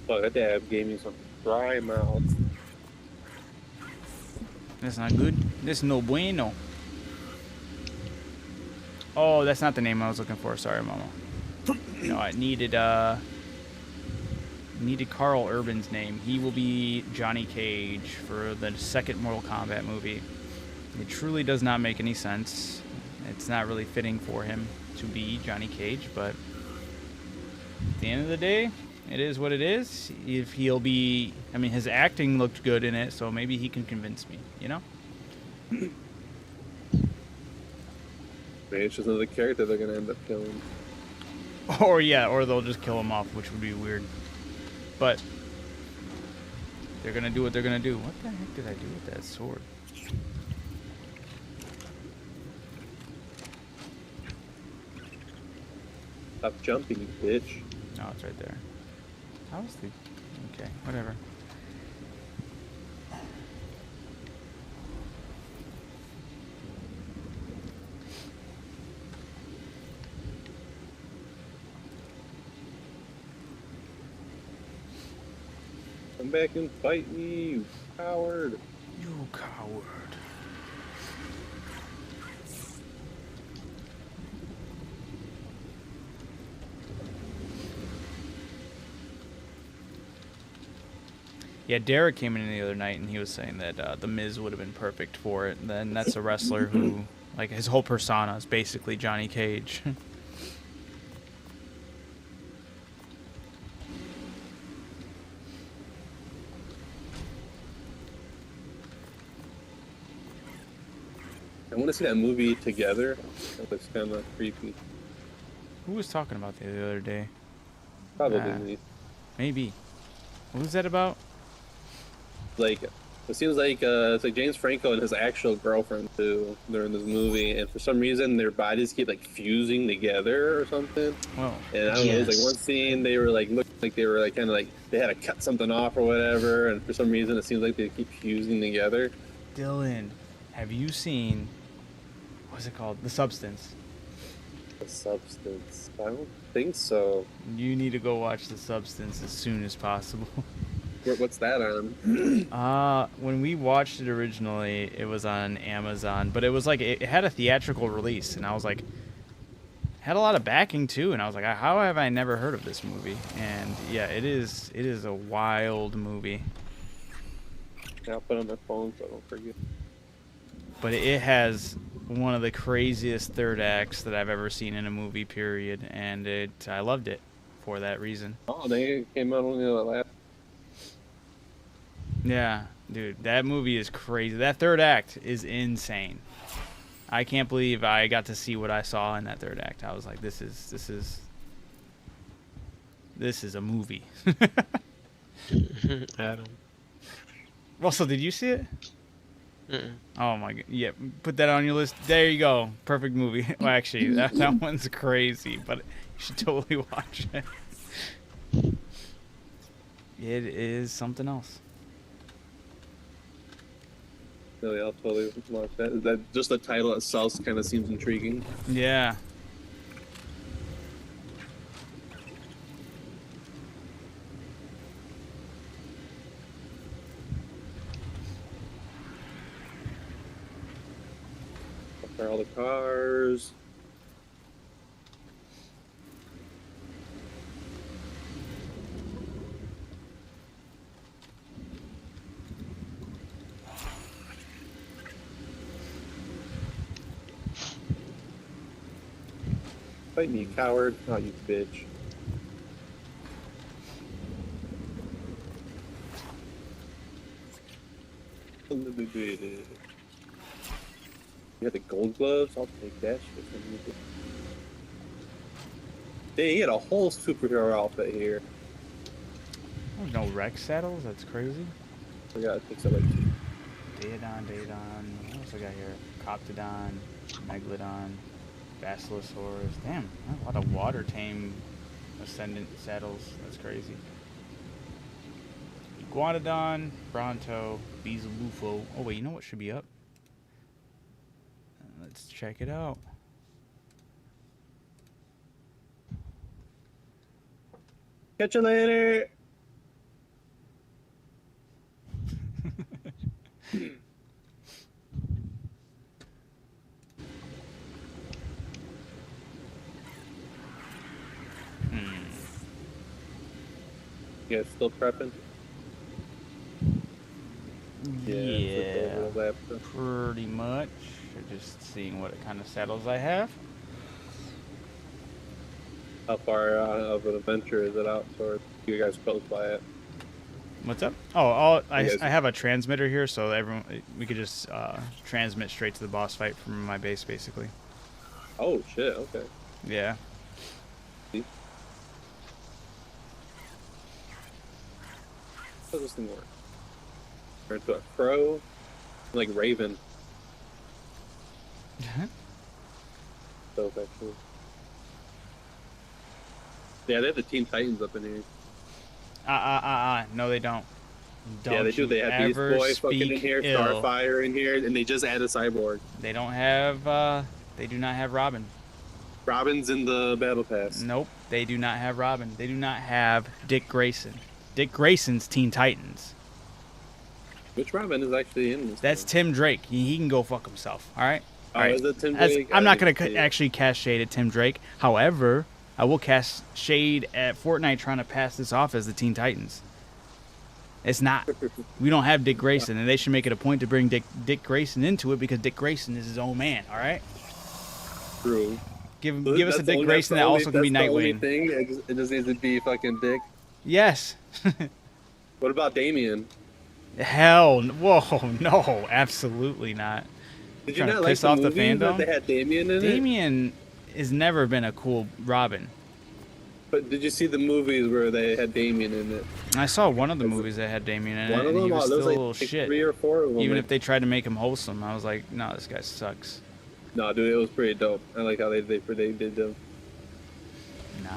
Fuck, that dad gave me some dry mouth. That's not good. That's no bueno. Oh, that's not the name I was looking for. Sorry, Mama. No, I needed Carl Urban's name. He will be Johnny Cage for the second Mortal Kombat movie. It truly does not make any sense. It's not really fitting for him to be Johnny Cage, but at the end of the day, it is what it is. If he'll be, I mean, his acting looked good in it, so maybe he can convince me, you know? Maybe it's just another character they're gonna end up killing. Or yeah, or they'll just kill him off, which would be weird. But they're gonna do what they're gonna do. What the heck did I do with that sword? Stop jumping, you bitch. Oh, it's right there. How's the... Okay, whatever. back and fight me, you coward. You coward. Yeah, Derek came in the other night and he was saying that The Miz would have been perfect for it. And then that's a wrestler who, like, his whole persona is basically Johnny Cage. I want to see that movie together. That looks kind of creepy. Who was talking about that the other day? Probably Ah. me. Maybe. What was that about? Like, it seems like it's like James Franco and his actual girlfriend too. They're in this movie, and for some reason their bodies keep like fusing together or something. Well, And I don't know, it was like one scene they were like looked like they were like kind of like they had to cut something off or whatever, and for some reason it seems like they keep fusing together. Dylan, have you seen, what's it called? The Substance. The Substance. I don't think so. You need to go watch The Substance as soon as possible. What's that on? When we watched it originally, it was on Amazon, but it was like, it had a theatrical release, and I was like, had a lot of backing too, and I was like, how have I never heard of this movie? And yeah, it is a wild movie. I'll put it on my phone so I don't forget. But it has one of the craziest third acts that I've ever seen in a movie, period, and I loved it for that reason. Oh, they came out only last. Yeah, dude, that movie is crazy. That third act is insane. I can't believe I got to see what I saw in that third act. I was like, this is a movie. Adam. Russell, did you see it? Mm-mm. Oh my god, yeah, put that on your list. There you go, perfect movie. Well, actually, that one's crazy, but you should totally watch it. It is something else. Really, I'll totally watch that. That just the title itself kind of seems intriguing. Yeah. Are all the cars? Fight me, you coward! Oh, you bitch! You got the gold gloves? I'll take that shit from you. Dang, he had a whole superhero outfit here. Oh, no Rex saddles? That's crazy. I gotta take some like Daedon. What else I got here? Coptodon, Megalodon, Basilosaurus. Damn, a lot of water tame ascendant saddles. That's crazy. Iguanodon, Bronto, Beelzebufo. Oh wait, you know what should be up? Let's check it out. Catch you later. You guys still prepping? Yeah, Yeah. pretty much. Just seeing what kind of saddles I have. How far of an adventure is it out? So you guys close by it? What's up? Oh, I guys- have a transmitter here, so everyone we could just transmit straight to the boss fight from my base, basically. Oh shit! Okay. Yeah. How does this thing work? Turn into a crow, like Raven. Dope, actually. Yeah, they have the Teen Titans up in here. No, they don't. Yeah, they do. They have Beast ever Boy fucking in speak here, ill. Starfire in here, and they just added Cyborg. They don't have. They do not have Robin. Robin's in the Battle Pass. Nope, they do not have Robin. They do not have Dick Grayson. Dick Grayson's Teen Titans. Which Robin is actually in this? That's one? Tim Drake. He can go fuck himself. All right. Oh, All right. is it Tim As- Drake? I'm I not gonna didn't see it. actually cast shade at Tim Drake. However, I will cast shade at Fortnite trying to pass this off as the Teen Titans. It's not. We don't have Dick Grayson, and they should make it a point to bring Dick Grayson into it because Dick Grayson is his own man. All right. True. Give us That's a the Dick only- Grayson that's that the also can be only- that's the only Nightwing. thing. It just needs to be fucking Dick. Yes. What about Damien? Hell, whoa, no, absolutely not. Did you Trying to not like piss the off the movies that fandom? they had Damien in it? Damien has never been a cool Robin. But did you see the movies where they had Damien in it? I saw one of the movies that had Damien in it, One of and them? he was Oh, there still was a little like shit. 3 or 4 of them. Even like- if they tried to make him wholesome, I was like, no, this guy sucks. No, dude, it was pretty dope. I like how they did them. Nah,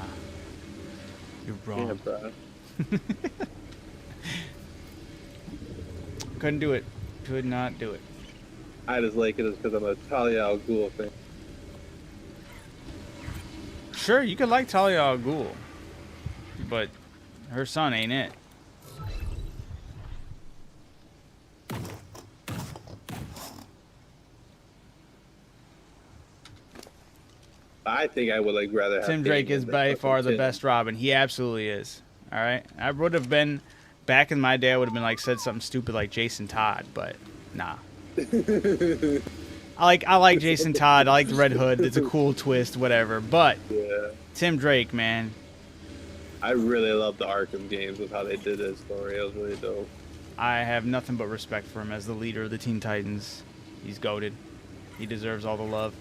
you're Yeah, wrong. bro. Couldn't do it. Could not do it. I just like it just because I'm a Talia al Ghul fan. Sure, you could like Talia al Ghul, but her son ain't it. I think I would like rather have Tim Drake Damien is than by fucking far the Tim. best Robin. He absolutely is. All right, I would have been back in my day. I would have been like said something stupid like Jason Todd, but nah. I like Jason Todd. I like the Red Hood. It's a cool twist, whatever. But Yeah. Tim Drake, man, I really love the Arkham games with how they did his story. It was really dope. I have nothing but respect for him as the leader of the Teen Titans. He's goated. He deserves all the love.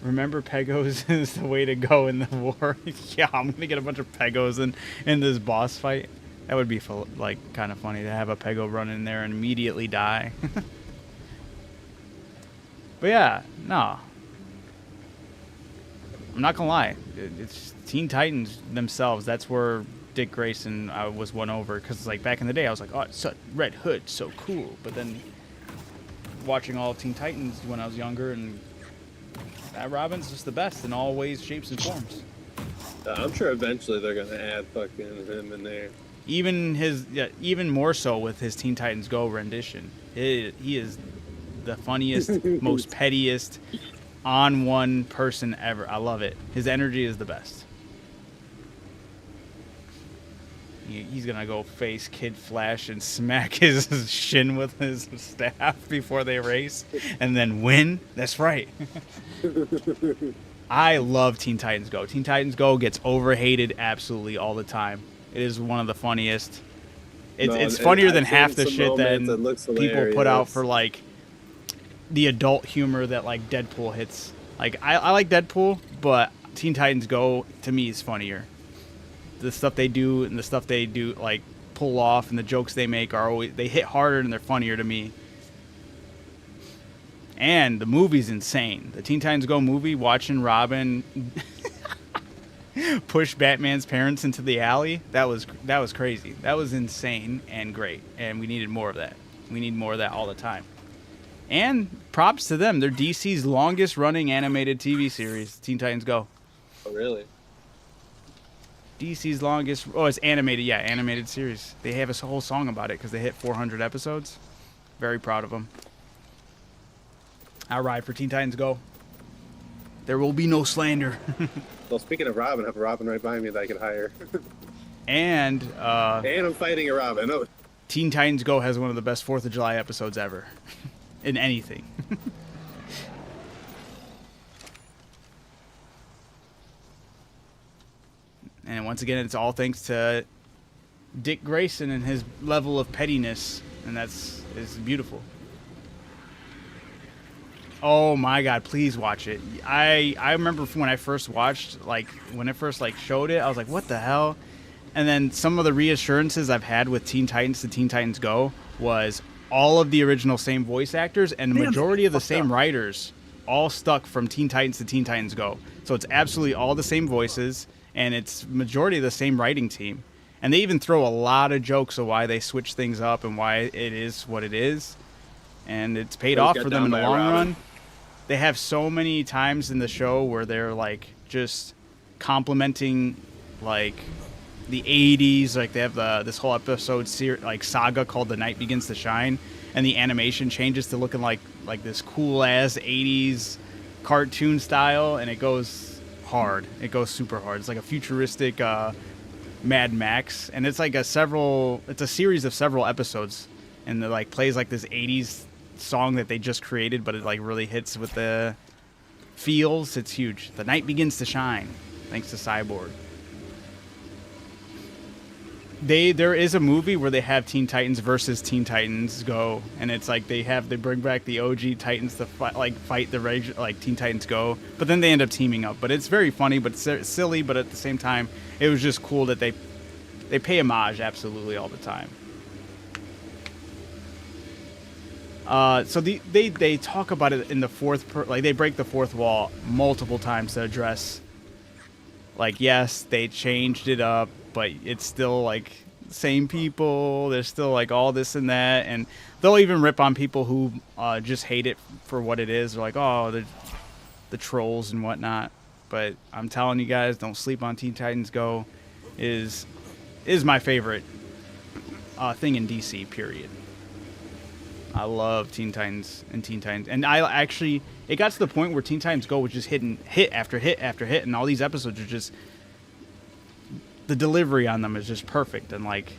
Remember, Pegos is the way to go in the war. Yeah, I'm gonna get a bunch of Pegos in this boss fight. That would be like kind of funny to have a Pego run in there and immediately die. But yeah, no. I'm not gonna lie. It's Teen Titans themselves. That's where Dick Grayson was won over. Because like back in the day, I was like, oh, it's Red Hood, so cool. But then watching all of Teen Titans when I was younger, and that Robin's just the best in all ways, shapes, and forms. I'm sure eventually they're gonna add fucking him in there. Even more so with his Teen Titans Go rendition. He is the funniest, most pettiest, on one person ever. I love it. His energy is the best. He's gonna go face Kid Flash and smack his shin with his staff before they race, and then win. That's right. I love Teen Titans Go. Teen Titans Go gets overhated absolutely all the time. It is one of the funniest. It's funnier than half the shit that people put out for like the adult humor that like Deadpool hits. Like I like Deadpool, but Teen Titans Go to me is funnier. The stuff they do and the stuff they do like pull off and the jokes they make are always, they hit harder and they're funnier to me. And the movie's insane. The Teen Titans Go movie, watching Robin push Batman's parents into the alley, that was crazy. That was insane and great. And we needed more of that. We need more of that all the time. And props to them. They're DC's longest running animated TV series, Teen Titans Go. Oh, really? DC's longest, it's animated, yeah, animated series. They have a whole song about it because they hit 400 episodes. Very proud of them. I'll ride for Teen Titans Go. There will be no slander. Well, speaking of Robin, I have a Robin right by me that I could hire. And And I'm fighting a Robin. Oh, Teen Titans Go has one of the best 4th of July episodes ever. In anything. And once again, it's all thanks to Dick Grayson and his level of pettiness. And it's beautiful. Oh my God, please watch it. I remember when I first watched, like, when it first, like, showed it, I was like, what the hell? And then some of the reassurances I've had with Teen Titans to Teen Titans Go was all of the original same voice actors and the majority of the same writers all stuck from Teen Titans to Teen Titans Go. So it's absolutely all the same voices, and it's majority of the same writing team. And they even throw a lot of jokes of why they switch things up and why it is what it is. And it's paid off for them in the long run. they have so many times in the show where they're like just complimenting like the 80s. Like they have this whole episode like saga called The Night Begins to Shine, and the animation changes to looking like this cool ass 80s cartoon style, and it goes hard. It goes super hard. It's like a futuristic Mad Max, and it's like a series of several episodes, and it like plays like this 80s song that they just created, but it like really hits with the feels. It's huge. The Night Begins to Shine, thanks to Cyborg. There is a movie where they have Teen Titans versus Teen Titans Go, and it's like they bring back the OG Titans to fight the Teen Titans Go, but then they end up teaming up. But it's very funny, but silly, but at the same time, it was just cool that they pay homage absolutely all the time. So they talk about it in the they break the fourth wall multiple times to address, like, yes, they changed it up, but it's still like same people. There's still like all this and that, and they'll even rip on people who just hate it for what it is. They're like, oh, the trolls and whatnot. But I'm telling you guys, don't sleep on Teen Titans Go. Is my favorite thing in DC. Period. I love Teen Titans, and it got to the point where Teen Titans Go was just hitting hit after hit after hit, and all these episodes are just, the delivery on them is just perfect, and like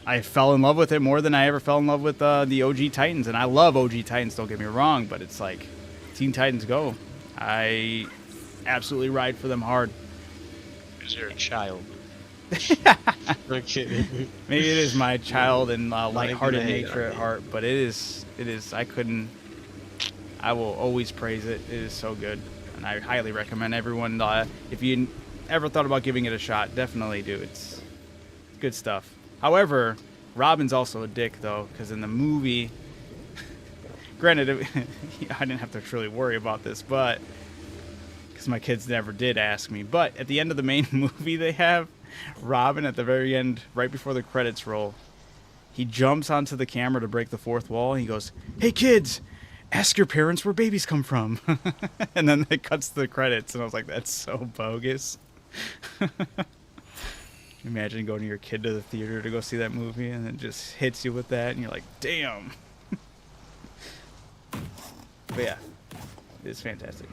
I fell in love with it more than I ever fell in love with the OG Titans, and I love OG Titans, don't get me wrong, but it's like Teen Titans Go, I absolutely ride for them hard. Because you're a child. Okay. Maybe it is my child and lighthearted nature at heart, but it is. I will always praise it. It is so good, and I highly recommend everyone. If you ever thought about giving it a shot, definitely do. It's good stuff. However, Robin's also a dick though, because in the movie, granted, I didn't have to truly worry about this, but because my kids never did ask me. But at the end of the main movie, they have Robin at the very end, right before the credits roll. He jumps onto the camera to break the fourth wall, and he goes, "Hey kids, ask your parents where babies come from." And then it cuts to the credits, and I was like, that's so bogus. Imagine going to your kid to the theater to go see that movie, and it just hits you with that, and you're like, damn. But yeah, it's fantastic.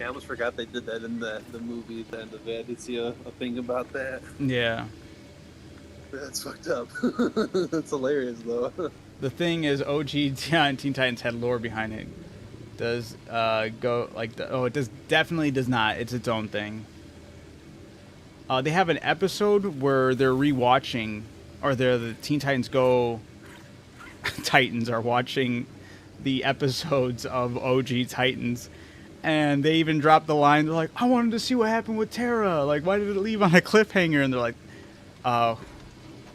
I almost forgot they did that in the movie at the end of it. I did see a thing about that. Yeah. That's fucked up. That's hilarious, though. The thing is, OG Teen Titans had lore behind it. Does go like it definitely does not. It's its own thing. They have an episode where they're rewatching, or the Teen Titans Go Titans are watching the episodes of OG Titans. And they even dropped the line, they're like, I wanted to see what happened with Terra. Like, why did it leave on a cliffhanger? And they're like,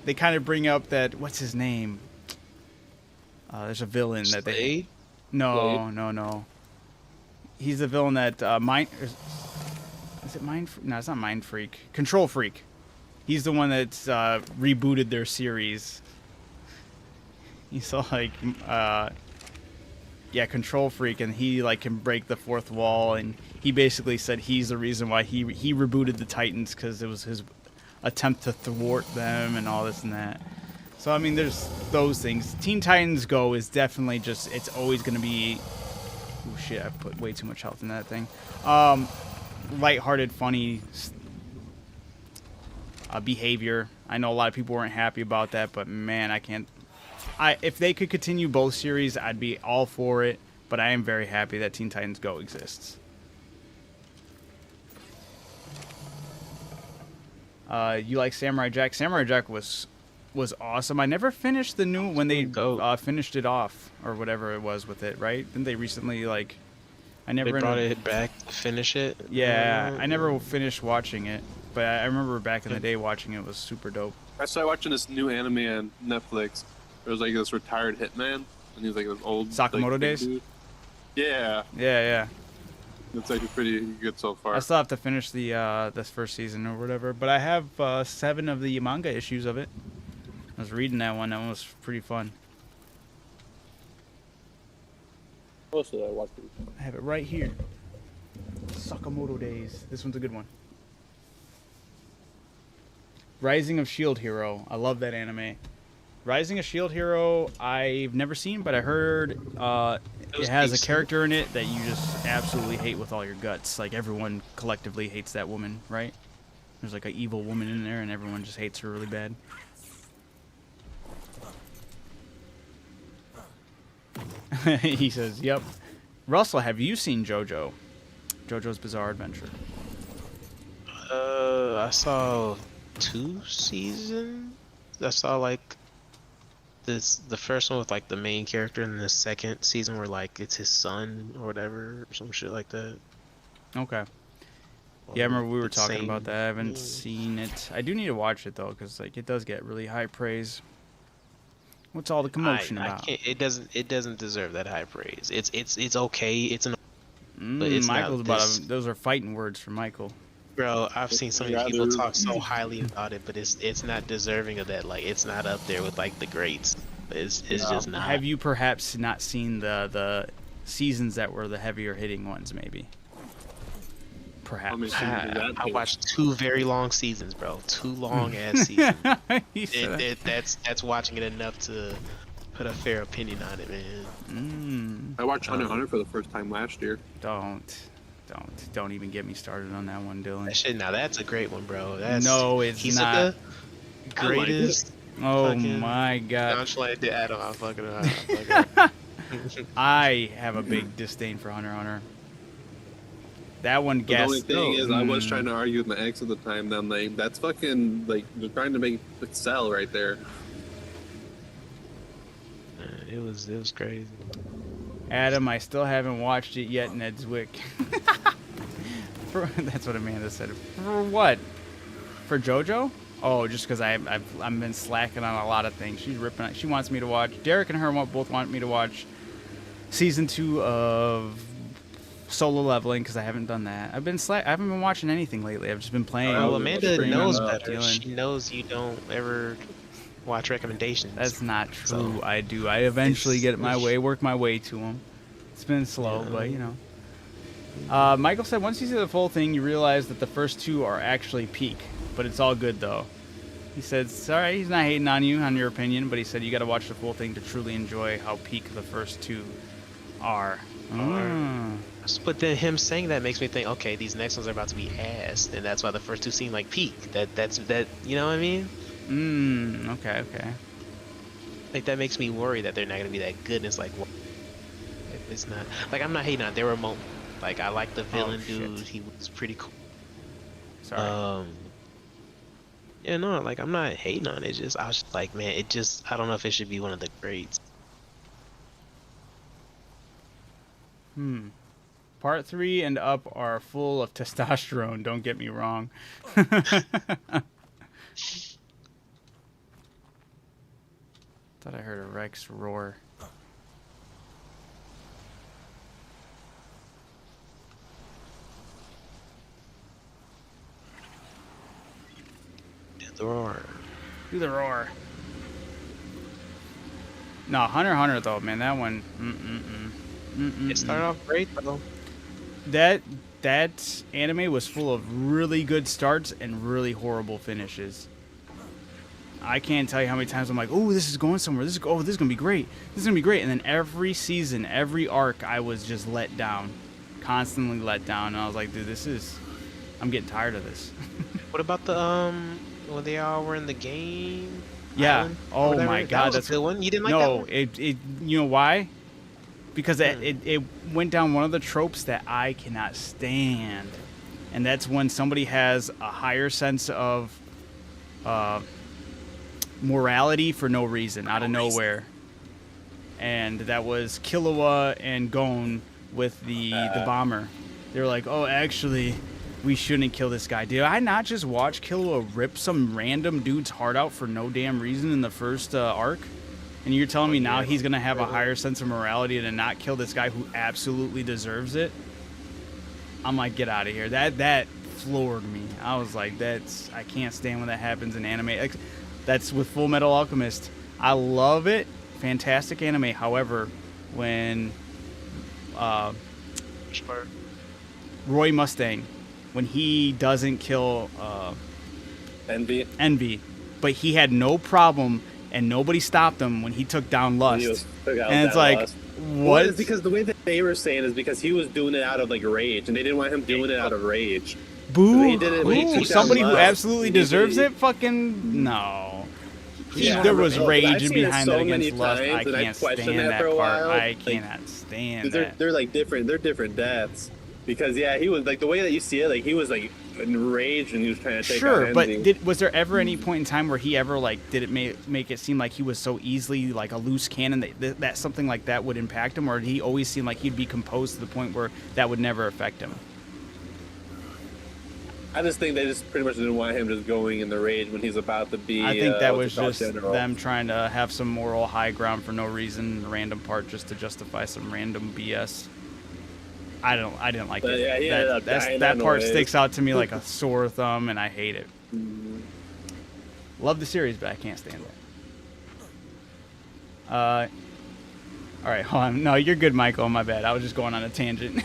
they kind of bring up that, what's his name? There's a villain that they... No. He's the villain that, is it Mind... No, it's not Mind Freak. Control Freak. He's the one that's rebooted their series. He's like, yeah, Control Freak, and he like can break the fourth wall, and he basically said he's the reason why he rebooted the Titans, because it was his attempt to thwart them and all this and that. So I mean, there's those things. Teen Titans Go is definitely just, it's always going to be, oh shit, I put way too much health in that thing. Lighthearted, funny behavior. I know a lot of people weren't happy about that, but man, if they could continue both series, I'd be all for it, but I am very happy that Teen Titans Go exists. You like Samurai Jack? Samurai Jack was awesome. I never finished the new, when they finished it off, or whatever it was with it, right? Didn't they recently, like, They brought it back to finish it? Yeah, I never finished watching it, but I remember back in the day watching it. It was super dope. I started watching this new anime on Netflix. There was like this retired hitman, and he was like this old Sakamoto like, days? dude. Yeah. Yeah. It's actually pretty good so far. I still have to finish the this first season or whatever, but I have 7 of the manga issues of it. I was reading that one. That one was pretty fun. Most of that I watched it. I have it right here. Sakamoto Days. This one's a good one. Rising of Shield Hero. I love that anime. Rising of Shield Hero, I've never seen, but I heard it has a character in it that you just absolutely hate with all your guts. Like, everyone collectively hates that woman, right? There's like an evil woman in there, and everyone just hates her really bad. He says, yep. Russell, have you seen JoJo? JoJo's Bizarre Adventure. I saw 2 seasons. I saw like the first one with like the main character, and the second season where like it's his son or whatever, or some shit like that. Okay. Yeah, I remember we were The talking same- about that. I haven't seen it. I do need to watch it though, because like it does get really high praise. What's all the commotion I about? can't, it doesn't deserve that high praise. It's okay. It's an but it's not Michael's about this- those are fighting words for Michael. bro. I've seen so many Rather- people talk so highly about it, but it's not deserving of that. Like, it's not up there with like the greats. It's just not. Have you perhaps not seen the seasons that were the heavier hitting ones? Maybe. Perhaps. I mean, I watched 2 very long seasons, bro. 2 long ass seasons. He said- That's watching it enough to put a fair opinion on it, man. I watched Hunter x Hunter for the first time last year. Don't even get me started on that one, Dylan. That shit. Now that's a great one, bro. That's No, it's he's not. the I like greatest. Oh fucking my god. Nonchalant to Adam. I'm fucking around. I have a big disdain for Hunter x Hunter. That one But the only guessed. thing is, I was trying to argue with my ex at the time. That I'm like, that's fucking like they're trying to make it sell right there. It was crazy. Adam, I still haven't watched it yet, Nezwic. That's what Amanda said. For what? For JoJo? Oh, just because I've been slacking on a lot of things. She's ripping. She wants me to watch. Derek and her both want me to watch season 2 of Solo Leveling because I haven't done that. I haven't been watching anything lately. I've just been playing. Well, Amanda streaming, knows better. dealing. She knows you don't ever watch recommendations. That's not true. So, I do. I eventually get it my way, work my way to them. It's been slow, Yeah. but you know. Michael said once you see the full thing, you realize that the first 2 are actually peak, but it's all good though. He said, sorry, he's not hating on you, on your opinion, but he said you got to watch the full thing to truly enjoy how peak the first 2 are. But then him saying that makes me think, okay, these next ones are about to be ass, and that's why the first 2 seem like peak. That's you know what I mean? Okay. Like, that makes me worry that they're not gonna be that good. And it's like, well, it's not. Like, I'm not hating on it. There were moments. Like, I like the villain dude. shit. He was pretty cool. Sorry. Yeah, no, like, I'm not hating on it. Just I was just like, man, I don't know if it should be one of the greats. Part 3 and up are full of testosterone, don't get me wrong. Thought I heard a Rex roar. The roar. Do the roar. No, Hunter x Hunter though, man, that one. It started off great though. That anime was full of really good starts and really horrible finishes. I can't tell you how many times I'm like, oh, this is going somewhere. This is gonna be great. This is gonna be great. And then every season, every arc, I was just let down, constantly let down. And I was like, dude, I'm getting tired of this. What about the when they all were in the game? Yeah. Island, or Oh whatever? my That God, was a that's good one. You didn't like that no. one? It you know why? Because it went down one of the tropes that I cannot stand, and that's when somebody has a higher sense of morality for no reason, out of nowhere. And that was Killua and Gon with the bomber. They were like, oh, actually, we shouldn't kill this guy. Did I not just watch Killua rip some random dude's heart out for no damn reason in the first arc? And you're telling me now he's going to have a higher sense of morality to not kill this guy who absolutely deserves it? I'm like, get out of here. That floored me. I was like, I can't stand when that happens in anime. Like, that's with Full Metal Alchemist. I love it. Fantastic anime. However, when Which part? Roy Mustang, when he doesn't kill Envy. but he had no problem and nobody stopped him when he took down Lust. And it's like, Well, what? it's because the way that they were saying is because he was doing it out of like rage, and they didn't want him doing it out of rage. Boo! He did it when he took down Somebody who Lust. absolutely deserves it? Fucking no. There was I've rage seen it behind so that many against Lust. I times, and I've can't questioned stand that that for a part. while. I Like, cannot stand They're, that. they're like different. They're different deaths. Because yeah, he was like the way that you see it. Like he was like enraged and he was trying to take Sure, out but Envy. was there ever any point in time where he ever like did it make it seem like he was so easily like a loose cannon that something like that would impact him, or did he always seem like he'd be composed to the point where that would never affect him? I just think they just pretty much didn't want him just going in the rage when he's about to be. I think that what's was it called, just general. them trying to have some moral high ground for no reason, random part just to justify some random BS. I didn't like But it. yeah, he ended up dying That part anyways. sticks out to me like a sore thumb, and I hate it. Love the series, but I can't stand it. All right, hold on. No, you're good, Michael. My bad. I was just going on a tangent.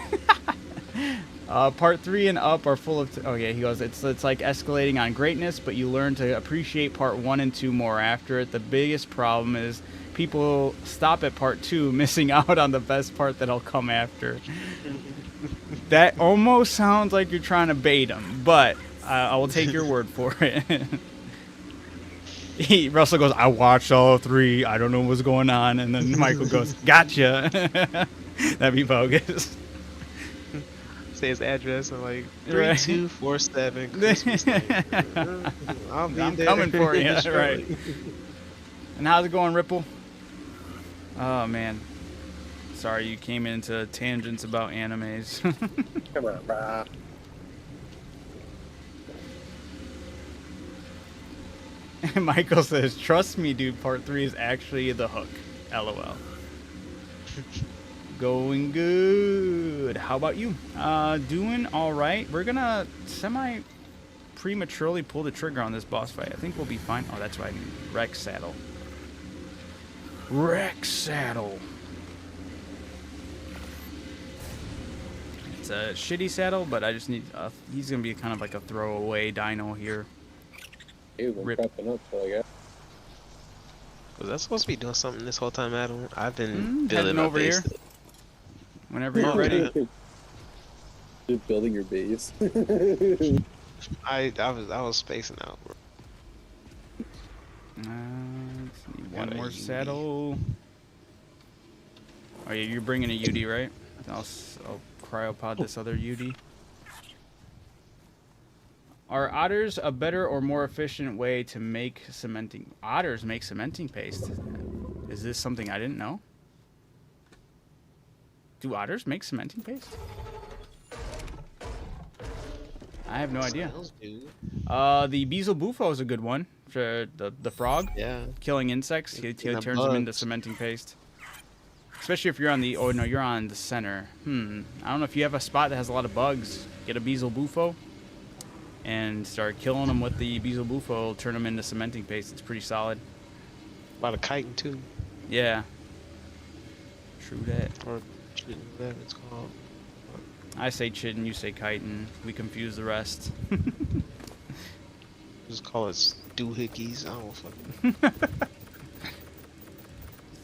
Part 3 and up are full of. Oh yeah, he goes. It's like escalating on greatness, but you learn to appreciate part 1 and 2 more after it. The biggest problem is people stop at part 2, missing out on the best part that'll come after. That almost sounds like you're trying to bait them, but I will take your word for it. Russell goes, I watched all 3. I don't know what's going on. And then Michael goes, gotcha. That'd be bogus. Say his address and like Right. 3247 Christmas. I'll be I'm there. coming for you. Shortly. Right. And how's it going, Ripple? Oh, man. Sorry you came into tangents about animes. Come on, brah. And Michael says, trust me, dude, part 3 is actually the hook. LOL. Going good. How about you? Doing all right. We're gonna prematurely pull the trigger on this boss fight. I think we'll be fine. Oh, that's right. I need Rex saddle. Rex saddle. It's a shitty saddle, but I just need. He's gonna be kind of like a throwaway dino here. You've been Rip. prepping up, so I guess. Was I supposed to be doing something this whole time, Adam? I've been Heading building my over base. here. Whenever you're ready. Just building your base. I was spacing out. Bro. Let's need one Got a more UD. saddle. Oh yeah, you're bringing a UD, right? I'll cryopod this other UD. Are otters a better or more efficient way to make cementing? Otters make cementing paste. Is this something I didn't know? Do otters make cementing paste? I have no idea. Snails do. The Beezle Bufo is a good one for the frog. Yeah. Killing insects, he And turns the them into bugs. cementing paste. Especially if you're on the, oh no, you're on the center. I don't know if you have a spot that has a lot of bugs. Get a Beezle Bufo and start killing them with the Beezle Bufo. Turn them into cementing paste. It's pretty solid. A lot of kiting too. Yeah. True that. Or whatever it's called. I say chittin', you say chitin. We confuse the rest. Just call it doohickeys. I don't fucking.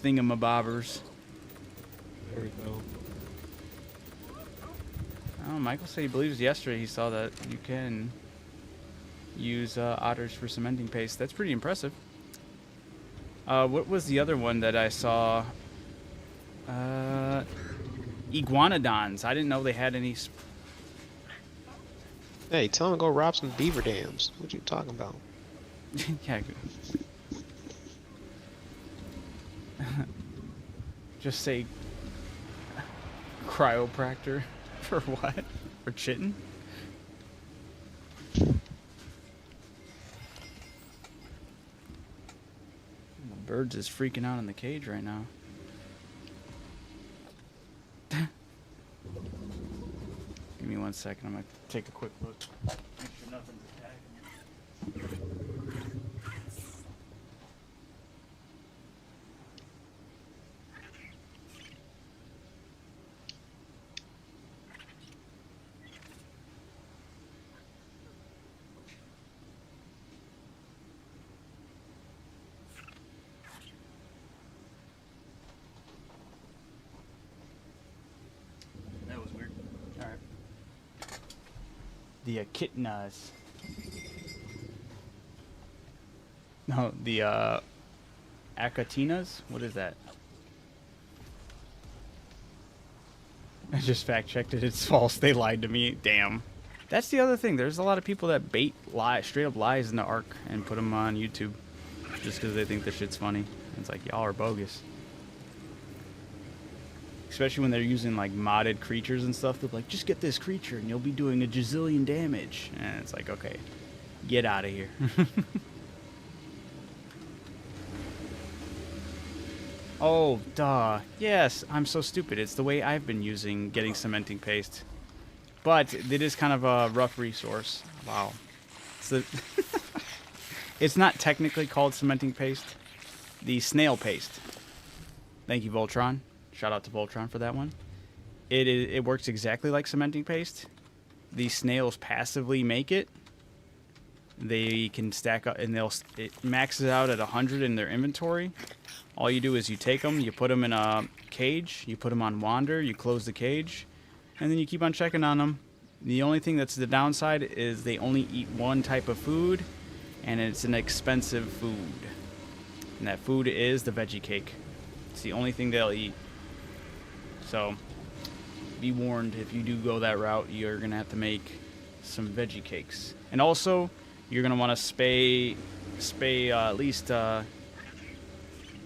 Thingamabobbers. There we go. Oh, Michael said he believes yesterday he saw that you can use otters for cementing paste. That's pretty impressive. What was the other one that I saw? Iguanodons. I didn't know they had any. Hey, tell him to go rob some beaver dams. What you talking about? Yeah. Just say cryopractor for what? For chittin'? The birds is freaking out in the cage right now. Give me 1 second. I'm gonna take a quick look. Make sure nothing's attacking. That was weird. All right. The echidnas. No, the acatinas. What is that? I just fact checked it. It's false. They lied to me. Damn. That's the other thing. There's a lot of people that bait straight up lies in the ARK and put them on YouTube just because they think the shit's funny. It's like, y'all are bogus. Especially when they're using like modded creatures and stuff. They're like, just get this creature and you'll be doing a gazillion damage. And it's like, okay, get out of here. Oh, duh. Yes, I'm so stupid. It's the way I've been getting cementing paste. But it is kind of a rough resource. Wow. It's not technically called cementing paste. The snail paste. Thank you, Voltron. Shout out to Voltron for that one. It works exactly like cementing paste. The snails passively make it. They can stack up, and it maxes out at 100 in their inventory. All you do is you take them, you put them in a cage, you put them on wander, you close the cage, and then you keep on checking on them. The only thing that's the downside is they only eat one type of food, and it's an expensive food. And that food is the veggie cake. It's the only thing they'll eat. So, be warned, if you do go that route, you're going to have to make some veggie cakes. And also, you're going to want to spay at least, well,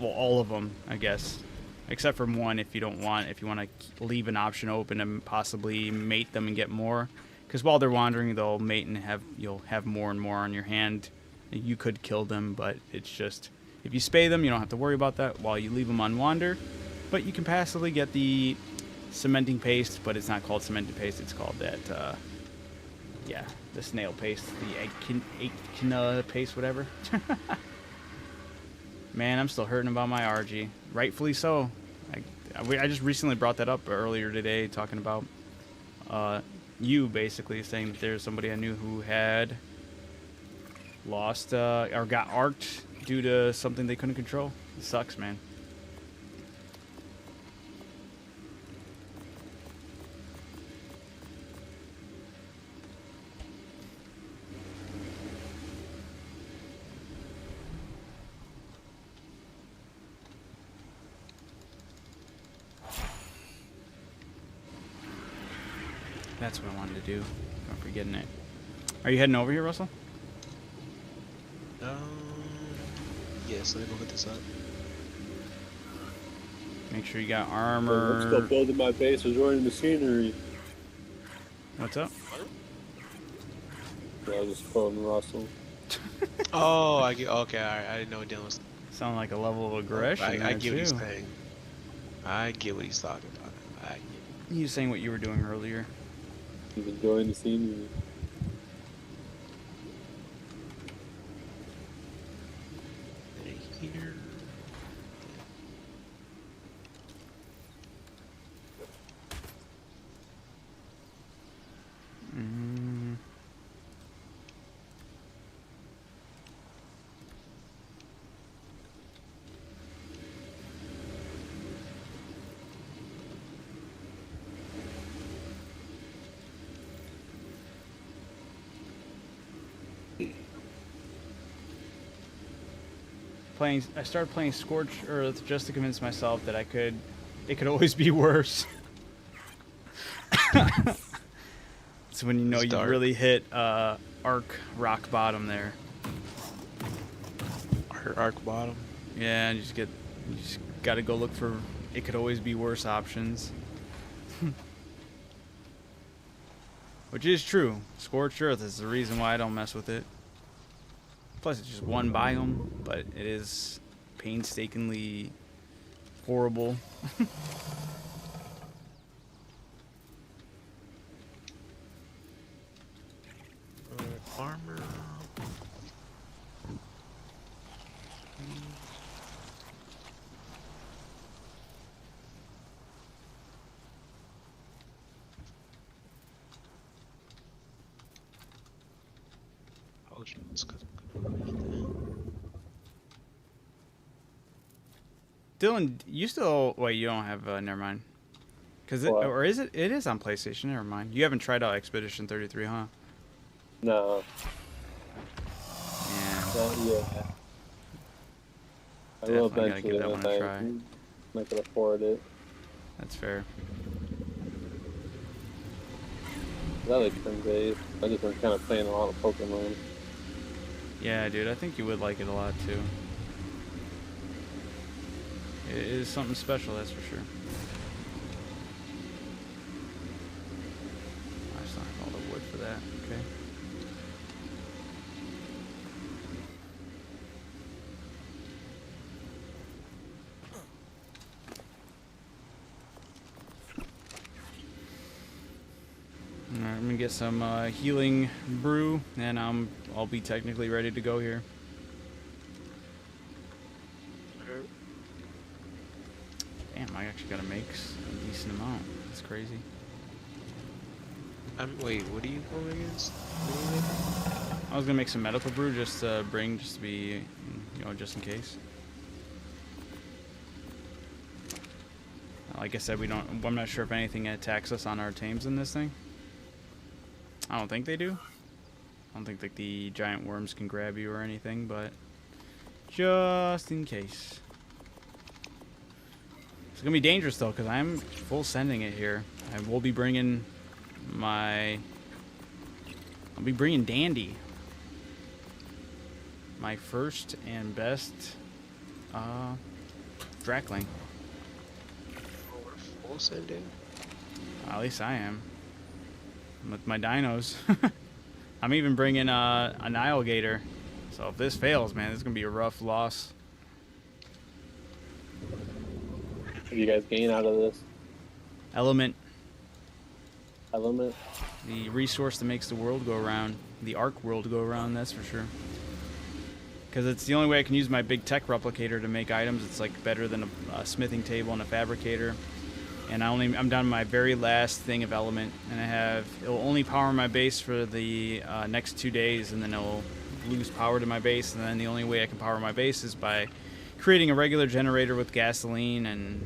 all of them, I guess. Except for one if you want to leave an option open and possibly mate them and get more. Because while they're wandering, they'll mate and you'll have more and more on your hand. You could kill them, but it's just, if you spay them, you don't have to worry about that while you leave them on wander. But you can passively get the cementing paste, but it's not called cementing paste. It's called that, yeah, the snail paste, the echidna paste, whatever. Man, I'm still hurting about my RG. Rightfully so. I just recently brought that up earlier today, talking about you basically saying that there's somebody I knew who had lost or got arked due to something they couldn't control. It sucks, man. That's what I wanted to do. I'm forgetting it. Are you heading over here, Russell? Yes, let me go hit this up. Make sure you got I'm still armor. building my base, enjoying the scenery. What's up? Yeah, I was just quoting Russell. Oh, I get. Okay, alright. I didn't know what Dylan was. Sound like a level of aggression. I there, get what he's too. saying. I get what he's talking about. I get it. You saying what you were doing earlier. He's enjoying the scenery. Here. Mm. I started playing Scorched Earth just to convince myself that it could always be worse. It's when you know you really hit ARK rock bottom there. Arc bottom. Yeah, and you just gotta go look for it could always be worse options. Which is true. Scorched Earth is the reason why I don't mess with it. Plus, it's just one biome, but it is painstakingly horrible. armor. Potions, 'cause I'm gonna need that. Dylan, you still wait? You don't have? Never mind. Cause it What? or is it? It is on PlayStation. Never mind. You haven't tried out Expedition 33, huh? No, Yeah. not yet. I Definitely will gotta eventually give that one when a I try. can afford it. That's fair. I like turn-based. I just been kind of playing a lot of Pokemon. Yeah, dude. I think you would like it a lot too. It is something special, that's for sure. I just don't have all the wood for that. Okay. Alright, I'm gonna get some healing brew, and I'll be technically ready to go here. Damn, I actually gotta make a decent amount. That's crazy. Wait, what are you going against? I was gonna make some medical brew just to bring, just to be, you know, just in case. Like I said, I'm not sure if anything attacks us on our tames in this thing. I don't think they do. I don't think like the giant worms can grab you or anything, but just in case. It's gonna be dangerous though, because I'm full sending it here. I will be bringing I'll be bringing Dandy. My first and best Drakling. Oh, we're full sending? At least I am. With my dinos. I'm even bringing an Gator. So if this fails, man, this is going to be a rough loss. What do you guys gain out of this Element. element? The resource that makes the world go around. The ARK world go around, that's for sure. Because it's the only way I can use my big tech replicator to make items. It's like better than a smithing table and a fabricator. And I'm down to my very last thing of element, and it'll only power my base for the next 2 days, and then it'll lose power to my base. And then the only way I can power my base is by creating a regular generator with gasoline, and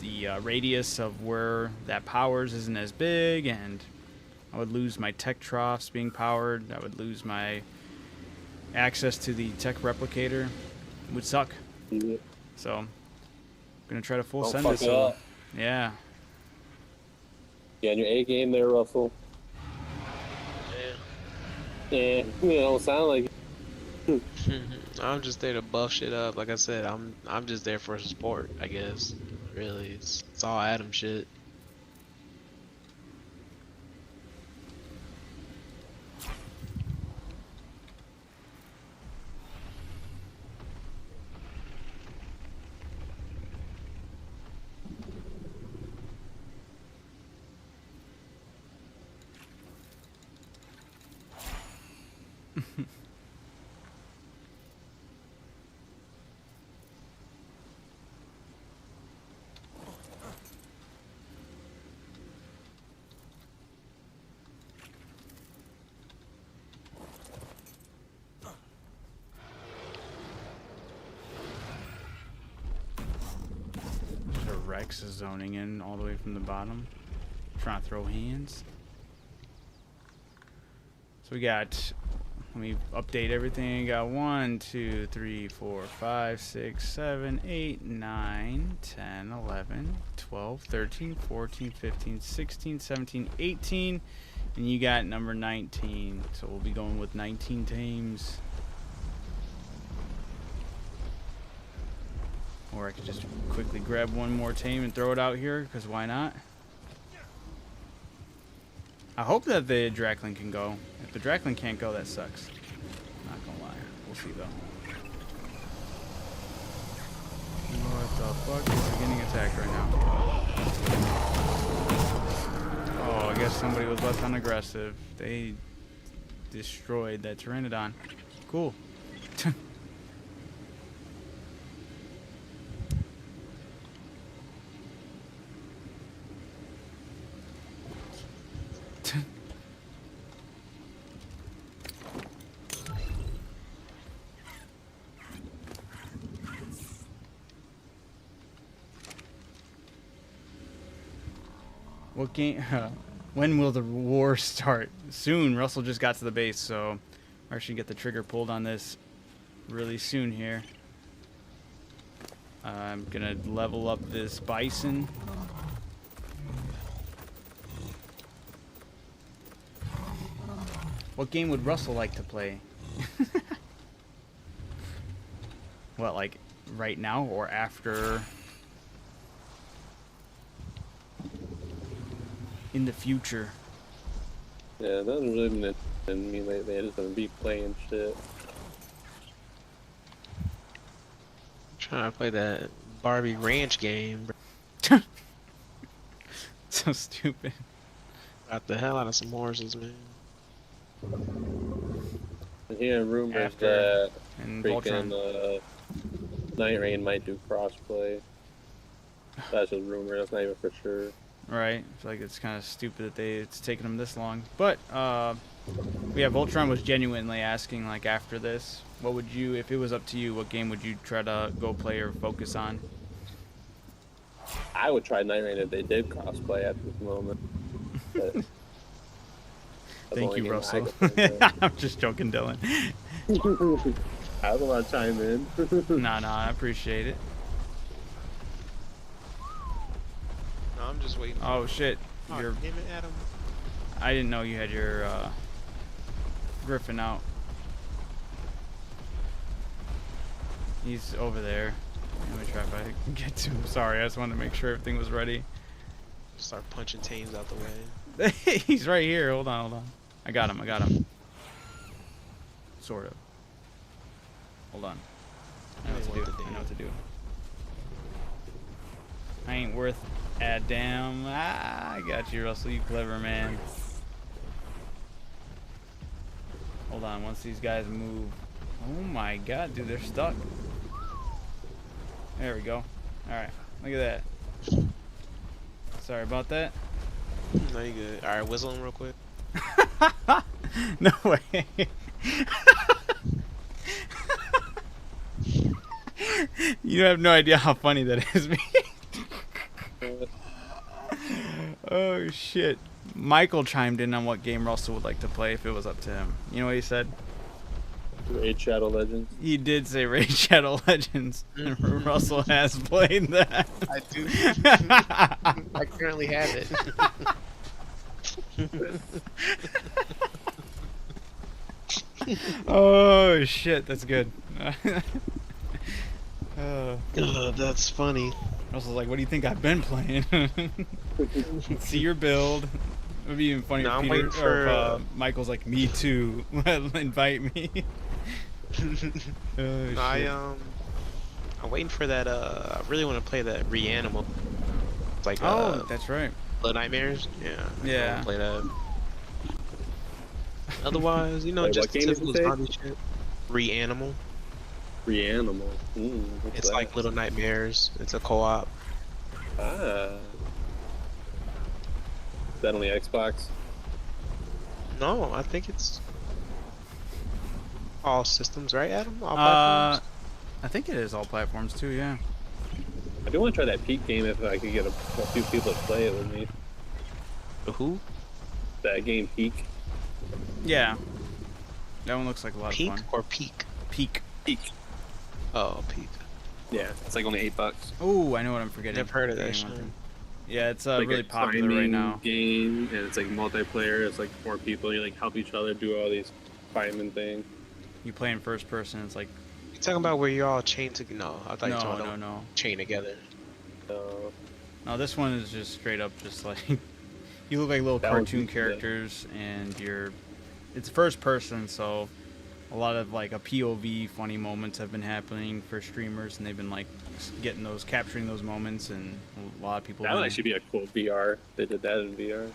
the radius of where that powers isn't as big, and I would lose my tech troughs being powered. I would lose my access to the tech replicator. It would suck. Yeah. So I'm gonna try to full Don't send fuck it. it So up. yeah. Yeah, in your A game there, Russell. Yeah. Yeah, you don't sound like I'm just there to buff shit up. Like I said, I'm just there for support, I guess. Really, it's all Adam shit. Sure, Rex is zoning in all the way from the bottom, trying to throw hands. So we got, let me update everything. We got 1, 2, 3, 4, 5, 6, 7, 8, 9, 10, 11, 12, 13, 14, 15, 16, 17, 18, and you got number 19. So we'll be going with 19 tames. Or I could just quickly grab one more tame and throw it out here, because why not? I hope that the Drakling can go. If the Drakling can't go, that sucks. Not gonna lie. We'll see though. What the fuck is he getting attacked right now? Oh, I guess somebody was left unaggressive. They destroyed that Pteranodon. Cool. What game? When will the war start? Soon. Russell just got to the base, so I should get the trigger pulled on this really soon here. I'm gonna level up this bison. What game would Russell like to play? What, like right now or after? In the future. Yeah, that hasn't really been in me lately. I just been be playing shit. Trying to play that Barbie Ranch game. So stupid. Got the hell out of some horses, man. I'm hearing rumors After that and freaking Voltron. Night Rain might do crossplay. That's just rumor. That's not even for sure. Right. I feel like it's kind of stupid that it's taken them this long. But yeah, Voltron was genuinely asking, like, after this, what would you, if it was up to you, what game would you try to go play or focus on? I would try Night Rain if they did crossplay at this moment. But that's the Thank only you, game I Russell. could think of. I'm just joking, Dylan. I don't want to chime in. Nah, I appreciate it. No, I'm just waiting. Oh, shit. Oh, You're, damn it, Adam. I didn't know you had your Griffin out. He's over there. Let me try if I can get to him. Sorry, I just wanted to make sure everything was ready. Start punching teams out the way. He's right here. Hold on. I got him. Sort of. Hold on. I know what to do. I ain't worth a damn. I got you, Russell. You clever man. Hold on. Once these guys move. Oh my god, dude. They're stuck. There we go. Alright. Look at that. Sorry about that. No, you good. Alright, whistle him real quick. No way. You have no idea how funny that is, man. Oh shit. Michael chimed in on what game Russell would like to play if it was up to him. You know what he said? Raid Shadow Legends. He did say Raid Shadow Legends. Russell has played that. I do. I currently have it. Oh shit, that's good. That's funny. Russell's like, what do you think I've been playing? See your build. It would be even funny No, if I'm Peter waiting for, or Michael's like, me too. Invite me. Oh, shit. I'm waiting for that. I really want to play that Reanimal. It's like That's right. Little Nightmares. Yeah. I Yeah. wanna play that. Otherwise, Wait, just what game did you typical say? zombie shit. Reanimal. Reanimal. What's It's that? like Little Nightmares. It's a co-op. Ah. Is that on the Xbox? No, I think it's all systems, right, Adam? All platforms. I think it is all platforms too, yeah. I do want to try that Peak game if I could get a few people to play it with me. The who? That game Peak. Yeah. That one looks like a lot Pink of fun. or Peak? Peak. Peak. Oh, Peak. Yeah, it's like only $8. Oh, I know what I'm forgetting. Never heard of that Forgetting shit. one thing. Yeah, it's Like really a popular right climbing now. game, and it's like multiplayer. It's like 4 people. You like help each other do all these climbing things. You play in first person, it's like, You talking about where you're all chained to? No, I thought you were talking about no. chain together. So No, this one is just straight up just like, you look like little That would cartoon be- characters and it's first person, so a lot of like a POV funny moments have been happening for streamers and they've been like capturing those moments, and a lot of people that would win. actually be a cool VR. They did that in VR.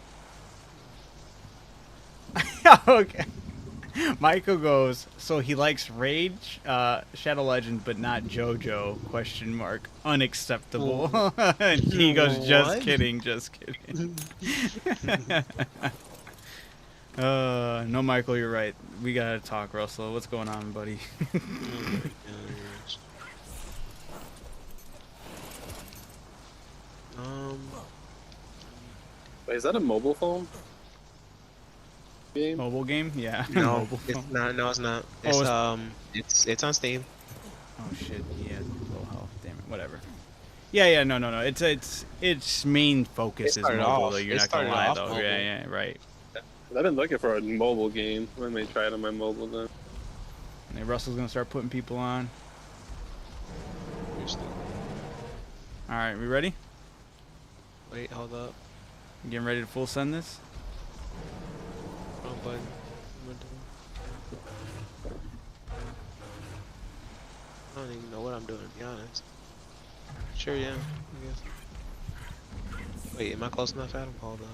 Okay. Michael goes, so he likes Rage, Shadow Legend, but not JoJo? Question mark. Unacceptable. And he goes, just What? kidding, just kidding. No, Michael, you're right. We gotta talk, Russell. What's going on, buddy? Wait, is that a mobile phone game? Mobile game? Yeah. No, Mobile it's phone. not. No, it's not. Oh, It's on Steam. Oh shit, yeah, low health. Damn it, whatever. Yeah, no. Its main focus is started mobile, off- though. You're it not gonna started lie, off though. mobile. Yeah, right. I've been looking for a mobile game. I may try it on my mobile then. And then Russell's gonna start putting people on. All right, we ready? Wait, hold up. Getting ready to full send this? Wrong button. I don't even know what I'm doing, to be honest. Sure, yeah, I guess. Wait, am I close enough, Adam? Hold up.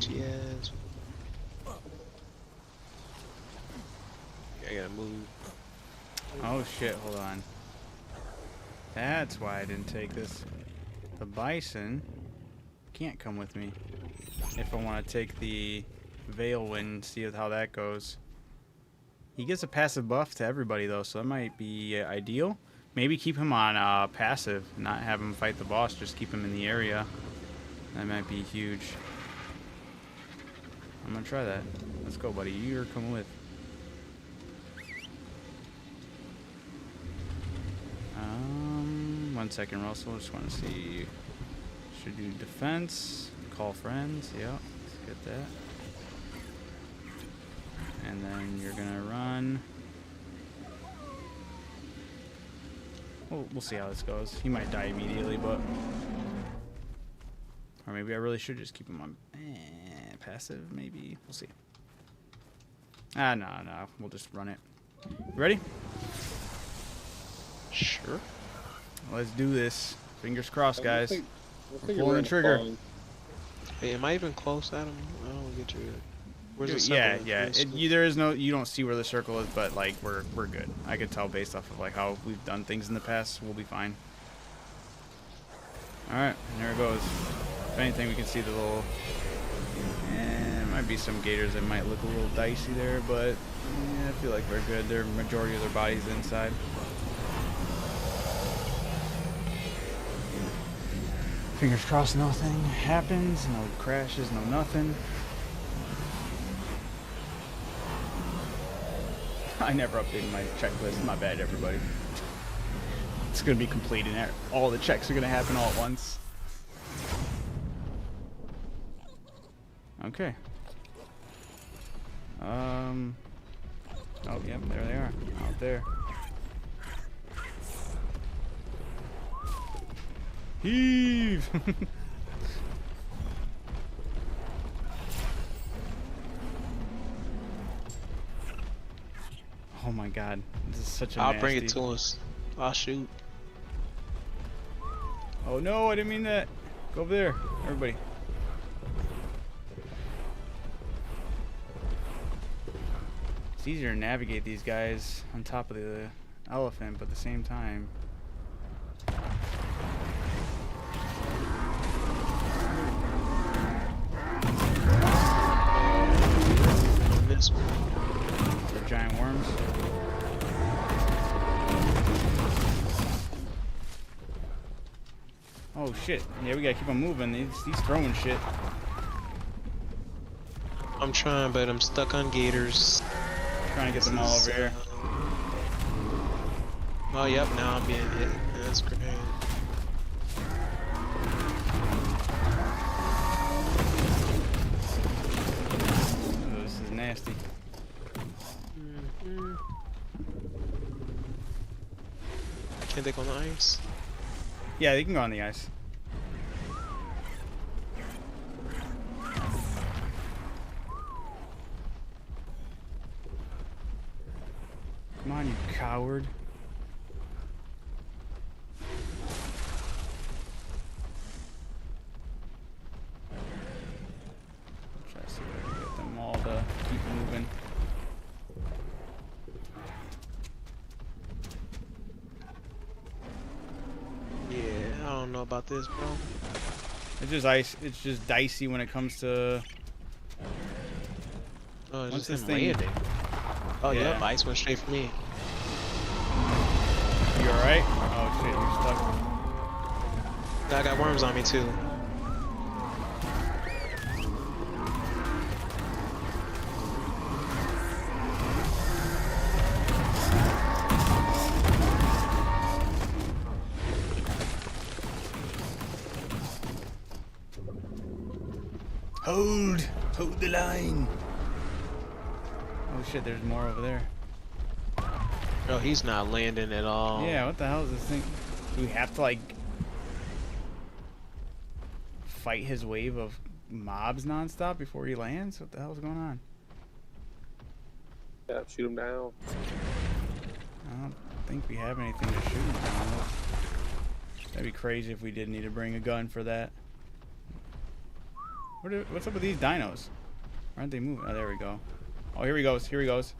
Yes. I gotta move. Oh shit, hold on. That's why I didn't take this. The bison can't come with me if I want to take the Veil Wind and see how that goes. He gets a passive buff to everybody though, so that might be ideal. Maybe keep him on passive, not have him fight the boss, just keep him in the area. That might be huge. I'm gonna try that. Let's go, buddy. You're coming with. 1 second, Russell. Just want to see. Should do defense. Call friends. Yep. Let's get that. And then you're gonna run. We'll see how this goes. He might die immediately, but. Or maybe I really should just keep him on passive. Maybe. We'll see. No. We'll just run it. You ready? Sure. Let's do this. Fingers crossed, guys. Looks like I'm you're pulling the running trigger. phone. Hey, am I even close, Adam? I don't get you. Where's the Yeah, circle? yeah. Where's the circle? There is no. You don't see where the circle is, but like we're good. I could tell based off of like how we've done things in the past. We'll be fine. All right, and there it goes. If anything, we can see the little. There might be some gators that might look a little dicey there, but yeah, I feel like we're good. Their majority of their bodies inside. Fingers crossed nothing happens, no crashes, no nothing. I never updated my checklist. My bad, everybody. It's going to be completed. All the checks are going to happen all at once. Okay. Oh, yep, there they are. Out there. Heave! Oh my god, this is such a I'll nasty... bring it to us. I'll shoot. Oh no, I didn't mean that. Go over there, everybody. It's easier to navigate these guys on top of the elephant, but at the same time... This one. They're giant worms. Oh shit. Yeah, we gotta keep them moving. He's throwing shit. I'm trying, but I'm stuck on gators. Trying to get them all over here. Oh, yep, now I'm being hit. That's great. Oh, this is nasty. Can't they go on the ice? Yeah, they can go on the ice. Come on, you coward. about this, bro. It's just dicey when it comes to. Oh, it's Once just this him thing- landing. Oh, Yeah. yeah, ice went straight for me. You alright? Oh shit, you're stuck. I got worms on me, too. Hold the line. Oh shit, there's more over there. Bro, he's not landing at all. Yeah, what the hell is this thing? Do we have to like fight his wave of mobs nonstop before he lands? What the hell's going on? Yeah, shoot him down. I don't think we have anything to shoot him down with. That'd be crazy if we did need to bring a gun for that. What's up with these dinos? Why aren't they moving? Oh, there we go. Oh, here he goes. Here he goes.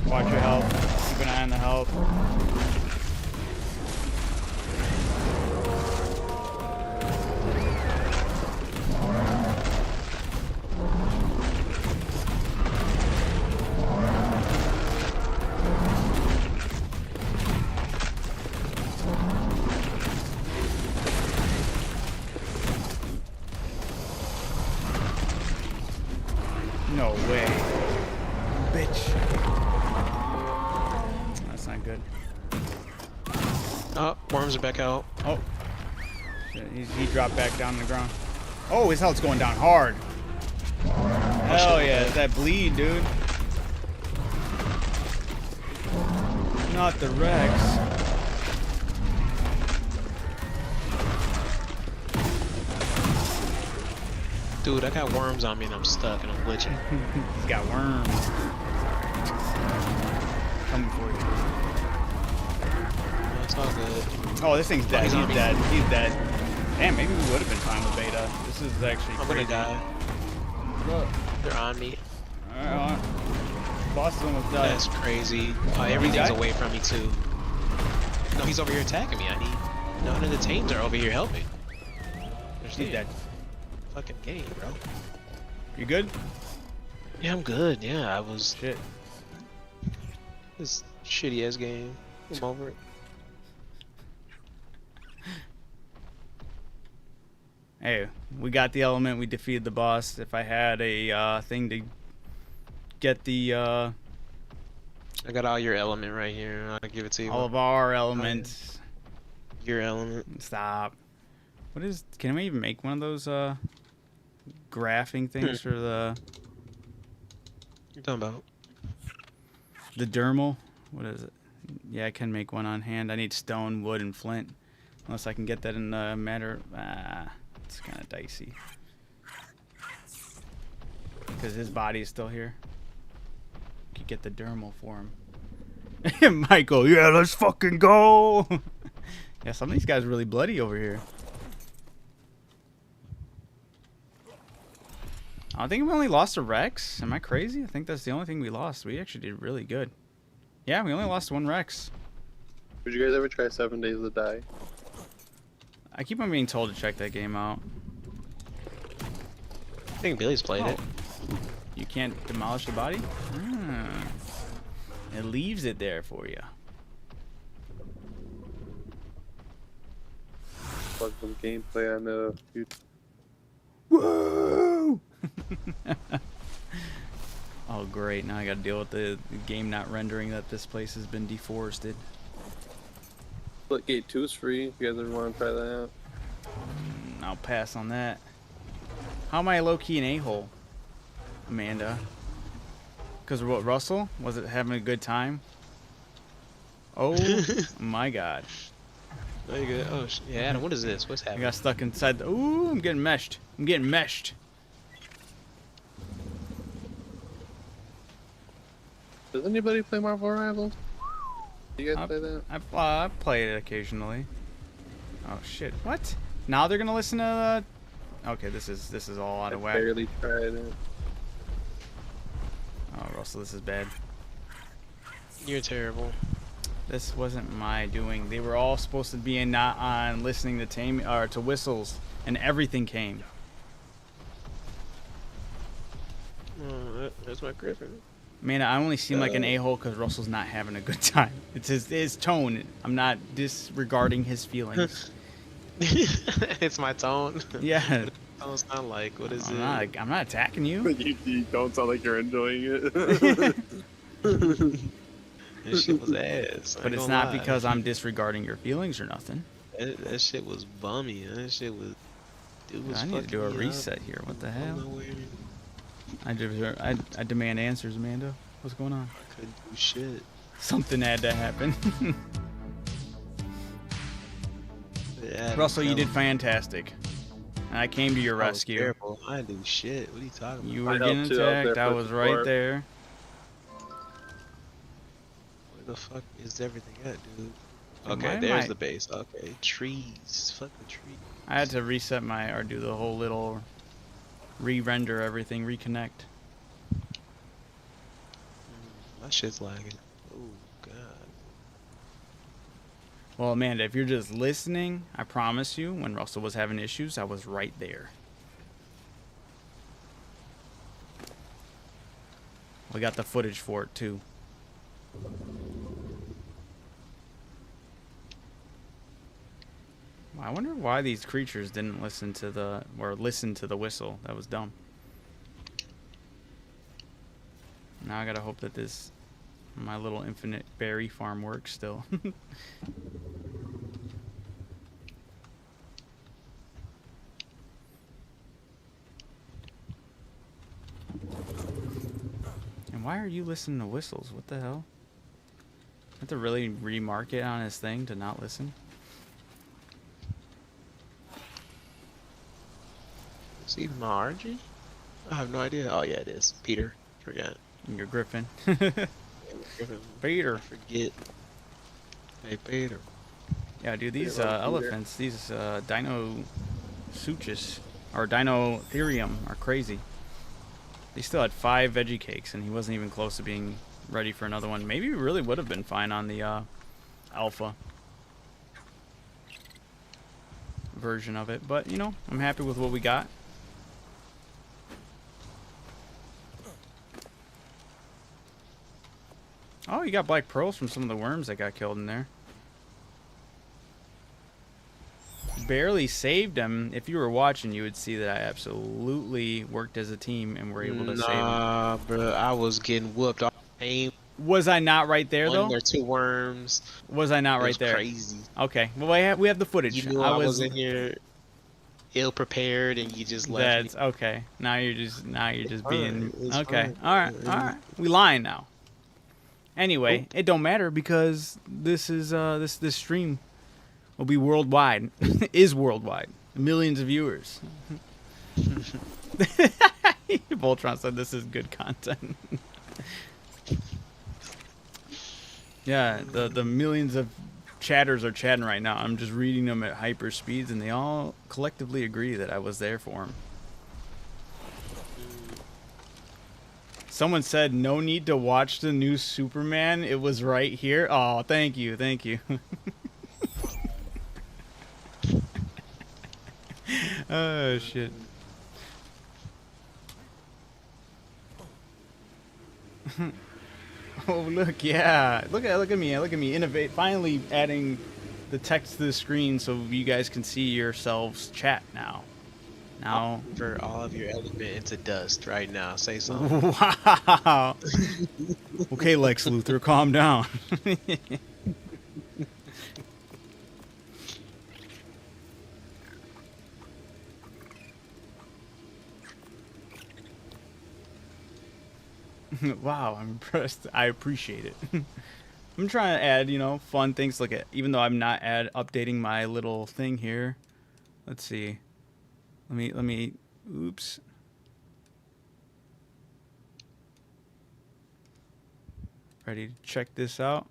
Watch your health. Keep an eye on the health. No way. Bitch. That's not good. Oh, worms are back out. Oh. Shit, he dropped back down on the ground. Oh, his health's going down hard. Hell yeah, that bleed, dude. Not the Rex. Dude, I got worms on me and I'm stuck and I'm glitching. He's got worms. Coming for you. No, it's all good. Oh, this thing's dead. He's He's on me. dead. He's dead. Damn, maybe we would have been fine with beta. This is actually I'm crazy. gonna die. They're on me. Alright, boss is almost died. That's crazy. Oh, everything's died? away from me too. No, he's over here attacking me. I need. None of the teams are over here helping. He's dead. Fucking game, bro. You good? Yeah, I'm good. Yeah, I was. Shit. This shitty ass game. I'm over it. Hey, we got the element. We defeated the boss. If I had a thing to get the I got all your element right here. I'll give it to you. all of our elements. Your element. Stop. What is? Can we even make one of those graphing things for the You're talking about? the dermal? What is it? Yeah, I can make one on hand. I need stone, wood, and flint. Unless I can get that in a matter. It's kind of dicey. Because his body is still here. Could get the dermal for him. Michael, yeah, let's fucking go. Yeah, some of these guys are really bloody over here. I think we only lost a Rex. Am I crazy? I think that's the only thing we lost. We actually did really good. Yeah, we only lost one Rex. Would you guys ever try 7 Days to Die? I keep on being told to check that game out. I think Billy's played it. You can't demolish the body? It leaves it there for you. Plug some gameplay on the YouTube. Whoa! Oh, great. Now I gotta deal with the game not rendering that this place has been deforested. Splitgate 2 is free if you guys ever want to try that out. I'll pass on that. How am I low-key an a-hole, Amanda? Because what, Russell? Was it having a good time? Oh my god. Oh, you good? Oh, yeah, Adam, what is this? What's I happening? got stuck inside the... Ooh, I'm getting meshed. I'm getting meshed. Does anybody play Marvel Rivals? Do you guys play that? I play it occasionally. Oh shit! What? Now they're gonna listen to? Okay, this is all out of I whack. barely tried it. Russell, this is bad. You're terrible. This wasn't my doing. They were all supposed to be not on listening to to whistles, and everything came. Oh, that's my Griffin. Man, I only seem like an a-hole because Russell's not having a good time. It's his tone. I'm not disregarding his feelings. It's my tone. Yeah. What does it sound like? What is I'm not attacking you. You don't sound like you're enjoying it. This shit was ass. I But ain't it's gonna not lie. because I'm disregarding your feelings or nothing. That shit was bummy. That shit was. It was I need to do a fucking me up. reset here. What the I don't hell? know where- I demand answers, Amanda. What's going on? I couldn't do shit. Something had to happen. Yeah, Russell, you that did was- fantastic. And I came to your I was rescue. careful. I didn't do shit. What are you talking about? You I were helped getting too. I was there attacked. I for was right support. there. Where the fuck is everything at, dude? Why Okay, am there's I- the base. Okay, trees. Fucking trees. I had to reset or do the whole little re-render everything, reconnect. My shit's lagging. Oh god. Well, Amanda, if you're just listening, I promise you, when Russell was having issues, I was right there. We got the footage for it, too. I wonder why these creatures didn't listen to the whistle. That was dumb. Now I gotta hope that my little infinite berry farm works still. And why are you listening to whistles? What the hell? I have to really remark it on his thing to not listen. Is he even my RG? I have no idea. Oh yeah, it is. Peter. Forgot. And your griffin. Griffin. Peter. I forget. Hey Peter. Yeah, dude, these Peter. elephants, these Dino Suchus or Dino Therium are crazy. He still had 5 veggie cakes, and he wasn't even close to being ready for another one. Maybe he really would have been fine on the alpha version of it. But, you know, I'm happy with what we got. Oh, you got black pearls from some of the worms that got killed in there. Barely saved him. If you were watching, you would see that I absolutely worked as a team and were able to save him. Nah, bro. I was getting whooped. I ain't Was I not right there, though? one or two worms. Was I not It right was there? crazy. Okay. Well, we have the footage. You knew I was in here ill prepared, and you just left That's me. okay. Now you're just being It's okay. fine. All right. We lying now. Anyway, it don't matter because this is this stream will be worldwide. Is worldwide. Millions of viewers. Voltron said this is good content. Yeah, the millions of chatters are chatting right now. I'm just reading them at hyper speeds, and they all collectively agree that I was there for them. Someone said, no need to watch the new Superman. It was right here. Oh, thank you. Thank you. Oh, shit. Oh, look, yeah. Look at me. Look at me. Innovate. Finally adding the text to the screen so you guys can see yourselves chat now. Now. For all of your element into dust right now. Say something. Wow. Okay, Lex Luthor, calm down. Wow, I'm impressed. I appreciate it. I'm trying to add, you know, fun things. Look at, even though I'm not updating my little thing here. Let's see. Let me. Oops. Ready to check this out?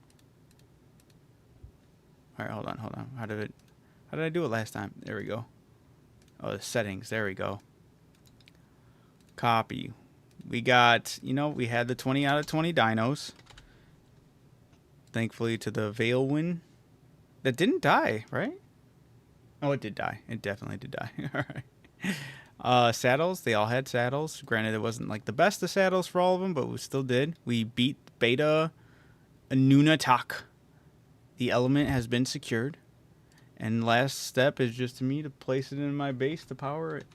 All right, hold on. How did I do it last time? There we go. Oh, the settings. There we go. Copy. We got, we had the 20 out of 20 dinos. Thankfully to the Veilwyn. That didn't die, right? Oh, it did die. It definitely did die. All right. Saddles. They all had saddles. Granted, it wasn't like the best of saddles for all of them, but we still did. We beat Beta Anunatak. The element has been secured. And last step is just to me to place it in my base to power it.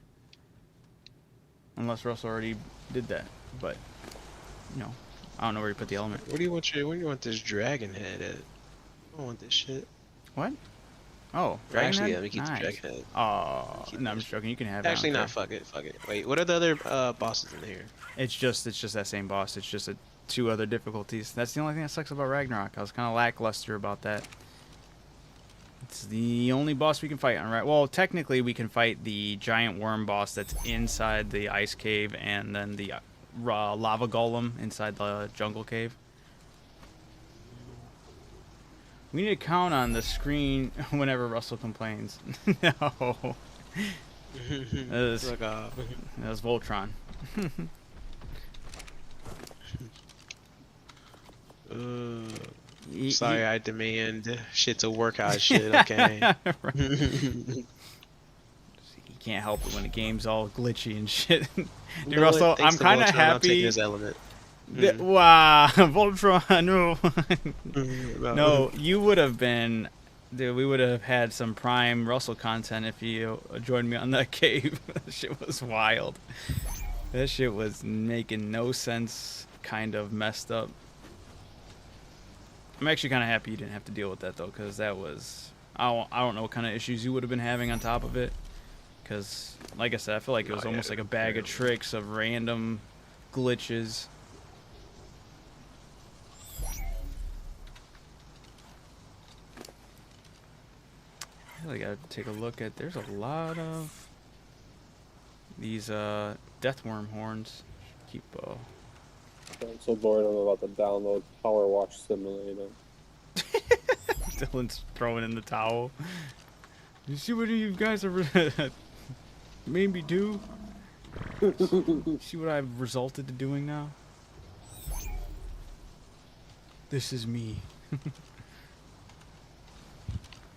Unless Russell already did that. But, I don't know where you put the element. Where do you want this dragon head at? I don't want this shit. What? Oh, dragon Actually, head? yeah, let me keep Nice. the dragon head. Oh, Keep no, I'm that just joking. You can have it. Actually, I don't not. Fuck it. Wait, what are the other bosses in here? It's just that same boss. It's just 2 other difficulties. That's the only thing that sucks about Ragnarok. I was kind of lackluster about that. It's the only boss we can fight on, right? Well, technically we can fight the giant worm boss that's inside the ice cave, and then the lava golem inside the jungle cave. We need to count on the screen whenever Russell complains. No. That was Voltron. Sorry, I demand shit to work out shit, okay? He can't help it when the game's all glitchy and shit. Dude, No, Russell, thanks I'm to kind of Voltron, I'm taking happy. his element. Wow, Voltron, No. no, you would have been, dude, we would have had some prime Russell content if you joined me on that cave. That shit was wild. That shit was making no sense, kind of messed up. I'm actually kind of happy you didn't have to deal with that, though, because that was, I don't know what kind of issues you would have been having on top of it. Because, like I said, I feel like it was almost like a bag of tricks of random glitches. I really gotta take a look at, there's a lot of these death worm horns. Keep I'm so bored. I'm about to download Power Watch Simulator. Dylan's throwing in the towel. You see what you guys are made me do? See what I've resulted to doing now? This is me.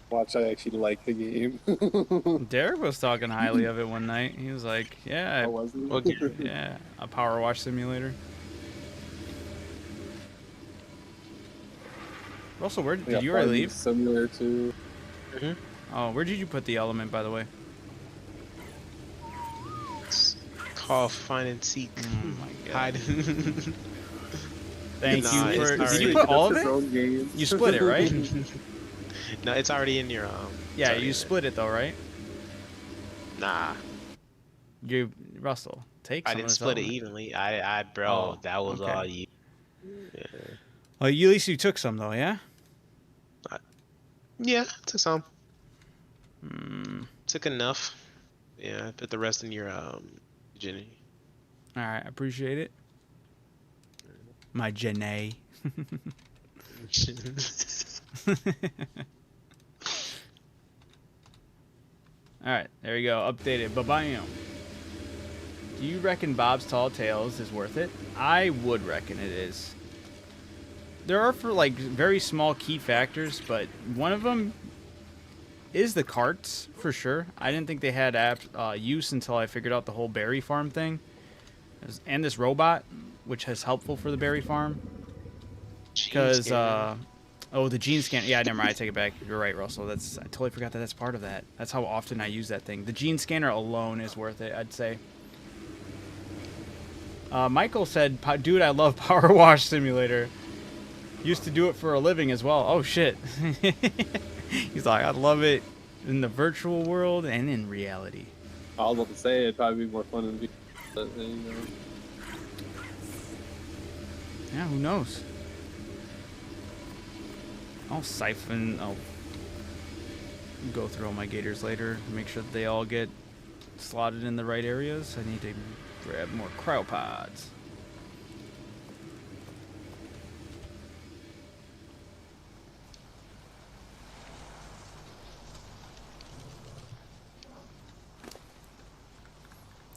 Watch, I actually like the game. Derek was talking highly of it one night. He was like, "Yeah, How was it? Okay. yeah, a Power Wash Simulator." Russell, where did you already leave? Simulator 2. Oh, where did you put the element, by the way? It's called Find and Seek. Oh my Hide. Thank Nah, you it's for. Did already- you put all of That's his it? own game. You split it, right? No, it's already in your Yeah, already you in split it though, right? Nah, You, Russell, take. I Some didn't of this split it element. evenly. Bro, Oh, that was okay. all you. Yeah. Oh, you, at least you took some though, yeah. Yeah, took some. Hmm. Took enough. Yeah, put the rest in your Jenny. All right, I appreciate it. My Janae. All right, there we go. Updated. Ba-bam. Do you reckon Bob's Tall Tales is worth it? I would reckon it is. There are for like very small key factors, but one of them is the carts for sure. I didn't think they had use until I figured out the whole berry farm thing, and this robot, which is helpful for the berry farm. Because oh, the gene scanner. Yeah, never mind. I take it back. You're right, Russell. I totally forgot that that's part of that. That's how often I use that thing. The gene scanner alone is worth it, I'd say. Michael said, "Dude, I love Power Wash Simulator. Used to do it for a living as well." Oh shit. He's like, "I love it in the virtual world and in reality." I was about to say it'd probably be more fun than but, you know. Yeah, who knows? I'll go through all my gators later, make sure that they all get slotted in the right areas. I need to grab more cryopods.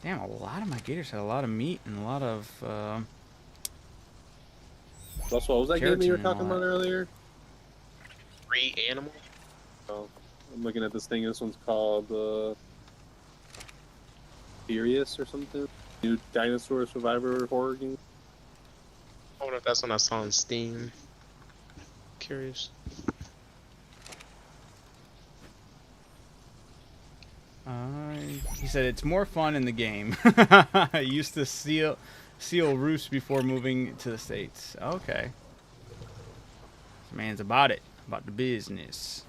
Damn, a lot of my gators had a lot of meat and a lot of Russell, what was that game that you were keratin and talking all about that. earlier? Free animal. Oh, I'm looking at this thing. This one's called Furious or something. New dinosaur survivor horror game. I wonder if that's one I saw on Steam. Curious. He said it's more fun in the game. I used to seal roofs before moving to the States. Okay. This man's about it. About the business.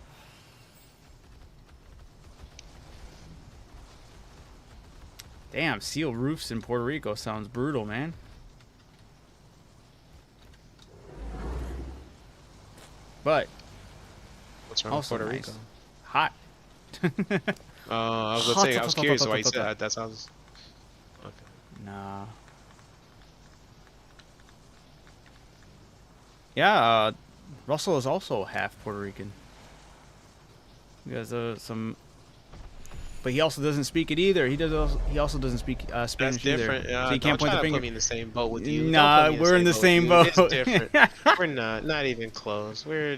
Damn, seal roofs in Puerto Rico sounds brutal, man. But What's wrong also with Puerto nice. Rico? Hot. I was gonna say, I was curious why you said that. That sounds. Okay. Nah. Yeah, Russell is also half Puerto Rican. He has some, but he also doesn't speak it either. He also doesn't speak That's Spanish different. either. So you can't Don't point try the to finger. put me in the same boat with you. Nah, Don't put me we're in the same boat. It's different. We're not even close. We're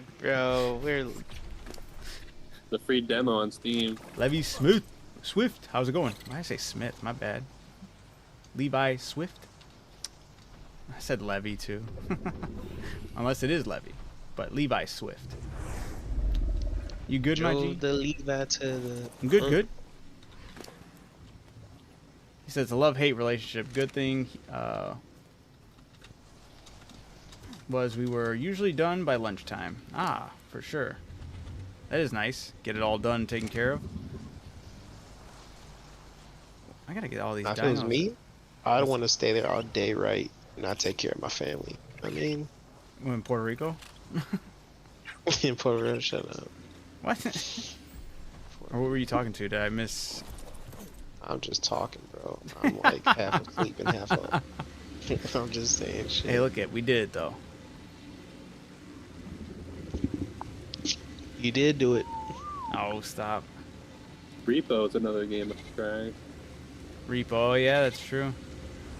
The free demo on Steam. Levi Swift. How's it going? Why did I say Smith? My bad. Levi Swift. I said Levy too. Unless it is Levy, but Levi Swift. You good, my G? the Levi to the. I'm good, good. He says it's a love-hate relationship. Good thing was we were usually done by lunchtime. Ah, for sure. That is nice. Get it all done, taken care of. I gotta get all these If it was dinos. me, I'd want to stay there all day, right? And not take care of my family. I mean, In Puerto Rico? in Puerto Rico, shut up. What? Or what were you talking to? Did I miss? I'm just talking, bro. I'm like half asleep and half up. I'm just saying shit. Hey, look it. We did it though. You did do it. Oh, stop. Repo is another game I tried. Repo. Oh, yeah, that's true.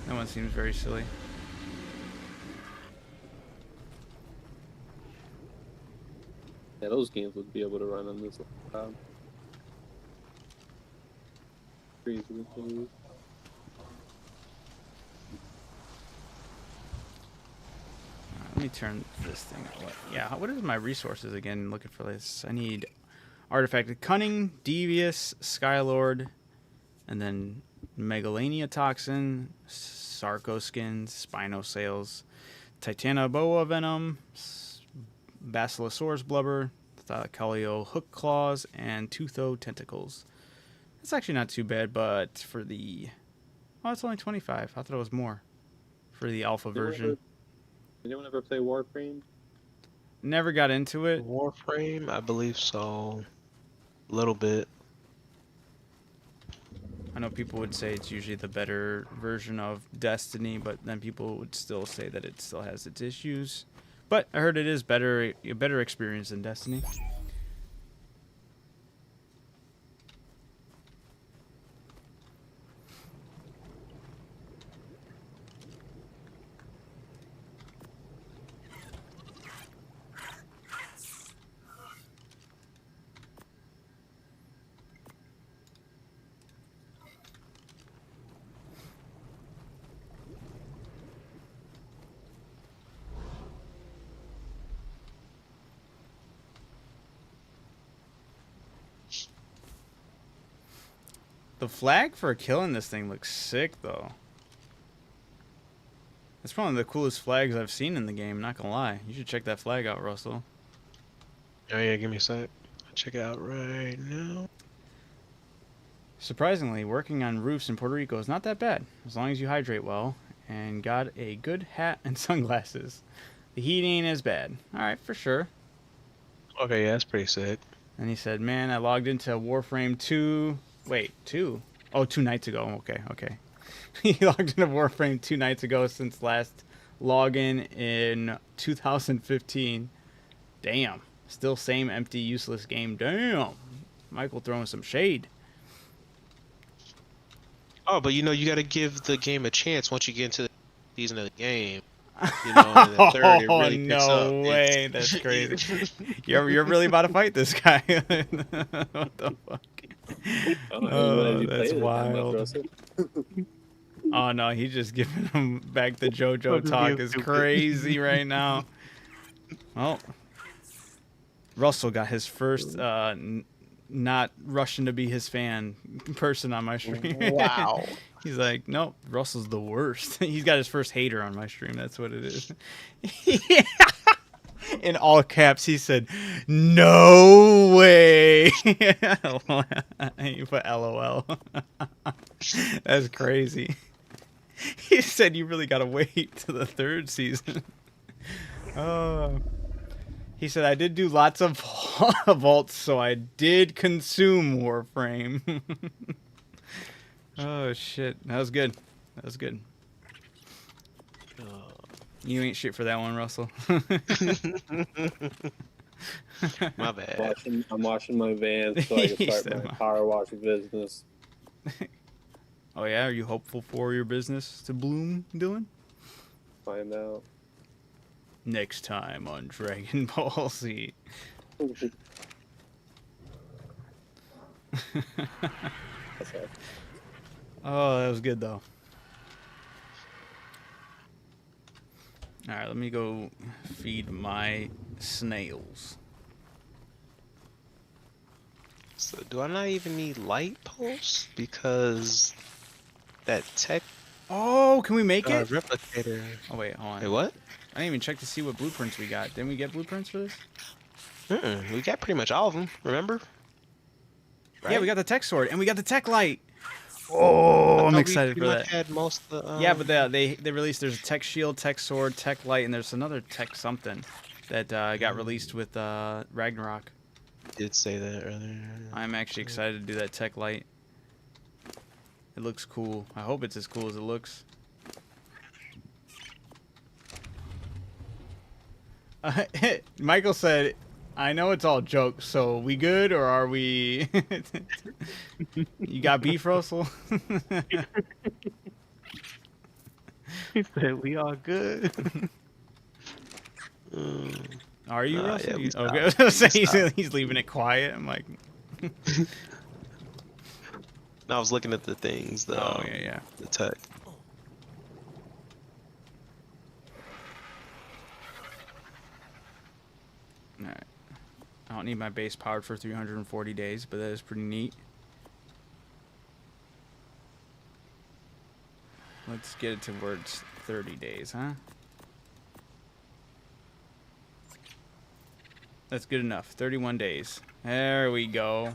That one seems very silly. Yeah, those games would be able to run on this laptop. Crazy things. Let me turn this thing on. Yeah, what is my resources again? Looking for this. I need artifact cunning, devious, skylord, and then megalania toxin, sarco skins, spino sails, titanoboa venom, basilosaurus blubber, thylacoleo hook claws, and tootho tentacles. It's actually not too bad, but for the it's only 25. I thought it was more for the alpha version. Anyone ever play Warframe? Never got into it. Warframe, I believe so. A little bit. I know people would say it's usually the better version of Destiny, but then people would still say that it still has its issues. But I heard it is better, a better experience than Destiny. The flag for killing this thing looks sick, though. It's probably the coolest flags I've seen in the game, not gonna lie. You should check that flag out, Russell. Oh yeah, give me a sec. I'll check it out right now. Surprisingly, working on roofs in Puerto Rico is not that bad, as long as you hydrate well and got a good hat and sunglasses. The heat ain't as bad. Alright, for sure. Okay, yeah, that's pretty sick. And he said, man, I logged into Warframe 2. Wait, 2? Oh, 2 nights ago. Okay. He logged into Warframe 2 nights ago since last login in 2015. Damn. Still same empty, useless game. Damn. Michael throwing some shade. Oh, but you know, you got to give the game a chance once you get into the season of the game. You know, and the third, it Oh really picks up. no way! That's crazy. You're really about to fight this guy. What the fuck? Oh, I didn't realize you That's played it that much, wild. Russell. Oh no, he's just giving him back the JoJo talk is crazy right now. Well, Russell got his first not rushing to be his fan person on my stream. Wow. He's like, nope, Russell's the worst. He's got his first hater on my stream. That's what it is. In all caps, he said, "No way." You put LOL. That's crazy. He said, "You really gotta wait to the third season." Oh. He said, "I did do lots of vaults, so I did consume Warframe." Oh shit, that was good. That was good. You ain't shit for that one, Russell. My bad. I'm washing my van so I can He start said my power washing business. Oh yeah, are you hopeful for your business to bloom, Dylan? Find out. Next time on Dragon Ball Z. That's right. Oh, that was good though. Alright, let me go feed my snails. So do I not even need light pulse? Because that tech Oh, can we make it? replicator. Oh wait, hold on. Wait, what? I didn't even check to see what blueprints we got. Didn't we get blueprints for this? We got pretty much all of them, remember? Yeah, we got the tech sword and we got the tech light. Oh, I'm We excited pretty for much that. had most of the, Yeah, but they released, there's a tech shield, tech sword, tech light, and there's another tech something that got released with Ragnarok. did say that earlier. I'm actually excited to do that tech light. It looks cool. I hope it's as cool as it looks. Michael said, "I know it's all jokes, so we good or are we?" You got beef, Russell? He said we all good. Are you, Russell? yeah, we You- stopped. okay, I was gonna say We stopped. he's leaving it quiet. I'm like, I was looking at the things, oh yeah. the tech. Alright. I don't need my base powered for 340 days, but that is pretty neat. Let's get it towards 30 days, huh? That's good enough. 31 days. There we go.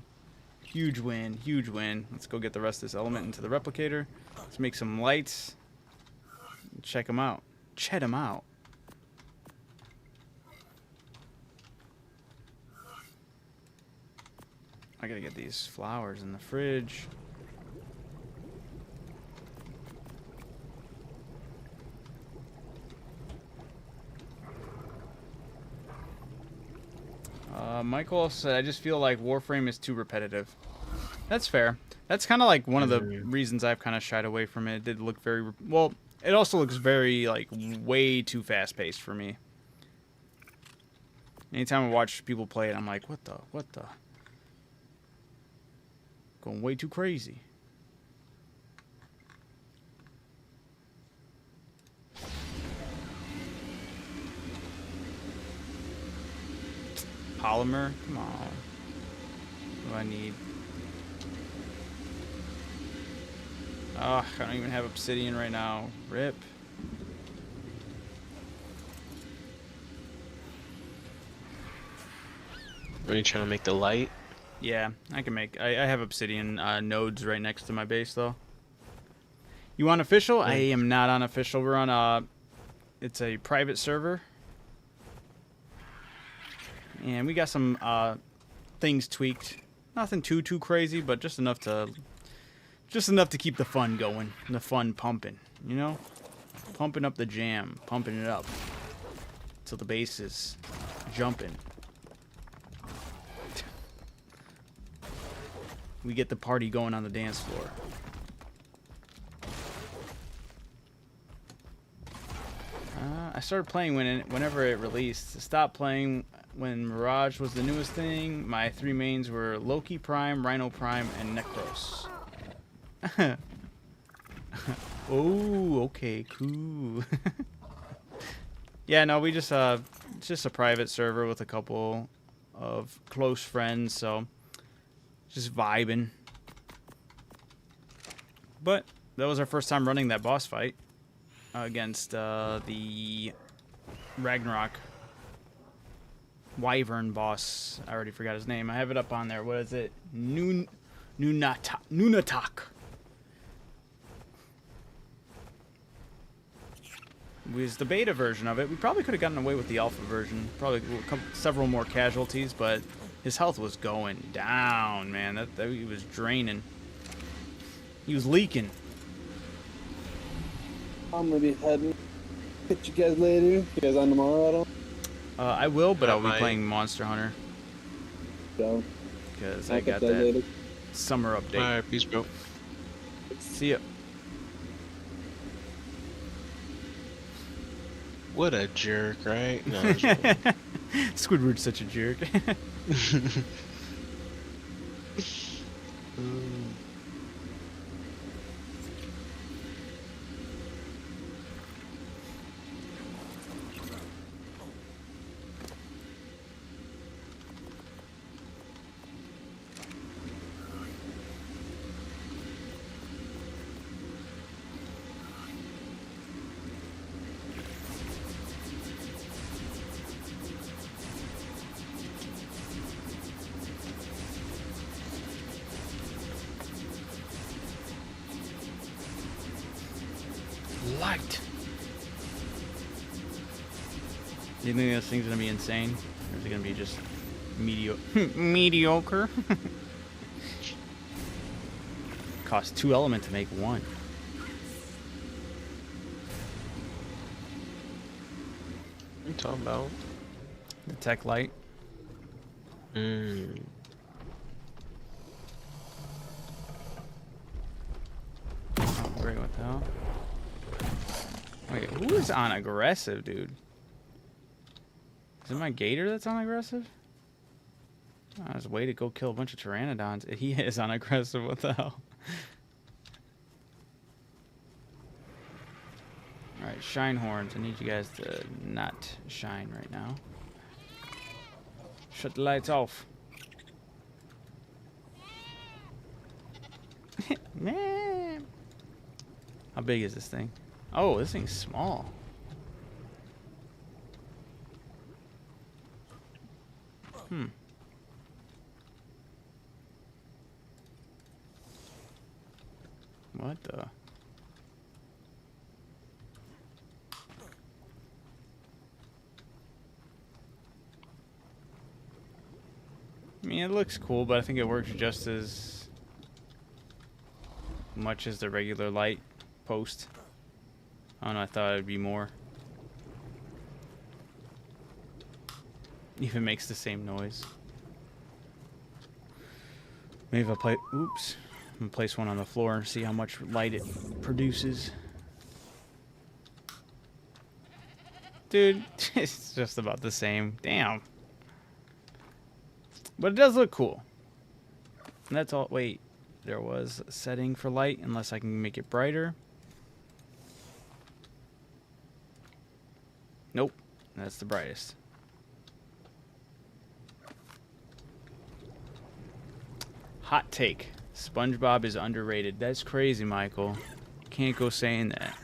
Huge win. Huge win. Let's go get the rest of this element into the replicator. Let's make some lights. Check them out. Check them out. I gotta get these flowers in the fridge. Michael said, "I just feel like Warframe is too repetitive." That's fair. That's kind of like one of the reasons I've kind of shied away from it. It did look very well. It also looks very like way too fast paced for me. Anytime I watch people play it, I'm like, what the? Going way too crazy. Polymer? Come on. What do I need? Ugh, I don't even have obsidian right now. Rip. Are you trying to make the light? Yeah, I can make... I have obsidian nodes right next to my base, though. You on official? I am not on official. We're on... it's a private server. And we got some things tweaked. Nothing too crazy, but just enough to keep the fun going, the fun pumping, you know? Pumping up the jam, pumping it up till the bass is jumping. We get the party going on the dance floor. I started playing whenever it released. Stopped playing when Mirage was the newest thing. My 3 mains were Loki Prime, Rhino Prime, and Necros. Oh, okay, cool. Yeah, no, we just it's just a private server with a couple of close friends, so just vibing. But that was our first time running that boss fight against the Ragnarok Wyvern boss. I already forgot his name. I have it up on there. What is it? Nunatak. It was the beta version of it. We probably could have gotten away with the alpha version. Probably several more casualties, but his health was going down, man. That he was draining. He was leaking. I'm gonna be heading. Catch you guys later. You guys on tomorrow at all? I will, but I'll be might. playing Monster Hunter So, because I'll I catch got you that later. summer update. Alright, peace, bro. See ya. What a jerk, right? No, it's- Squidward's such a jerk. Light. Do you think this thing's gonna be insane, or is it gonna be just mediocre? Costs 2 element to make 1. What you talking about? The tech light. Mm. Oh, great, what the hell? Wait, who is on aggressive, dude? Is it my gator that's on aggressive? Oh, there's a way to go kill a bunch of pteranodons. He is on aggressive, what the hell? Alright, shine horns. I need you guys to not shine right now. Shut the lights off. Man. How big is this thing? Oh, this thing's small. What the? I mean, it looks cool, but I think it works just as much as the regular light post. I don't know, I thought it'd be more. Even makes the same noise. Maybe if I play... Oops. I'm gonna place one on the floor and see how much light it produces. Dude, it's just about the same. Damn. But it does look cool. And that's all... Wait. There was a setting for light, unless I can make it brighter. Nope. That's the brightest. Hot take. SpongeBob is underrated. That's crazy, Michael. Can't go saying that.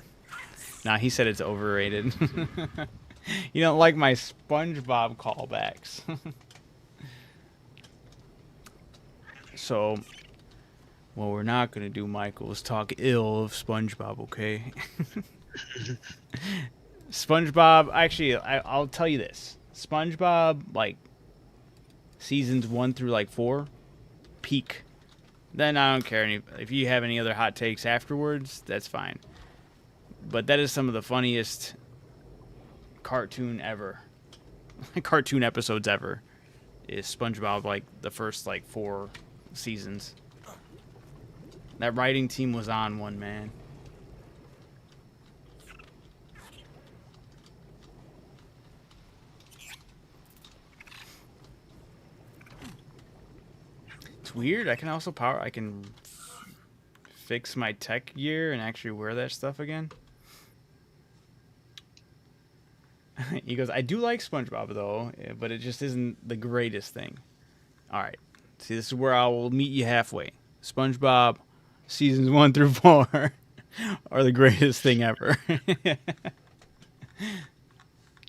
Nah, he said it's overrated. You don't like my SpongeBob callbacks. So, what we're not going to do, Michael, is talk ill of SpongeBob, okay? SpongeBob, actually, I'll tell you this. SpongeBob, like, seasons 1 through, like, 4, peak. Then I don't care if you have any other hot takes afterwards, that's fine. But that is some of the funniest cartoon ever. Cartoon episodes ever. Is SpongeBob, like, the first, like, 4 seasons. That writing team was on one, man. It's weird. I can also I can fix my tech gear and actually wear that stuff again. He goes, I do like SpongeBob though, but it just isn't the greatest thing. All right. See, this is where I will meet you halfway. SpongeBob seasons 1 through 4 are the greatest thing ever. The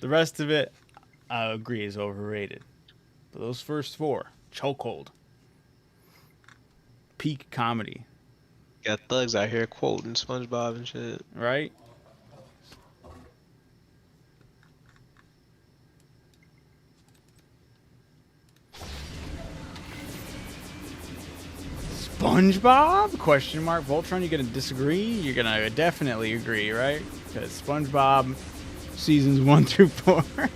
rest of it, I agree, is overrated. But those first 4, chokehold. Peak comedy, Got thugs out here quoting SpongeBob and shit. right? SpongeBob? Question mark. Voltron, you gonna disagree? You're gonna definitely agree, right? Because SpongeBob seasons 1 through 4.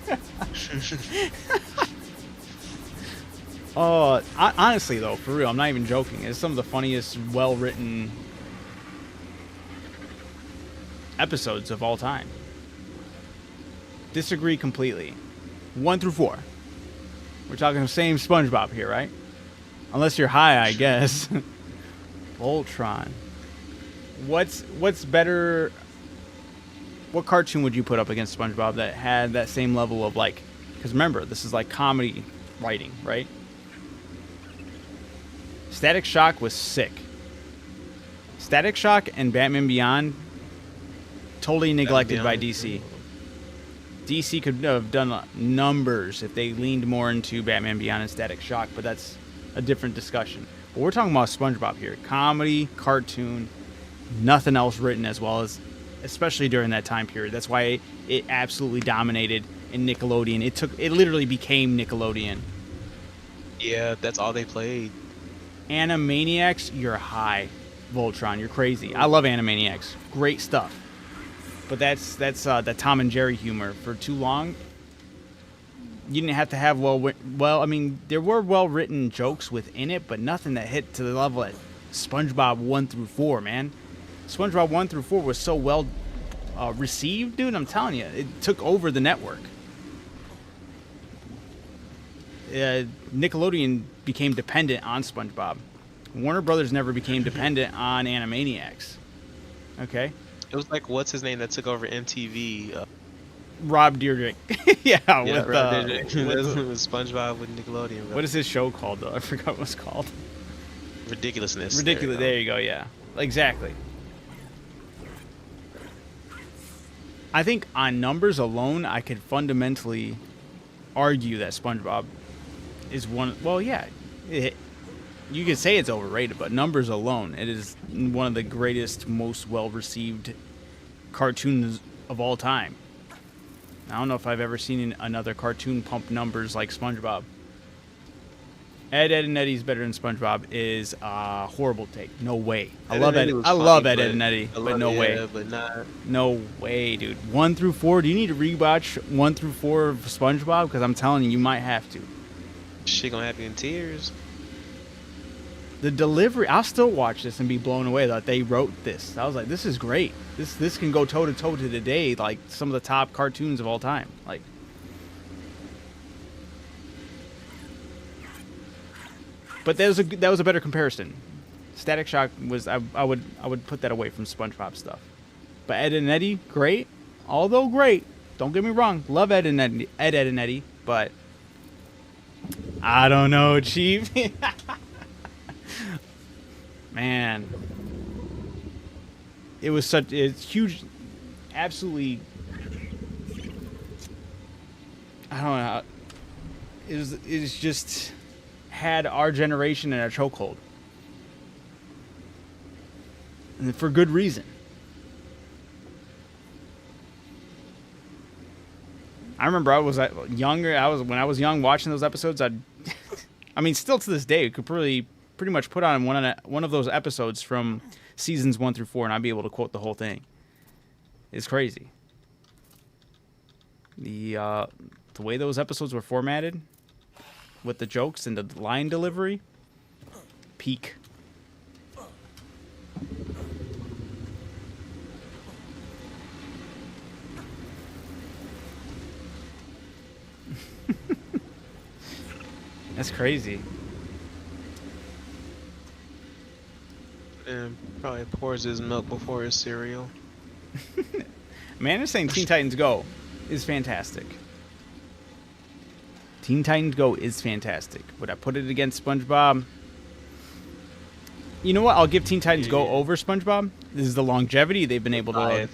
Oh, honestly though, for real, I'm not even joking. It's some of the funniest, well-written episodes of all time. Disagree completely. 1 through 4. We're talking the same SpongeBob here, right? Unless you're high, I guess. Voltron. What's better? What cartoon would you put up against SpongeBob that had that same level of like? Because remember, this is like comedy writing, right? Static Shock was sick. Static Shock and Batman Beyond totally neglected by DC. DC could have done numbers if they leaned more into Batman Beyond and Static Shock, but that's a different discussion. But we're talking about SpongeBob here. Comedy, cartoon, nothing else written as well as, especially during that time period. That's why it absolutely dominated in Nickelodeon. It literally became Nickelodeon. Yeah, that's all they played. Animaniacs, you're high. Voltron, you're crazy. I love Animaniacs. Great stuff. But that's the Tom and Jerry humor. For too long, you didn't have to have I mean, there were well-written jokes within it, but nothing that hit to the level at SpongeBob 1 through 4, man. SpongeBob 1 through 4 was so well received, dude. I'm telling you, it took over the network. Nickelodeon became dependent on SpongeBob. Warner Brothers never became dependent on Animaniacs. Okay? It was like, what's his name that took over MTV? Rob Dyrdek. Yeah, with SpongeBob with Nickelodeon. Bro. What is his show called, though? I forgot what it's called. Ridiculousness. Ridiculous. There you go, yeah. Exactly. I think on numbers alone, I could fundamentally argue that SpongeBob is one. Well, yeah, you could say it's overrated, but numbers alone, it is one of the greatest, most well-received cartoons of all time. I don't know if I've ever seen another cartoon pump numbers like SpongeBob. Ed, and Eddie's better than SpongeBob is a horrible take. No way. I love Ed. I love Ed, and Eddie, but no way. But not. No way, dude. 1 through 4. Do you need to rewatch 1 through 4 of SpongeBob? Because I'm telling you, you might have to. Shit gonna have you in tears. The delivery. I'll still watch this and be blown away that they wrote this. I was like, this is great. This can go toe to toe to today, like some of the top cartoons of all time. Like. But that was a better comparison. Static Shock was I would put that away from SpongeBob stuff. But Ed and Eddie, great. Although great, don't get me wrong, love Ed and Eddie, but I don't know, Chief. Man, it's huge, absolutely. I don't know. It was just. Had our generation in a chokehold, and for good reason. I remember I was younger. When I was young watching those episodes. I mean, still to this day, could pretty much put on one of those episodes from seasons 1 through 4, and I'd be able to quote the whole thing. It's crazy. The way those episodes were formatted. With the jokes and the line delivery, peak. That's crazy. And probably pours his milk before his cereal. Amanda's saying Teen Titans Go is fantastic. Teen Titans Go is fantastic. Would I put it against SpongeBob? You know what? I'll give Teen Titans Go over SpongeBob. This is the longevity they've been able to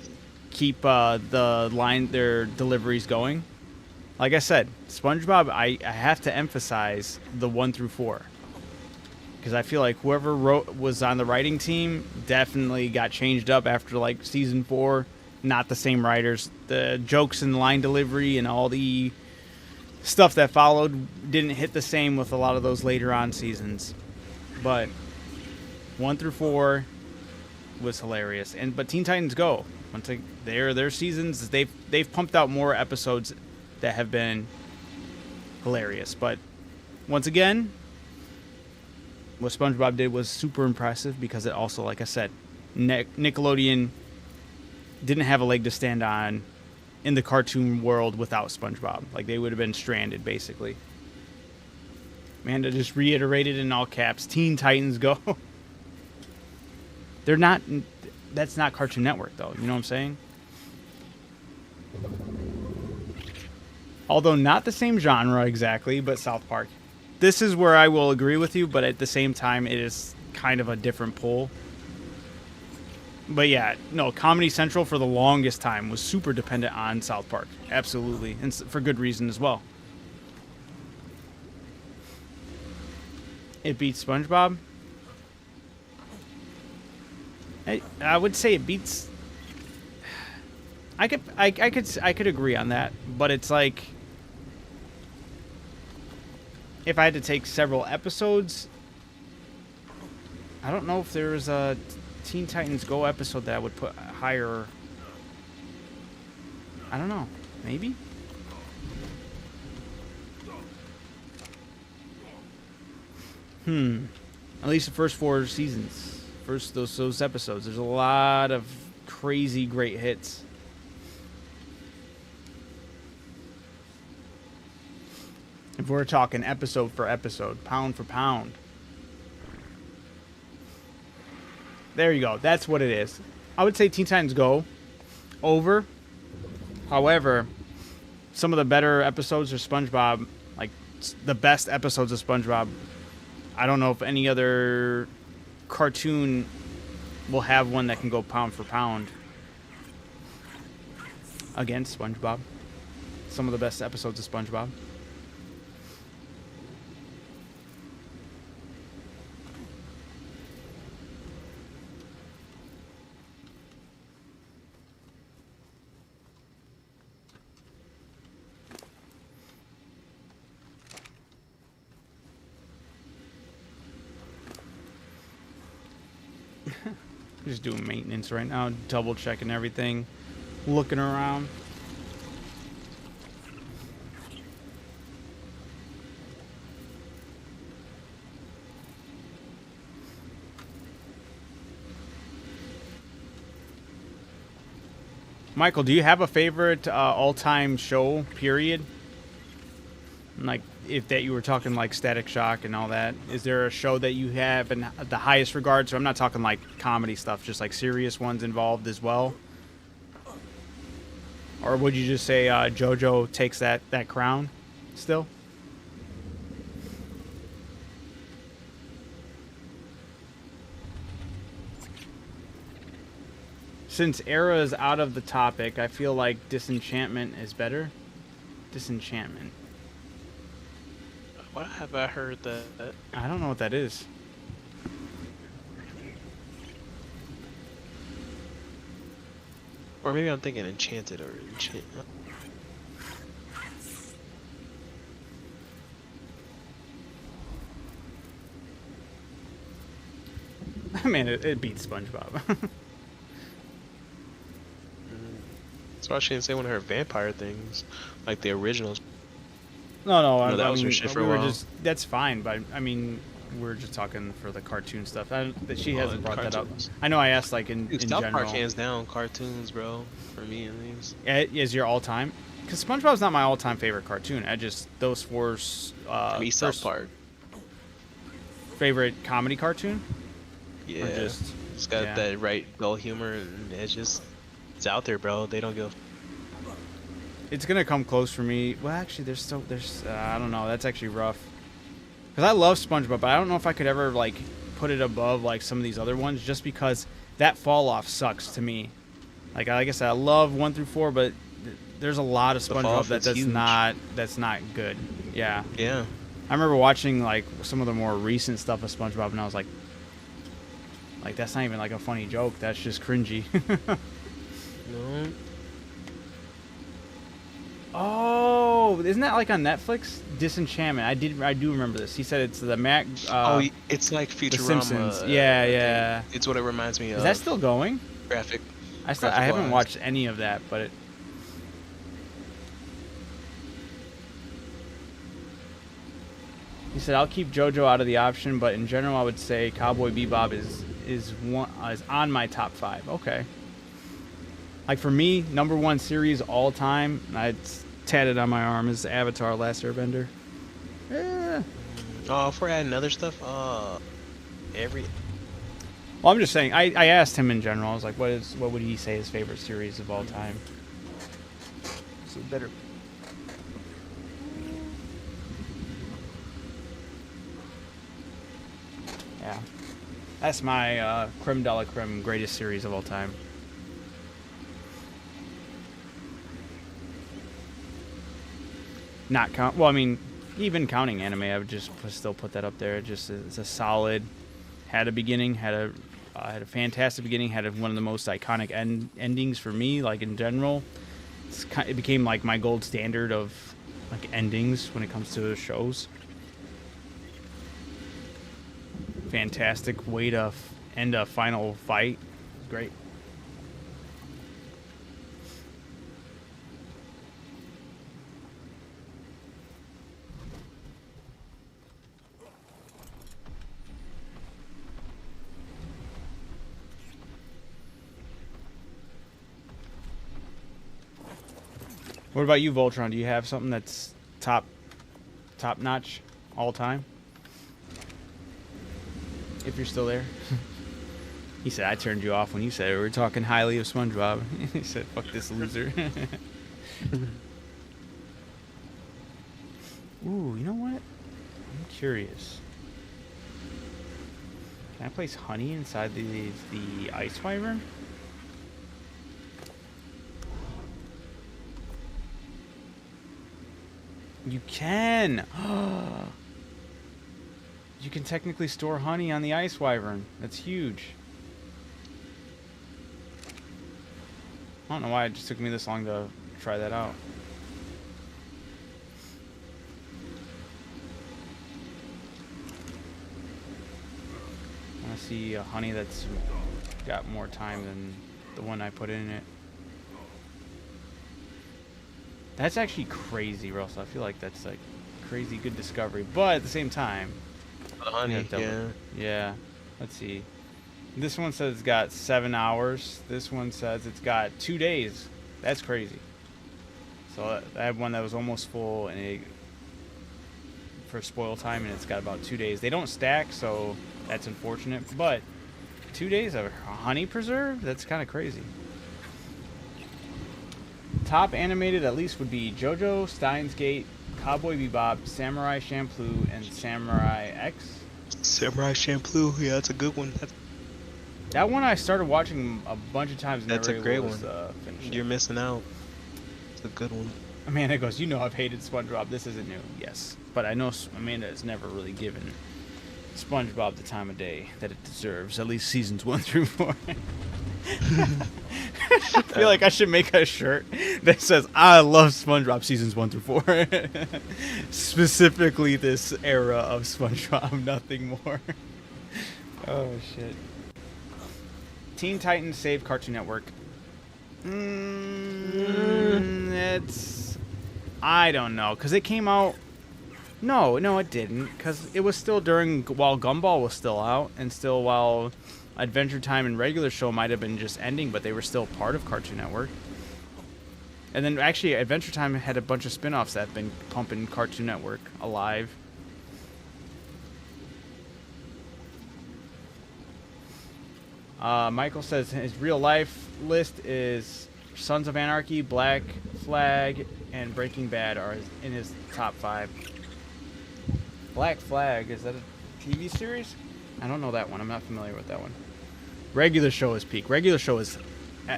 keep their deliveries going. Like I said, SpongeBob, I have to emphasize the 1 through 4. Because I feel like whoever was on the writing team definitely got changed up after like season 4. Not the same writers. The jokes and line delivery and all the stuff that followed didn't hit the same with a lot of those later on seasons. But 1 through 4 was hilarious. But Teen Titans Go, once their seasons, they've pumped out more episodes that have been hilarious. But once again, what SpongeBob did was super impressive because it also, like I said, Nickelodeon didn't have a leg to stand on in the cartoon world without SpongeBob. Like, they would have been stranded, basically. Amanda just reiterated in all caps, Teen Titans Go. They're not... That's not Cartoon Network, though. You know what I'm saying? Although not the same genre exactly, but South Park. This is where I will agree with you, but at the same time, it is kind of a different pull. But yeah, no, Comedy Central for the longest time was super dependent on South Park. Absolutely. And for good reason as well. It beats SpongeBob. I would say it beats... I could agree on that, but it's like... If I had to take several episodes, I don't know if there was a Teen Titans Go episode that I would put higher. I don't know. Maybe? At least the first 4 seasons. Those episodes. There's a lot of crazy great hits. If we're talking episode for episode, pound for pound. There you go. That's what it is. I would say Teen Titans Go over. However, some of the better episodes of SpongeBob, like the best episodes of SpongeBob, I don't know if any other cartoon will have one that can go pound for pound against SpongeBob. Some of the best episodes of SpongeBob. Just doing maintenance right now, double checking everything, looking around. Michael, do you have a favorite all-time show, period? Like, if that you were talking like Static Shock and all that, is there a show that you have in the highest regard? So I'm not talking like comedy stuff, just like serious ones involved as well. Or would you just say JoJo takes that crown still? Since Era is out of the topic, I feel like Disenchantment is better. Disenchantment. Why have I heard that? I don't know what that is. Or maybe I'm thinking Enchanted or Enchantment. I mean, it beats SpongeBob. So I shouldn't say one of her vampire things, like the originals. No, No, that I was her mean, shit for we a were while. just that's fine, but I mean, we're just talking for the cartoon stuff. That she hasn't and brought that up. cartoons. I know I asked like in Dude, South general. Park hands down cartoons, bro. For me, at least. Is your all-time? Because SpongeBob's not my all-time favorite cartoon. I just those 4. For me, South Park. Favorite comedy cartoon? Yeah. Or just It's got Yeah. that right dull humor, and it's out there, bro. They don't give. It's gonna come close for me. Well, actually, there's I don't know. That's actually rough. Cause I love SpongeBob, but I don't know if I could ever like put it above like some of these other ones, just because that fall off sucks to me. Like I said, I love 1 through 4, but there's a lot of The fall SpongeBob off is huge. that's not good. Yeah. Yeah. I remember watching like some of the more recent stuff of SpongeBob, and I was like that's not even like a funny joke. That's just cringy. No. Oh, isn't that like on Netflix? Disenchantment. I do remember this. He said it's the Mac. It's like The Futurama. Simpsons. Yeah, I think. yeah. It's what it reminds me of. Is that still going? graphic? I haven't graphic-wise. watched any of that, but he said I'll keep JoJo out of the option, but in general I would say Cowboy Bebop is on my top 5. Okay. Like for me, #1 series all time, it's tatted on my arm, is Avatar: Last Airbender. Yeah. Oh, if we're adding other stuff, every Well, I'm just saying. I asked him in general. I was like, what would he say his favorite series of all time? So better. Yeah, that's my creme de la creme greatest series of all time. Not count. Well, I mean, even counting anime, I would just still put that up there. It's a solid. Had a beginning. Had a fantastic beginning. Had one of the most iconic endings for me. Like in general, it became like my gold standard of like endings when it comes to shows. Fantastic way to end a final fight. Great. What about you, Voltron? Do you have something that's top notch all time? If you're still there. He said, I turned you off when you said we were talking highly of SpongeBob. He said, fuck this loser. Ooh, you know what? I'm curious. Can I place honey inside the ice wyvern? You can! You can technically store honey on the ice wyvern. That's huge. I don't know why it just took me this long to try that out. I want to see a honey that's got more time than the one I put in it. That's actually crazy, Russell. I feel like that's like crazy good discovery, but at the same time, honey. Yeah. yeah. Let's see. This one says it's got 7 hours. This one says it's got 2 days. That's crazy. So I had one that was almost full and for spoil time, and it's got about 2 days. They don't stack, so that's unfortunate. But 2 days of honey preserve? That's kind of crazy. Top animated at least would be JoJo, Steins Gate, Cowboy Bebop, Samurai Champloo, and Samurai X. Samurai Champloo, yeah, that's a good one. That one I started watching a bunch of times. And That's never a great was, one. finish it. You're missing out. It's a good one. Amanda goes, you know I've hated SpongeBob. This isn't new. Yes. But I know Amanda has never really given SpongeBob the time of day that it deserves. At least seasons 1 through 4. I feel like I should make a shirt that says, I love SpongeBob seasons 1 through 4. Specifically this era of SpongeBob, nothing more. Oh, shit. Teen Titans saved Cartoon Network. It's... I don't know, because it came out... No, it didn't, because it was still while Gumball was still out, and still while Adventure Time and regular show might have been just ending, but they were still part of Cartoon Network. And then actually Adventure Time had a bunch of spin-offs that have been pumping Cartoon Network alive. Michael says his real life list is Sons of Anarchy, Black Flag, and Breaking Bad are in his top 5. Black Flag, is that a TV series? I don't know that one. I'm not familiar with that one. Regular show is peak. Regular show is...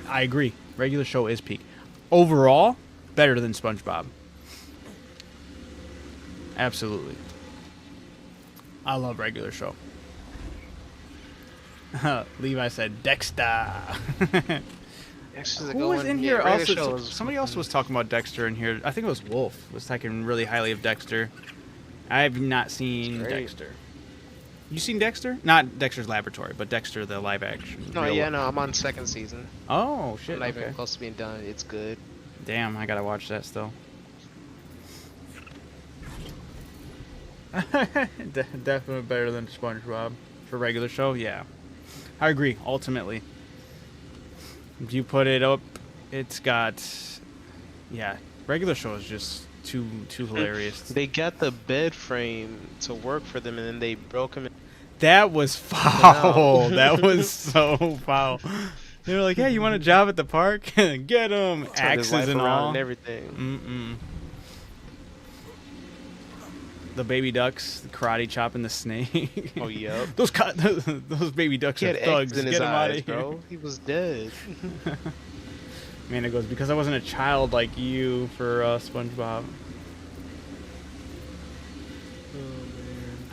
I agree. Regular show is peak. Overall, better than SpongeBob. Absolutely. I love regular show. Levi said Dexter. Dexter's a Who good was one. in Yeah, here? regular Also, show was somebody else was talking about Dexter in here. I think it was Wolf was talking really highly of Dexter. I have not seen Great. Dexter. You seen Dexter? Not Dexter's Laboratory, but Dexter the live action. No, real yeah, life. no, I'm on 2nd season. Oh shit. I'm not Okay. even close to being done. It's good. Damn, I gotta watch that still. Definitely better than SpongeBob for regular show. Yeah, I agree. Ultimately, if you put it up, it's got, yeah, regular show is just too hilarious. They got the bed frame to work for them, and then they broke him. That was foul. That was so foul. They were like, "Hey, you want a job at the park? Get him, Turned his axes life and around all." and everything. The baby ducks, the karate chopping the snake. Oh, yep. those baby ducks He are had thugs. eggs in Get his them out eyes, of here. bro. He was dead. Man, it goes, because I wasn't a child like you for SpongeBob.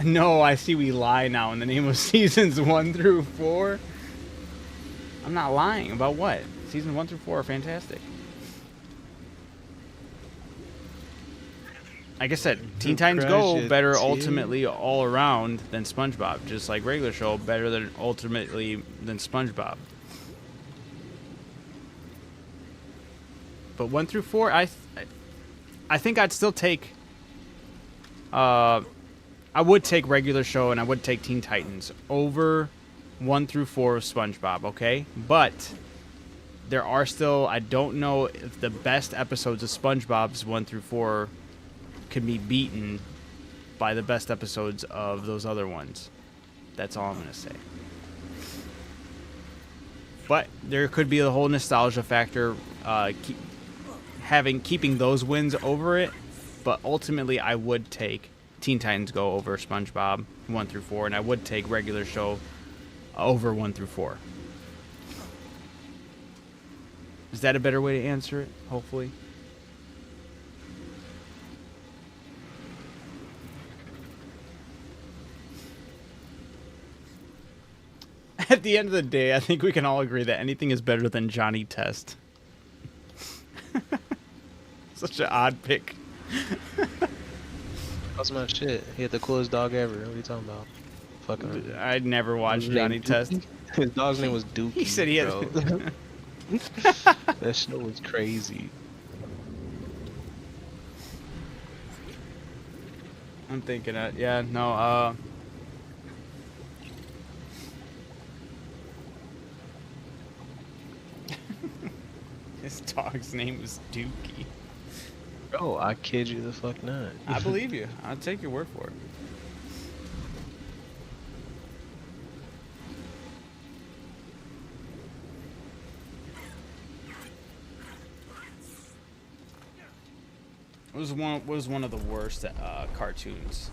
No, I see we lie now in the name of seasons 1 through 4. I'm not lying. About what? Seasons 1 through 4 are fantastic. Like I said, Teen Titans Go Crush it, better T. ultimately all around than SpongeBob. Just like regular show, better than ultimately than SpongeBob. But 1 through 4, I think I'd still take. I would take regular show and I would take Teen Titans over 1 through 4 of SpongeBob. Okay, but there are still. I don't know if the best episodes of SpongeBob's 1 through 4 can be beaten by the best episodes of those other ones. That's all I'm gonna say. But there could be the whole nostalgia factor, keeping those wins over it. But ultimately, I would take Teen Titans Go over SpongeBob 1 through 4, and I would take regular show over 1 through 4. Is that a better way to answer it? Hopefully. At the end of the day, I think we can all agree that anything is better than Johnny Test. Such an odd pick. That's my shit. He had the coolest dog ever. What are you talking about? Fucking. I'd never watched His Johnny name Test. Dookie? His dog's name was Dookie. He said he had. bro. That shit was crazy. I'm thinking, yeah, no, his dog's name was Dookie. Bro, I kid you the fuck not. I believe you. I'll take your word for it. What was one of the worst cartoons?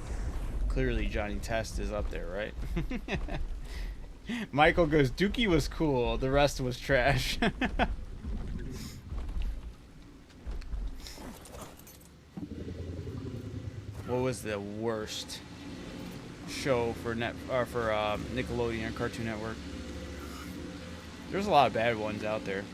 Clearly, Johnny Test is up there, right? Michael goes, Dookie was cool. The rest was trash. What was the worst show for Nickelodeon or Cartoon Network? There's a lot of bad ones out there.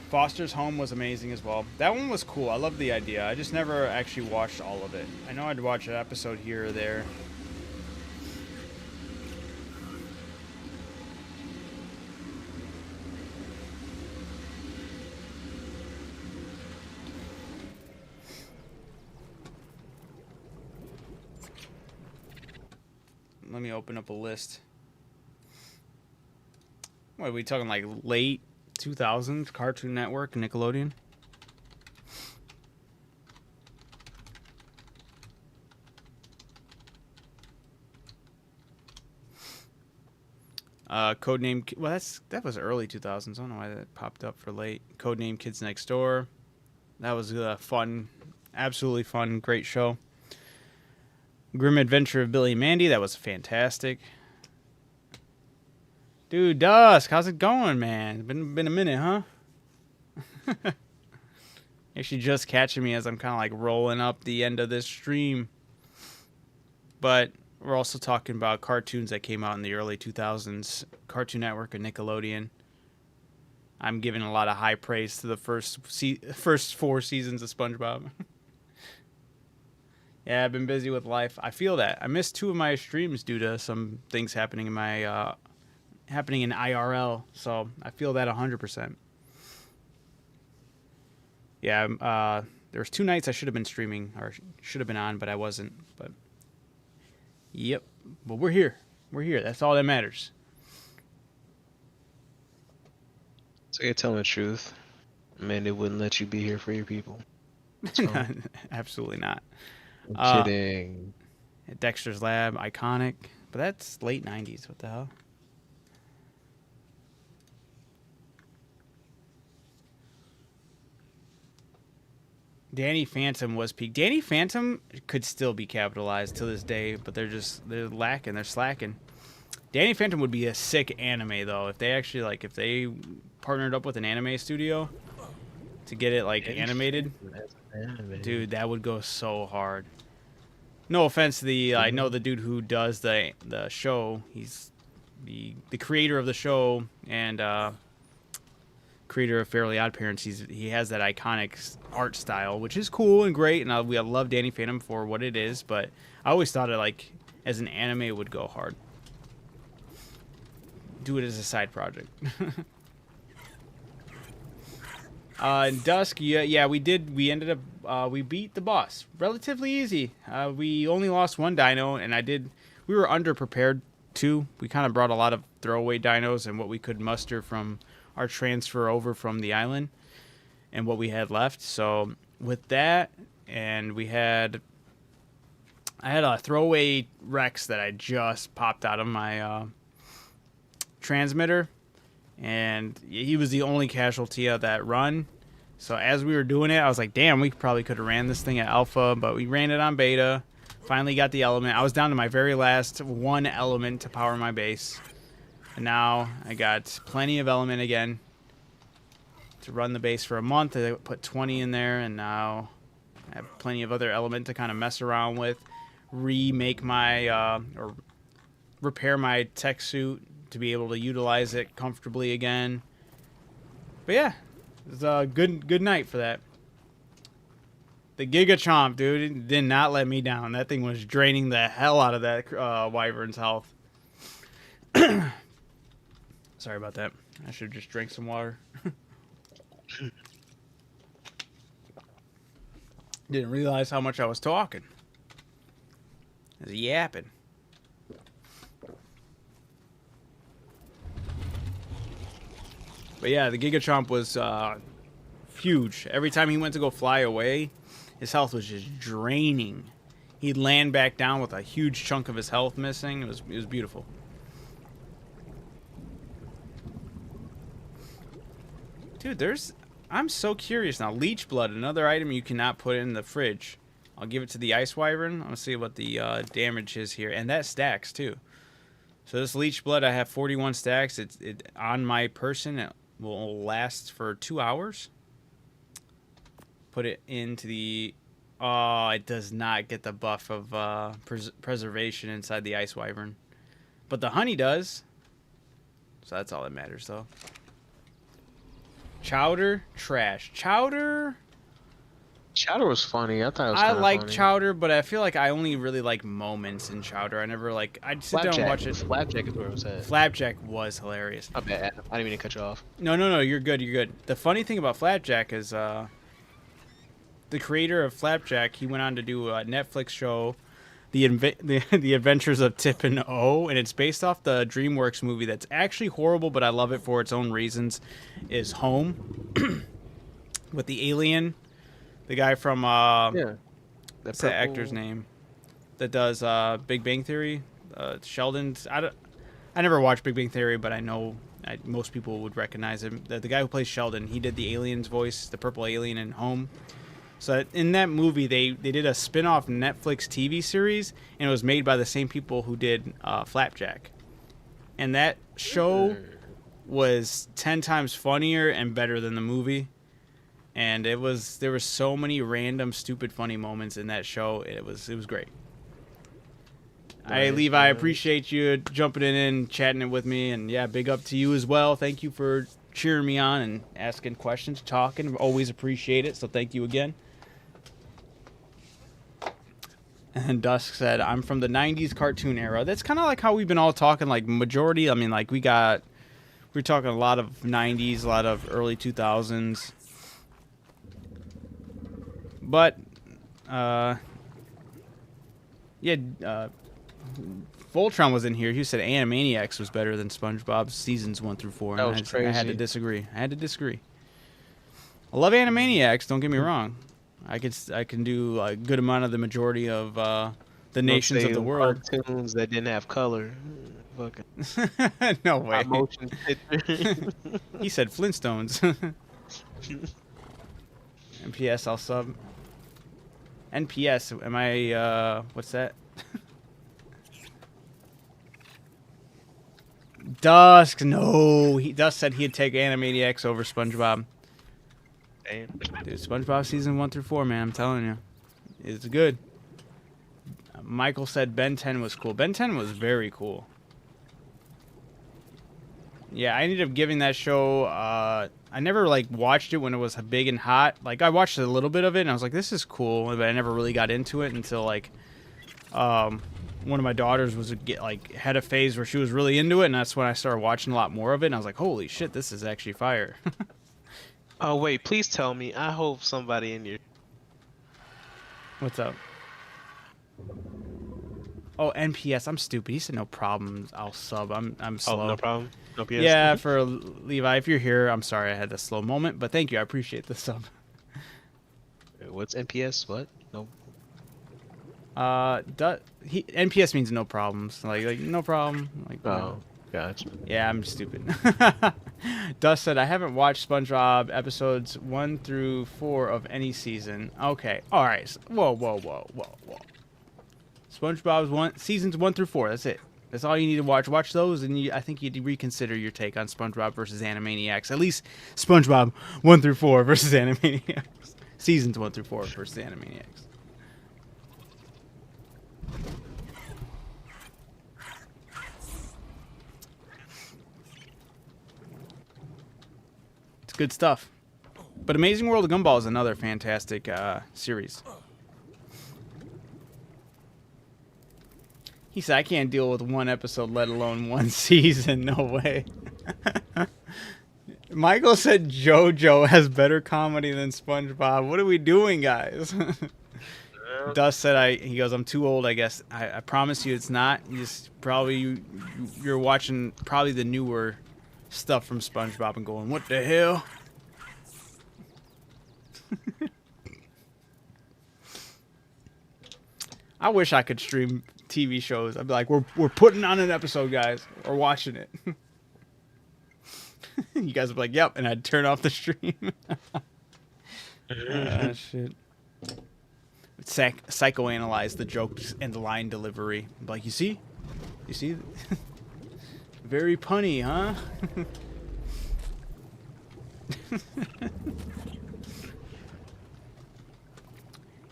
Foster's Home was amazing as well. That one was cool. I love the idea. I just never actually watched all of it. I know I'd watch an episode here or there. Let me open up a list. What are we talking, like late 2000s Cartoon Network, Nickelodeon? Codename. Well, that was early 2000s. I don't know why that popped up for late. Codename Kids Next Door. That was fun, absolutely fun, great show. Grim Adventure of Billy and Mandy. That was fantastic. Dude, Dusk, how's it going, man? Been a minute, huh? Actually, just catching me as I'm kind of like rolling up the end of this stream. But we're also talking about cartoons that came out in the early 2000s. Cartoon Network and Nickelodeon. I'm giving a lot of high praise to the first 4 seasons of SpongeBob. Yeah, I've been busy with life. I feel that. I missed 2 of my streams due to some things happening in my happening in IRL. So I feel that 100%. Yeah, there was 2 nights I should have been streaming or should have been on, but I wasn't. But yep, but we're here. We're here. That's all that matters. So you're telling the truth. Man, they wouldn't let you be here for your people. What's wrong? Absolutely not. I'm kidding. Dexter's Lab, iconic, but that's late 90s. What the hell? Danny Phantom was peak. Danny Phantom could still be capitalized to this day, but they're lacking. They're slacking. Danny Phantom would be a sick anime though if they actually if they partnered up with an anime studio to get it animated. Dude, that would go so hard. No offense to I know the dude who does the show. He's the creator of the show and creator of Fairly Odd Parents. He has that iconic art style, which is cool and great, and I love Danny Phantom for what it is. But I always thought it as an anime it would go hard. Do it as a side project. Dusk, yeah, we did. We ended up, we beat the boss relatively easy. We only lost 1 dino, and we were underprepared too. We kind of brought a lot of throwaway dinos and what we could muster from our transfer over from the island and what we had left. So with that, and I had a throwaway Rex that I just popped out of my transmitter, and he was the only casualty of that run. So as we were doing it, I was like, damn, we probably could have ran this thing at alpha, but we ran it on beta. Finally got the element. I was down to my very last 1 element to power my base. And now I got plenty of element again to run the base for a month. I put 20 in there, and now I have plenty of other element to kind of mess around with. Remake my, or repair my tech suit to be able to utilize it comfortably again. But yeah, it was a good night for that. The Giga Chomp, dude, it did not let me down. That thing was draining the hell out of that wyvern's health. Sorry about that. I should just drink some water. Didn't realize how much I was talking. I was yapping. But yeah, the Giga Chomp was huge. Every time he went to go fly away, his health was just draining. He'd land back down with a huge chunk of his health missing. It was beautiful. Dude, I'm so curious now. Leech Blood, another item you cannot put in the fridge. I'll give it to the Ice Wyvern. I'll see what the damage is here. And that stacks, too. So this Leech Blood, I have 41 stacks. It on my person, it will last for 2 hours. Put it into the... Oh, it does not get the buff of preservation inside the Ice Wyvern. But the honey does. So that's all that matters, though. Chowder, trash. Chowder Was funny. I thought it was I kinda like funny. Chowder, but I feel like I only really like moments in Chowder. I never I'd sit down and watch it. Flapjack is where it was at. Flapjack was hilarious. My bad. I didn't mean to cut you off. No, you're good. The funny thing about Flapjack is the creator of Flapjack, he went on to do a Netflix show, the Adventures of Tip and O, and it's based off the DreamWorks movie that's actually horrible, but I love it for its own reasons, is Home, with the alien, the guy from, Yeah. what's that actor's name, that does Big Bang Theory, Sheldon's, I I never watched Big Bang Theory, but I know most people would recognize him. The guy who plays Sheldon, he did the alien's voice, the purple alien in Home. So in that movie, they did a spin-off Netflix TV series, and it was made by the same people who did Flapjack. And that show was 10 times funnier and better than the movie. And there were so many random, stupid, funny moments in that show. It was great. Hey, Levi, I appreciate you jumping in and chatting it with me. And yeah, big up to you as well. Thank you for cheering me on and asking questions, talking. Always appreciate it. So thank you again. And Dusk said, I'm from the 90s cartoon era. That's kind of like how we've been all talking, like majority. I mean, like we're talking a lot of 90s, a lot of early 2000s. But, Voltron was in here. He said Animaniacs was better than SpongeBob seasons 1 through 4. That And was I had to crazy. disagree. I love Animaniacs. Don't get me wrong. I can do a good amount of the majority of the nations of the world. Cartoons that didn't have color. Fucking No way. motion picture. He said Flintstones. NPS, I'll sub. NPS, am I, what's that? Dusk, no. Dusk said he'd take Animaniacs over SpongeBob. Damn. Dude, SpongeBob season 1 through 4, man, I'm telling you. It's good. Michael said Ben 10 was cool. Ben 10 was very cool. Yeah, I ended up giving that show, I never, like, watched it when it was big and hot. Like, I watched a little bit of it, and I was like, this is cool, but I never really got into it until, like, one of my daughters had a phase where she was really into it, and that's when I started watching a lot more of it, and I was like, holy shit, this is actually fire. Oh wait, please tell me. I hope somebody in your What's up? Oh, NPS. I'm stupid. He said no problems. I'll sub. I'm slow. Oh, no problem. No PS. Yeah, for Levi, if you're here, I'm sorry I had a slow moment, but thank you. I appreciate the sub. What's NPS? What? No. NPS means no problems. Like no problem. Like Oh, gotcha. Yeah, I'm stupid. Dust said, I haven't watched SpongeBob episodes 1 through 4 of any season. Okay. All right. Whoa. SpongeBob's seasons 1 through 4. That's it. That's all you need to watch. Watch those, and I think you'd reconsider your take on SpongeBob versus Animaniacs. At least SpongeBob 1 through 4 versus Animaniacs. Seasons 1 through 4 versus Animaniacs. It's good stuff. But Amazing World of Gumball is another fantastic series. He said, I can't deal with one episode, let alone one season. No way. Michael said JoJo has better comedy than SpongeBob. What are we doing, guys? Dust said, he goes, I'm too old, I guess. I promise you it's not. You're watching probably the newer stuff from SpongeBob and going, what the hell? I wish I could stream TV shows. I'd be like, we're putting on an episode, guys. We're watching it. You guys would be like, yep, and I'd turn off the stream. Shit. Psychoanalyze the jokes and the line delivery. Be like, you see? Very punny, huh?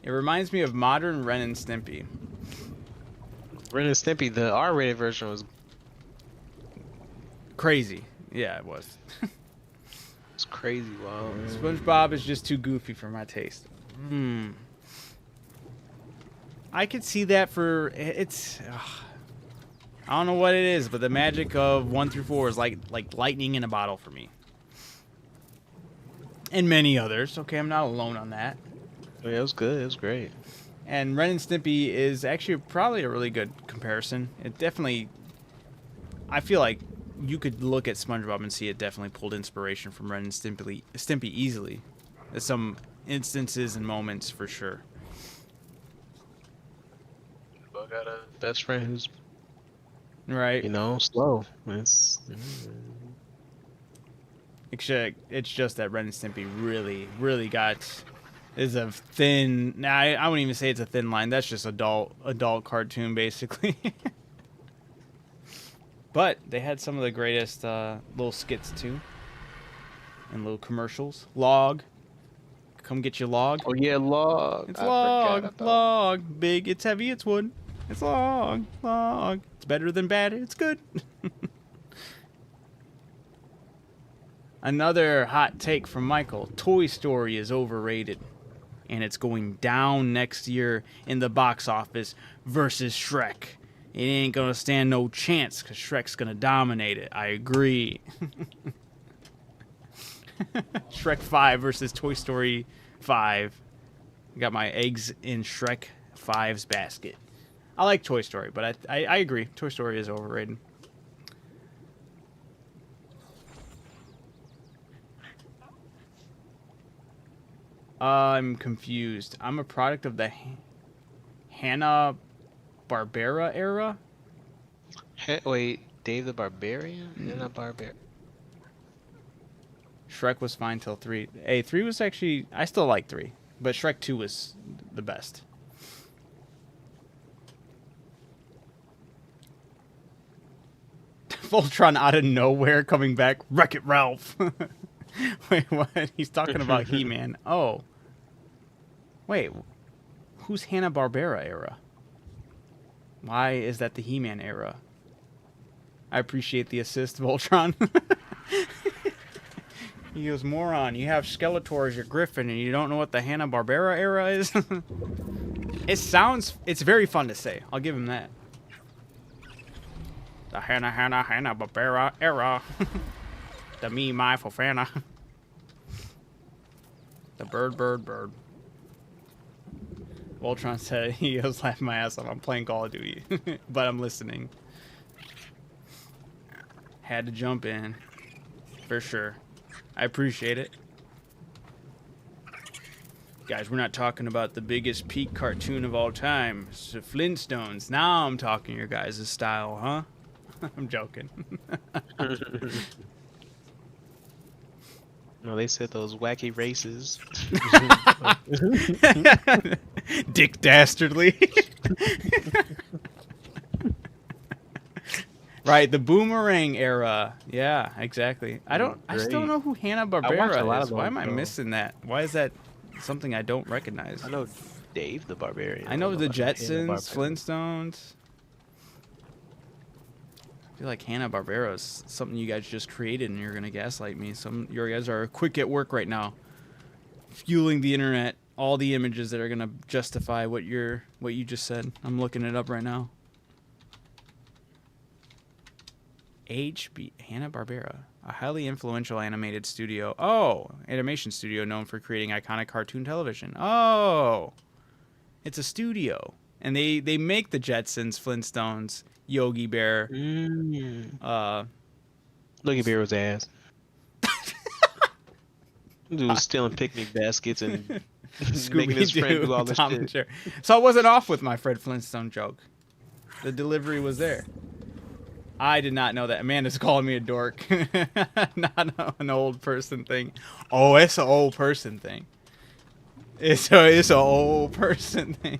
It reminds me of modern Ren and Stimpy. Ren and Stimpy, the R-rated version was Crazy. Yeah, it was. crazy. Wow. SpongeBob is just too goofy for my taste. I could see that for it's. I don't know what it is, but the magic of 1 through 4 is like lightning in a bottle for me. And many others. Okay, I'm not alone on that. Yeah, it was good. It was great. And Ren and Stimpy is actually probably a really good comparison. It definitely, I feel like you could look at SpongeBob and see it definitely pulled inspiration from Ren and Stimpy easily. There's some instances and moments for sure. I got a best friend who's Right. You know, slow. It's It's just that Ren and Stimpy really got is a thin. Nah, I wouldn't even say it's a thin line. That's just adult cartoon basically. But they had some of the greatest little skits too, and little commercials. Log, come get your log. oh yeah, log. It's I forgot log, about. log. Big, it's heavy, it's wood. It's log, log. It's better than bad. It's good. Another hot take from Michael. Toy Story is overrated. And it's going down next year in the box office versus Shrek. It ain't gonna stand no chance because Shrek's gonna dominate it. I agree. Shrek 5 versus Toy Story 5. Got my eggs in Shrek 5's basket. I like Toy Story, but I agree. Toy Story is overrated. I'm confused. I'm a product of the Hanna-Barbera era? Wait, Dave the Barbarian? Not Barbarian. Shrek was fine till 3. Hey, 3 was actually... I still like 3. But Shrek 2 was the best. Voltron out of nowhere coming back. Wreck-It Ralph. Wait, what? He's talking about He-Man. Oh. Wait. Who's Hanna-Barbera era? Why is that the He-Man era? I appreciate the assist, Voltron. He goes, moron, you have Skeletor as your Griffin and you don't know what the Hanna-Barbera era is? It's very fun to say. I'll give him that. The Hanna-Barbera era. The me, my, Fofana. The bird. Voltron said he was laughing my ass off. I'm playing Call of Duty, but I'm listening. Had to jump in. For sure. I appreciate it. Guys, we're not talking about the biggest peak cartoon of all time. It's the Flintstones. Now I'm talking your guys' style, huh? I'm joking. No, they said those wacky races. Dick Dastardly. Right, the Boomerang era. Yeah, exactly. I still don't know who I watched a Hanna-Barbera lot is. of Why those, am I though. missing that? Why is that something I don't recognize? I know Dave the Barbarian. I know the about Hanna-Barbera. Jetsons, Flintstones. I feel like Hanna-Barbera is something you guys just created and you're going to gaslight me. You guys are quick at work right now. Fueling the internet, all the images that are going to justify what you just said. I'm looking it up right now. Hanna-Barbera, a highly influential animated studio. Oh, animation studio known for creating iconic cartoon television. Oh, it's a studio. And they make the Jetsons, Flintstones, Yogi Bear. Look at Bear's ass. Dude was stealing picnic baskets and making his friend do all this Tom and shit. Jerry. So I wasn't off with my Fred Flintstone joke. The delivery was there. I did not know that. Amanda's calling me a dork. Not an old person thing. Oh, it's an old person thing. It's an old person thing.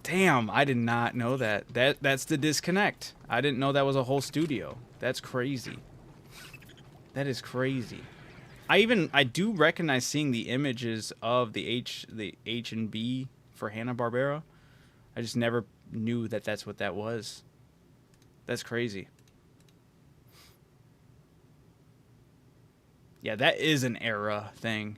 Damn, I did not know that. That's the disconnect. I didn't know that was a whole studio. That's crazy. That is crazy. I do recognize seeing the images of the H and B for Hanna-Barbera. I just never knew that that's what that was. That's crazy. Yeah, that is an era thing.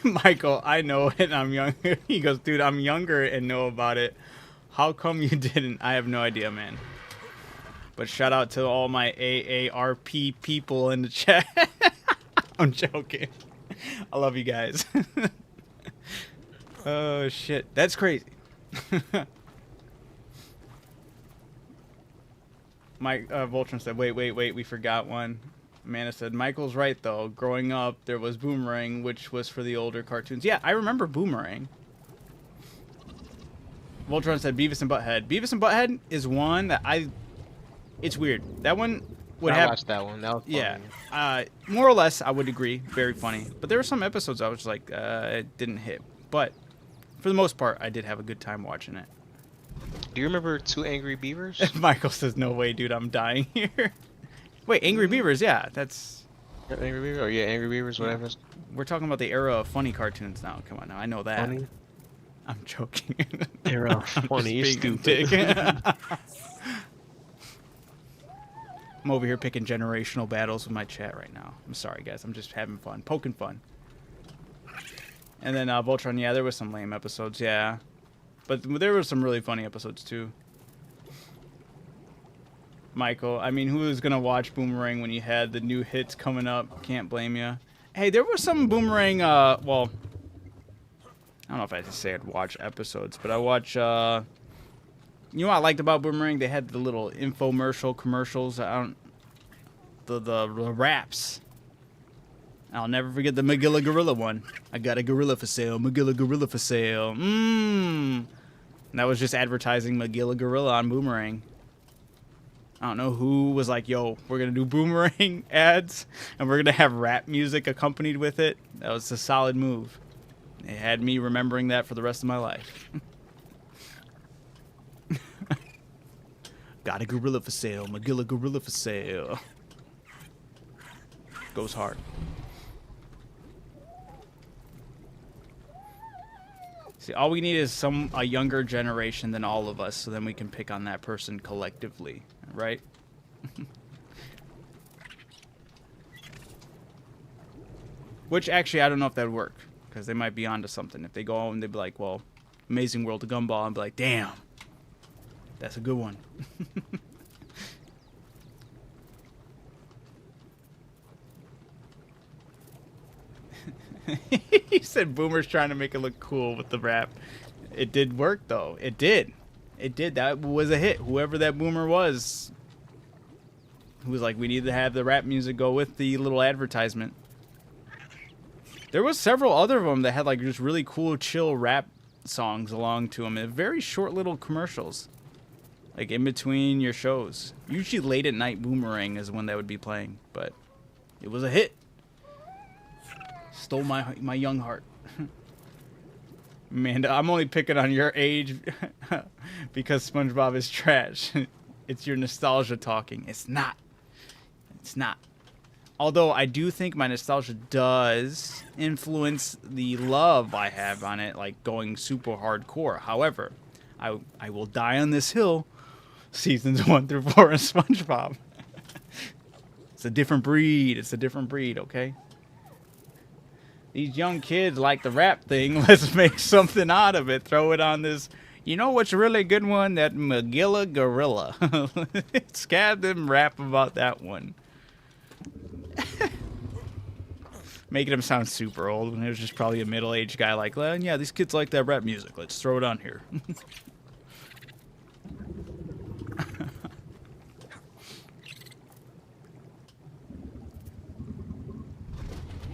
Michael, I know it. I'm younger. He goes, dude, I'm younger and know about it. How come you didn't? I have no idea, man. But shout out to all my AARP people in the chat. I'm joking. I love you guys. Oh, shit. That's crazy. Mike Voltron said, wait, we forgot one. Amanda said, Michael's right, though. Growing up, there was Boomerang, which was for the older cartoons. Yeah, I remember Boomerang. Voltron said Beavis and Butthead. Beavis and Butthead is one that it's weird. That one would I have... watched that one. That was Yeah. funny. More or less, I would agree. Very funny. But there were some episodes I was like, it didn't hit. But for the most part, I did have a good time watching it. Do you remember Two Angry Beavers? Michael says, no way, dude, I'm dying here. Wait, Angry Beavers, yeah, that's... Angry Beavers? Or yeah, Angry Beavers, whatever. We're talking about the era of funny cartoons now. Come on now, I know that. Funny? I'm joking. Era of I'm funny, you're just being a stupid. dick. I'm over here picking generational battles with my chat right now. I'm sorry, guys. I'm just having fun. Poking fun. And then Voltron, yeah, there was some lame episodes, yeah. But there were some really funny episodes, too. Michael, I mean, who was going to watch Boomerang when you had the new hits coming up? Can't blame you. Hey, there was some Boomerang, well, I don't know if I should say I'd watch episodes, but I watch, you know what I liked about Boomerang? They had the little infomercial commercials. The raps. I'll never forget the Magilla Gorilla one. I got a gorilla for sale. Magilla Gorilla for sale. And that was just advertising Magilla Gorilla on Boomerang. I don't know who was like, yo, we're going to do Boomerang ads, and we're going to have rap music accompanied with it. That was a solid move. It had me remembering that for the rest of my life. Got a gorilla for sale. Magilla Gorilla for sale. Goes hard. See, all we need is a younger generation than all of us, so then we can pick on that person collectively, right? Which, actually, I don't know if that would work, because they might be onto something. If they go and they'd be like, well, Amazing World of Gumball, and be like, damn, that's a good one. He said Boomer's trying to make it look cool with the rap. It did work, though. It did. It did. That was a hit. Whoever that Boomer was, who was like, we need to have the rap music go with the little advertisement. There was several other of them that had like just really cool, chill rap songs along to them. And very short little commercials. Like in between your shows. Usually late at night Boomerang is when that would be playing. But it was a hit. Stole my young heart. Amanda, I'm only picking on your age because SpongeBob is trash. It's your nostalgia talking. It's not. It's not. Although I do think my nostalgia does influence the love I have on it, like going super hardcore. However, I will die on this hill seasons 1 through 4 of SpongeBob. It's a different breed. It's a different breed, okay? These young kids like the rap thing. Let's make something out of it. Throw it on this. You know what's a really good one? That Magilla Gorilla. Scab them rap about that one. Making him sound super old when it was just probably a middle-aged guy like, well, yeah, these kids like that rap music. Let's throw it on here.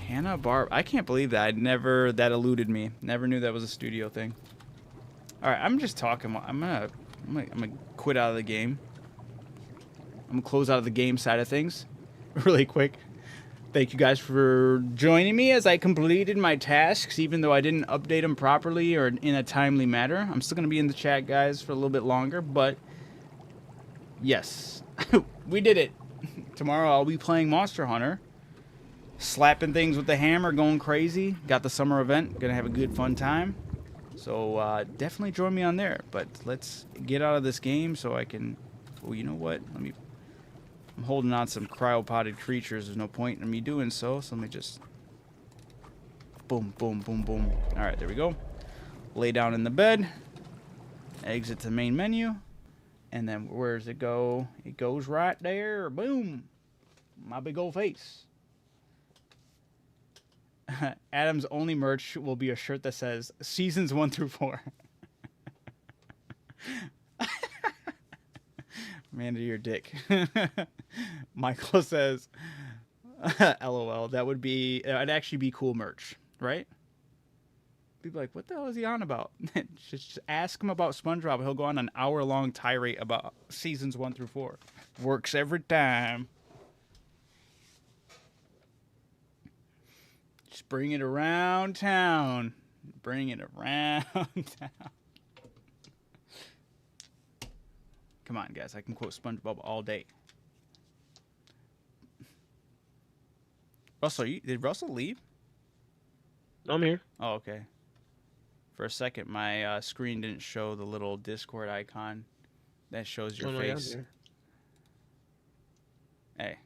Hannah Barb. I can't believe that. That eluded me. Never knew that was a studio thing. All right, I'm just talking. I'm gonna quit out of the game. I'm gonna close out of the game side of things really quick. Thank you guys for joining me as I completed my tasks, even though I didn't update them properly or in a timely manner. I'm still gonna be in the chat, guys, for a little bit longer, but yes, we did it. Tomorrow I'll be playing Monster Hunter. Slapping things with the hammer, going crazy. Got the summer event. Gonna have a good, fun time. So definitely join me on there. But let's get out of this game so I can... Oh, you know what? I'm holding on some cryopoded creatures. There's no point in me doing so. So let me just... Boom, boom, boom, boom. Alright, there we go. Lay down in the bed. Exit the main menu. And then where does it go? It goes right there. Boom. My big old face. Adam's only merch will be a shirt that says seasons 1 through 4. Man to your dick. Michael says, LOL, that would be, it'd actually be cool merch, right? People are like, what the hell is he on about? Just ask him about SpongeBob. He'll go on an hour-long tirade about seasons 1 through 4. Works every time. Just bring it around town. Bring it around town. Come on, guys. I can quote SpongeBob all day. Russell, did Russell leave? I'm here. Oh, okay. For a second, my screen didn't show the little Discord icon that shows your Oh, no, yeah, I'm face. here. Hey.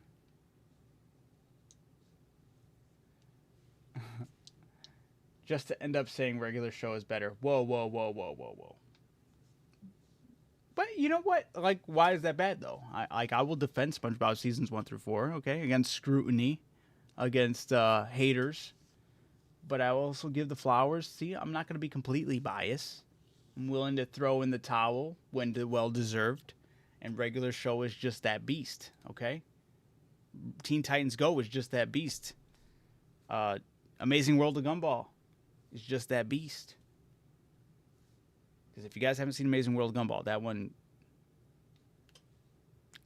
Just to end up saying regular show is better. Whoa, whoa, whoa, whoa, whoa, whoa. But you know what? Like, why is that bad, though? I will defend SpongeBob seasons 1 through 4, okay? Against scrutiny, against haters. But I will also give the flowers. See, I'm not going to be completely biased. I'm willing to throw in the towel when well-deserved. And regular show is just that beast, okay? Teen Titans Go is just that beast. Amazing World of Gumball is just that beast. Because if you guys haven't seen Amazing World of Gumball, that one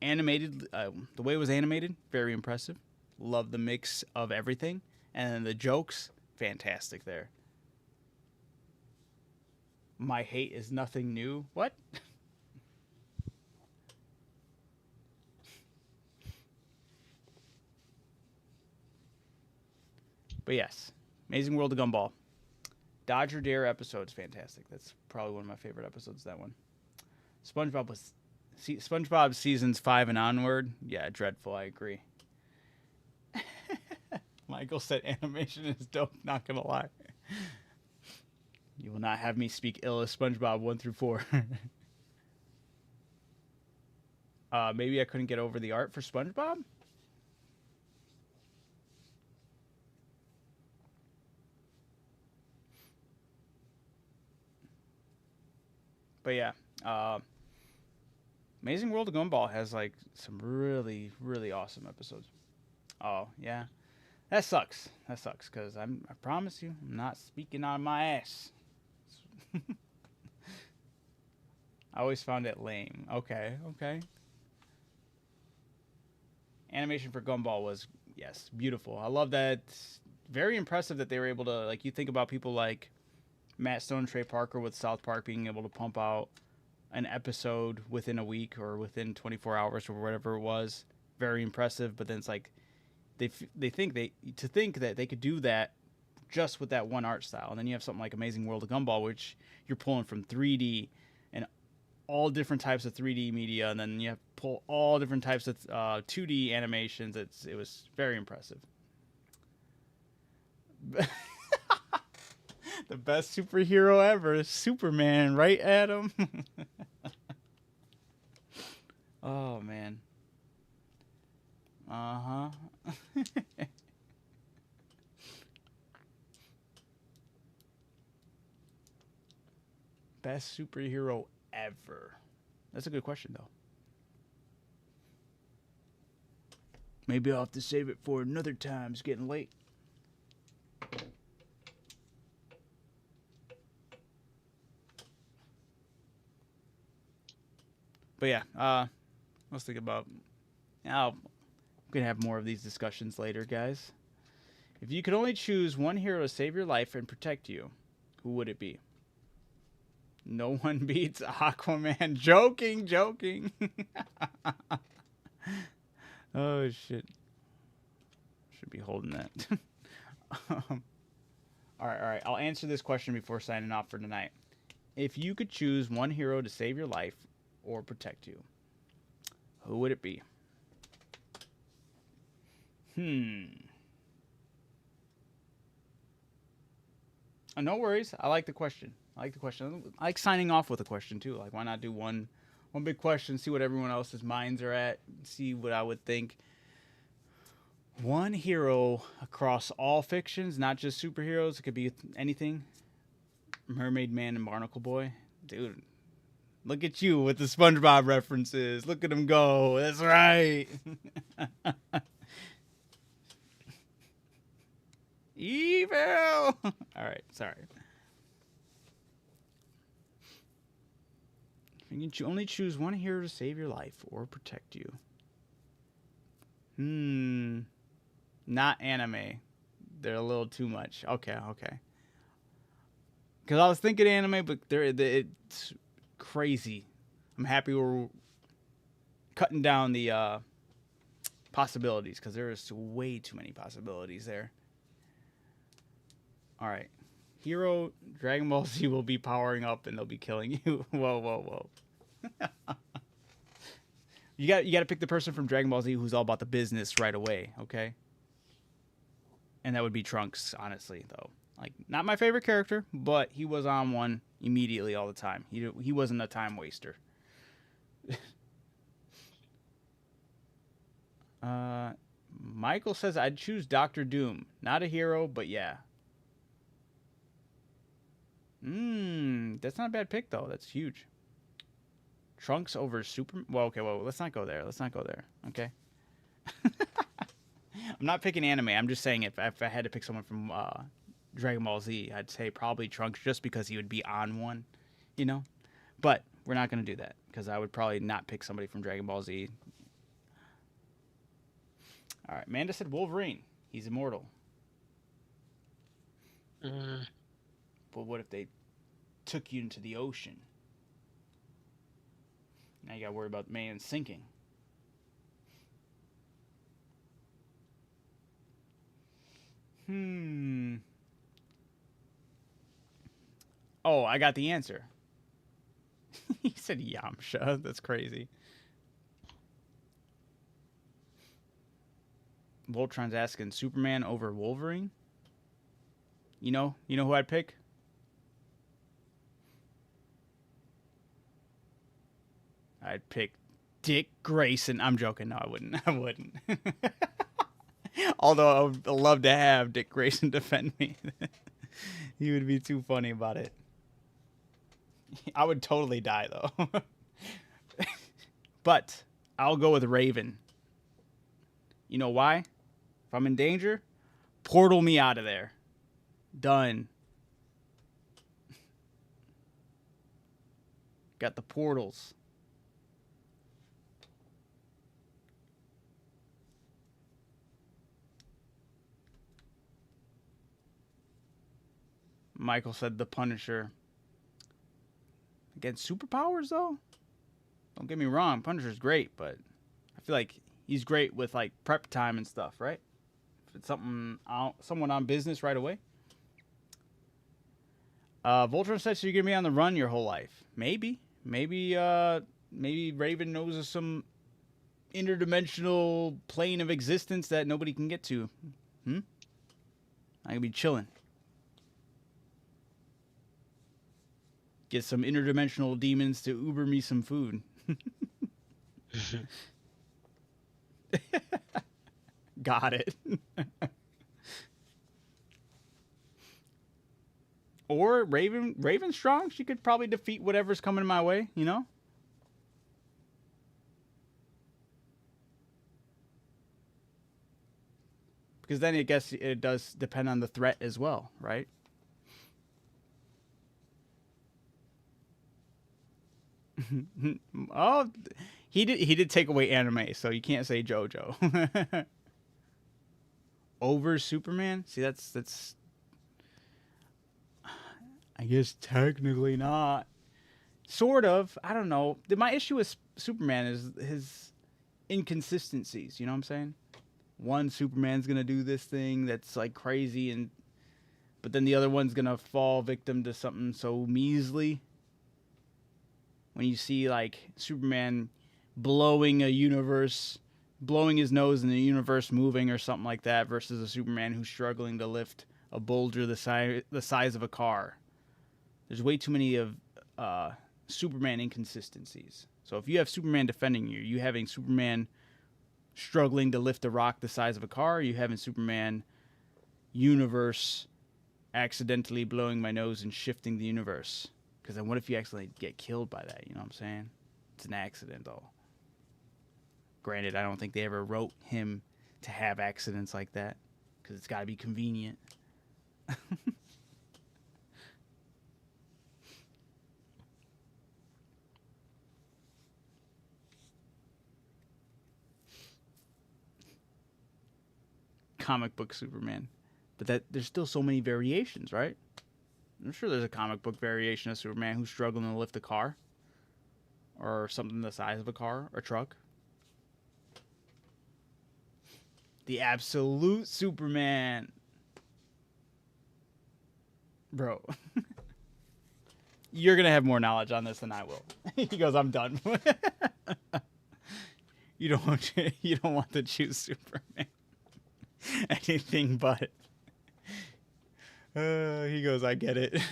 animated, the way it was animated, very impressive. Love the mix of everything. And the jokes, fantastic there. My hate is nothing new. What? But yes, Amazing World of Gumball. Dodger Dare episode's fantastic. That's probably one of my favorite episodes, that one. SpongeBob seasons 5 and onward. Yeah, dreadful, I agree. Michael said animation is dope, not gonna lie. You will not have me speak ill of SpongeBob 1 through 4. Maybe I couldn't get over the art for SpongeBob? But yeah, Amazing World of Gumball has like some really, really awesome episodes. Oh, yeah. That sucks. That sucks, because I promise you, I'm not speaking on my ass. I always found it lame. Okay, okay. Animation for Gumball was, yes, beautiful. I love that. Very impressive that they were able to, like, you think about people like Matt Stone and Trey Parker with South Park being able to pump out an episode within a week or within 24 hours or whatever it was. Very impressive, but then it's like, they think that they could do that just with that one art style. And then you have something like Amazing World of Gumball, which you're pulling from 3D and all different types of 3D media, and then you have to pull all different types of 2D animations. It was very impressive. The best superhero ever is Superman, right, Adam? Oh, man. Uh-huh. Best superhero ever. That's a good question, though. Maybe I'll have to save it for another time. It's getting late. But yeah, let's think about. I'm gonna have more of these discussions later, guys. If you could only choose one hero to save your life and protect you, who would it be? No one beats Aquaman. Joking. Oh shit. Should be holding that. All right. I'll answer this question before signing off for tonight. If you could choose one hero to save your life or protect you, who would it be? Oh, no worries. I like the question. I like signing off with a question too. Like, why not do one big question, see what everyone else's minds are at, see what I would think. One hero across all fictions, not just superheroes. It could be anything. Mermaid Man and Barnacle Boy. Dude, Look at you with the SpongeBob references. Look at him go. That's right. Evil. All right, sorry. You can only choose one hero to save your life or protect you. Not anime. They're a little too much. Okay. Because I was thinking anime, but it's crazy. I'm happy we're cutting down the possibilities because there is way too many possibilities there. All right. Hero Dragon Ball Z will be powering up and they'll be killing you. Whoa. You got to pick the person from Dragon Ball Z who's all about the business right away, okay? And that would be Trunks, honestly, though. Like, not my favorite character, but he was on one immediately all the time. He wasn't a time waster. Michael says I'd choose Doctor Doom. Not a hero, but yeah. That's not a bad pick, though. That's huge. Trunks over Super... Well, okay, let's not go there. Okay? I'm not picking anime. I'm just saying if I had to pick someone from Dragon Ball Z, I'd say probably Trunks just because he would be on one, you know? But we're not going to do that because I would probably not pick somebody from Dragon Ball Z. All right, Amanda said Wolverine. He's immortal. But what if they took you into the ocean? Now you got to worry about man sinking. Oh, I got the answer. He said Yamcha. That's crazy. Voltron's asking Superman over Wolverine. You know who I'd pick? I'd pick Dick Grayson. I'm joking. No, I wouldn't. Although I would love to have Dick Grayson defend me. He would be too funny about it. I would totally die, though. But I'll go with Raven. You know why? If I'm in danger, portal me out of there. Done. Got the portals. Michael said the Punisher. Against superpowers, though? Don't get me wrong. Punisher's great, but I feel like he's great with, like, prep time and stuff, right? If it's someone on business right away. Voltron said, so you're going to be on the run your whole life. Maybe. Maybe Raven knows of some interdimensional plane of existence that nobody can get to. I could be chilling. Get some interdimensional demons to Uber me some food. Got it. Or Raven strong. She could probably defeat whatever's coming my way, you know? Because then I guess it does depend on the threat as well, right? Oh, he did take away anime, so you can't say JoJo. Over Superman? See, that's I guess technically not. Sort of. I don't know. My issue with Superman is his inconsistencies, you know what I'm saying? One Superman's going to do this thing that's like crazy but then the other one's going to fall victim to something so measly. When you see, like, Superman blowing his nose in the universe moving or something like that versus a Superman who's struggling to lift a boulder the size of a car. There's way too many of Superman inconsistencies. So if you have Superman defending you having Superman struggling to lift a rock the size of a car, you having Superman universe accidentally blowing my nose and shifting the universe. Because then what if you accidentally get killed by that? You know what I'm saying? It's an accident, though. Granted, I don't think they ever wrote him to have accidents like that. Because it's got to be convenient. Comic book Superman. But there's still so many variations, right? I'm sure there's a comic book variation of Superman who's struggling to lift a car. Or something the size of a car or truck. The absolute Superman. Bro. You're going to have more knowledge on this than I will. He goes, I'm done. You don't want to choose Superman. Anything but. He goes, I get it.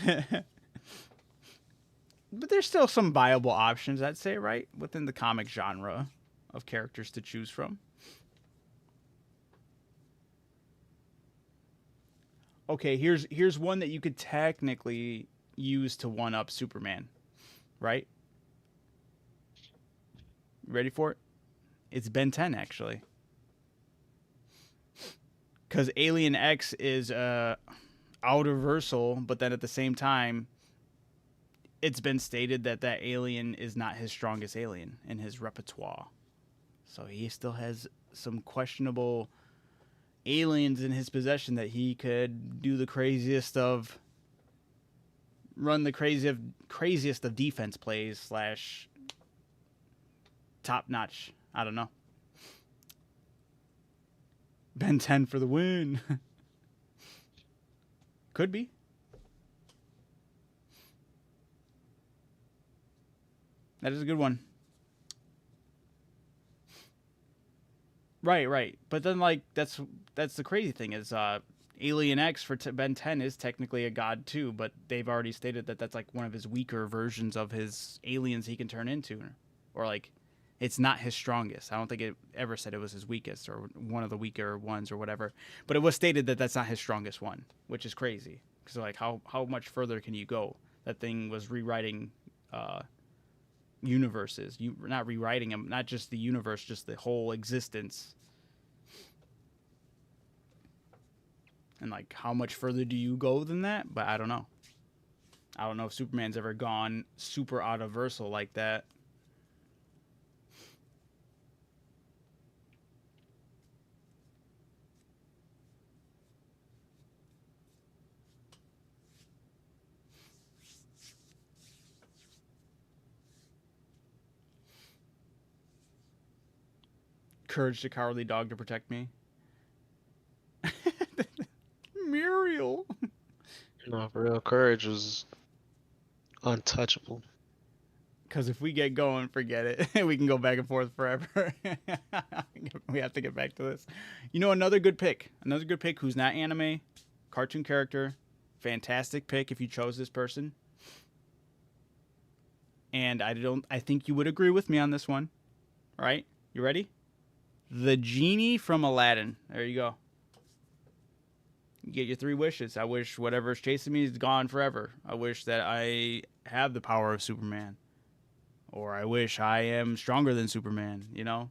But there's still some viable options, I'd say, right? Within the comic genre of characters to choose from. Okay, here's one that you could technically use to one-up Superman, right? Ready for it? It's Ben 10, actually. Because Alien X is outerversal, but then at the same time, it's been stated that alien is not his strongest alien in his repertoire. So he still has some questionable aliens in his possession that he could do the craziest of... run the craziest of defense plays / top-notch. I don't know. Ben 10 for the win. Could be. That is a good one. Right. But then, like, that's the crazy thing is Alien X for Ben 10 is technically a god too, but they've already stated that that's like one of his weaker versions of his aliens he can turn into. Or like, it's not his strongest. I don't think it ever said it was his weakest or one of the weaker ones or whatever. But it was stated that that's not his strongest one, which is crazy. Because like, how much further can you go? That thing was rewriting universes. You not rewriting them, not just the universe, just the whole existence. And like, how much further do you go than that? But I don't know. I don't know if Superman's ever gone super out-of-versal like that. Courage the cowardly dog to protect me. Muriel. No, for real, Courage was untouchable. Because if we get going, forget it. We can go back and forth forever. We have to get back to this. You know, another good pick who's not anime, cartoon character, fantastic pick if you chose this person. And I think you would agree with me on this one. All right? You ready? The genie from Aladdin. There you go. You get your 3 wishes. I wish whatever's chasing me is gone forever. I wish that I have the power of Superman. Or I wish I am stronger than Superman, you know?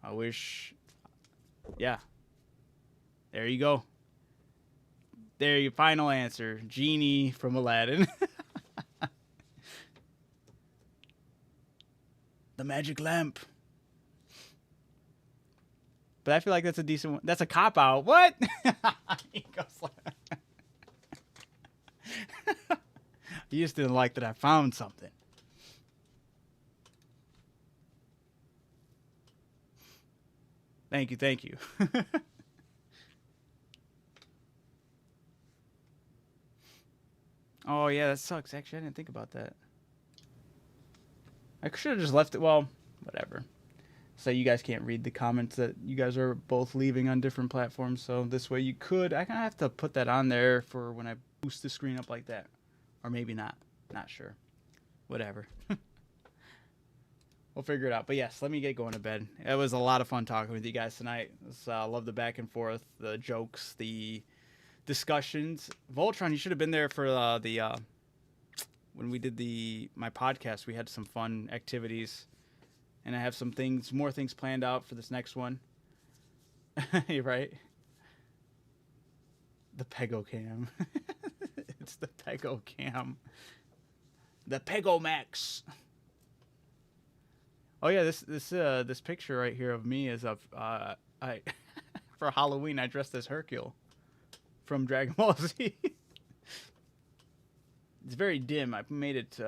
I wish... Yeah. There you go. There, your final answer. Genie from Aladdin. The magic lamp. But I feel like that's a decent one. That's a cop-out. What? He goes like... You just didn't like that I found something. Thank you. Oh, yeah, that sucks. Actually, I didn't think about that. I should have just left it. Well, whatever. So you guys can't read the comments that you guys are both leaving on different platforms. So this way you could. I kind of have to put that on there for when I boost the screen up like that. Or maybe not. Not sure. Whatever. We'll figure it out. But yes, let me get going to bed. It was a lot of fun talking with you guys tonight. I love the back and forth, the jokes, the discussions. Voltron, you should have been there for the when we did my podcast, we had some fun activities, and I have some more things planned out for this next one. You're right. The Pego Cam. It's the Pego Cam. The Pego Max. Oh yeah, this picture right here of me is of I for Halloween I dressed as Hercule from Dragon Ball Z. It's very dim. I made it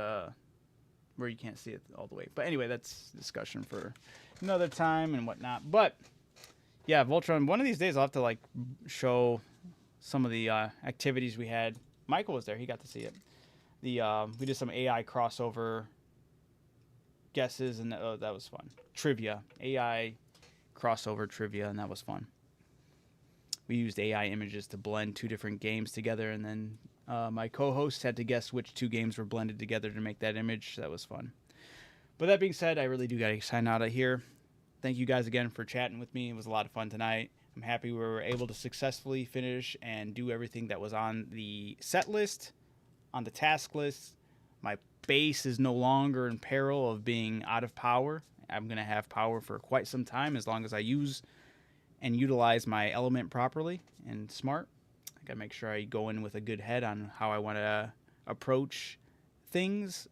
where you can't see it all the way. But anyway, that's discussion for another time and whatnot. But yeah, Voltron. One of these days I'll have to like show some of the activities we had. Michael was there. He got to see it. We did some AI crossover guesses, and that was fun. Trivia. AI crossover trivia, and that was fun. We used AI images to blend 2 different games together, and then my co-host had to guess which 2 games were blended together to make that image. That was fun. But that being said, I really do got to sign out of here. Thank you guys again for chatting with me. It was a lot of fun tonight. I'm happy we were able to successfully finish and do everything that was on the set list, on the task list. My base is no longer in peril of being out of power. I'm going to have power for quite some time as long as I use and utilize my element properly and smart. I got to make sure I go in with a good head on how I want to approach things,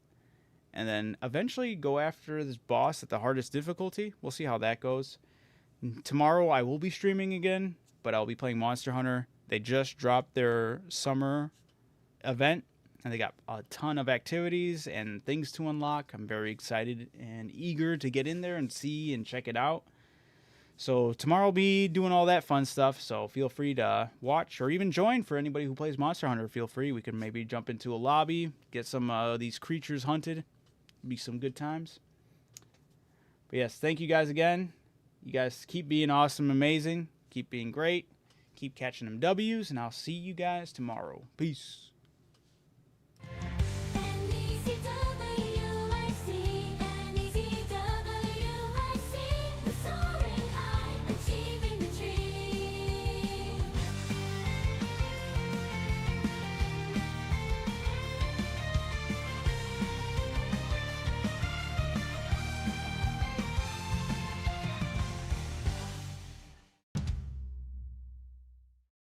and then eventually go after this boss at the hardest difficulty. We'll see how that goes. Tomorrow I will be streaming again, but I'll be playing Monster Hunter. They just dropped their summer event, and they got a ton of activities and things to unlock. I'm very excited and eager to get in there and see and check it out. So tomorrow I'll be doing all that fun stuff, so feel free to watch or even join. For anybody who plays Monster Hunter, feel free. We can maybe jump into a lobby, get some of these creatures hunted. Be some good times. But yes, thank you guys again. You guys keep being awesome, amazing. Keep being great. Keep catching them W's, and I'll see you guys tomorrow. Peace.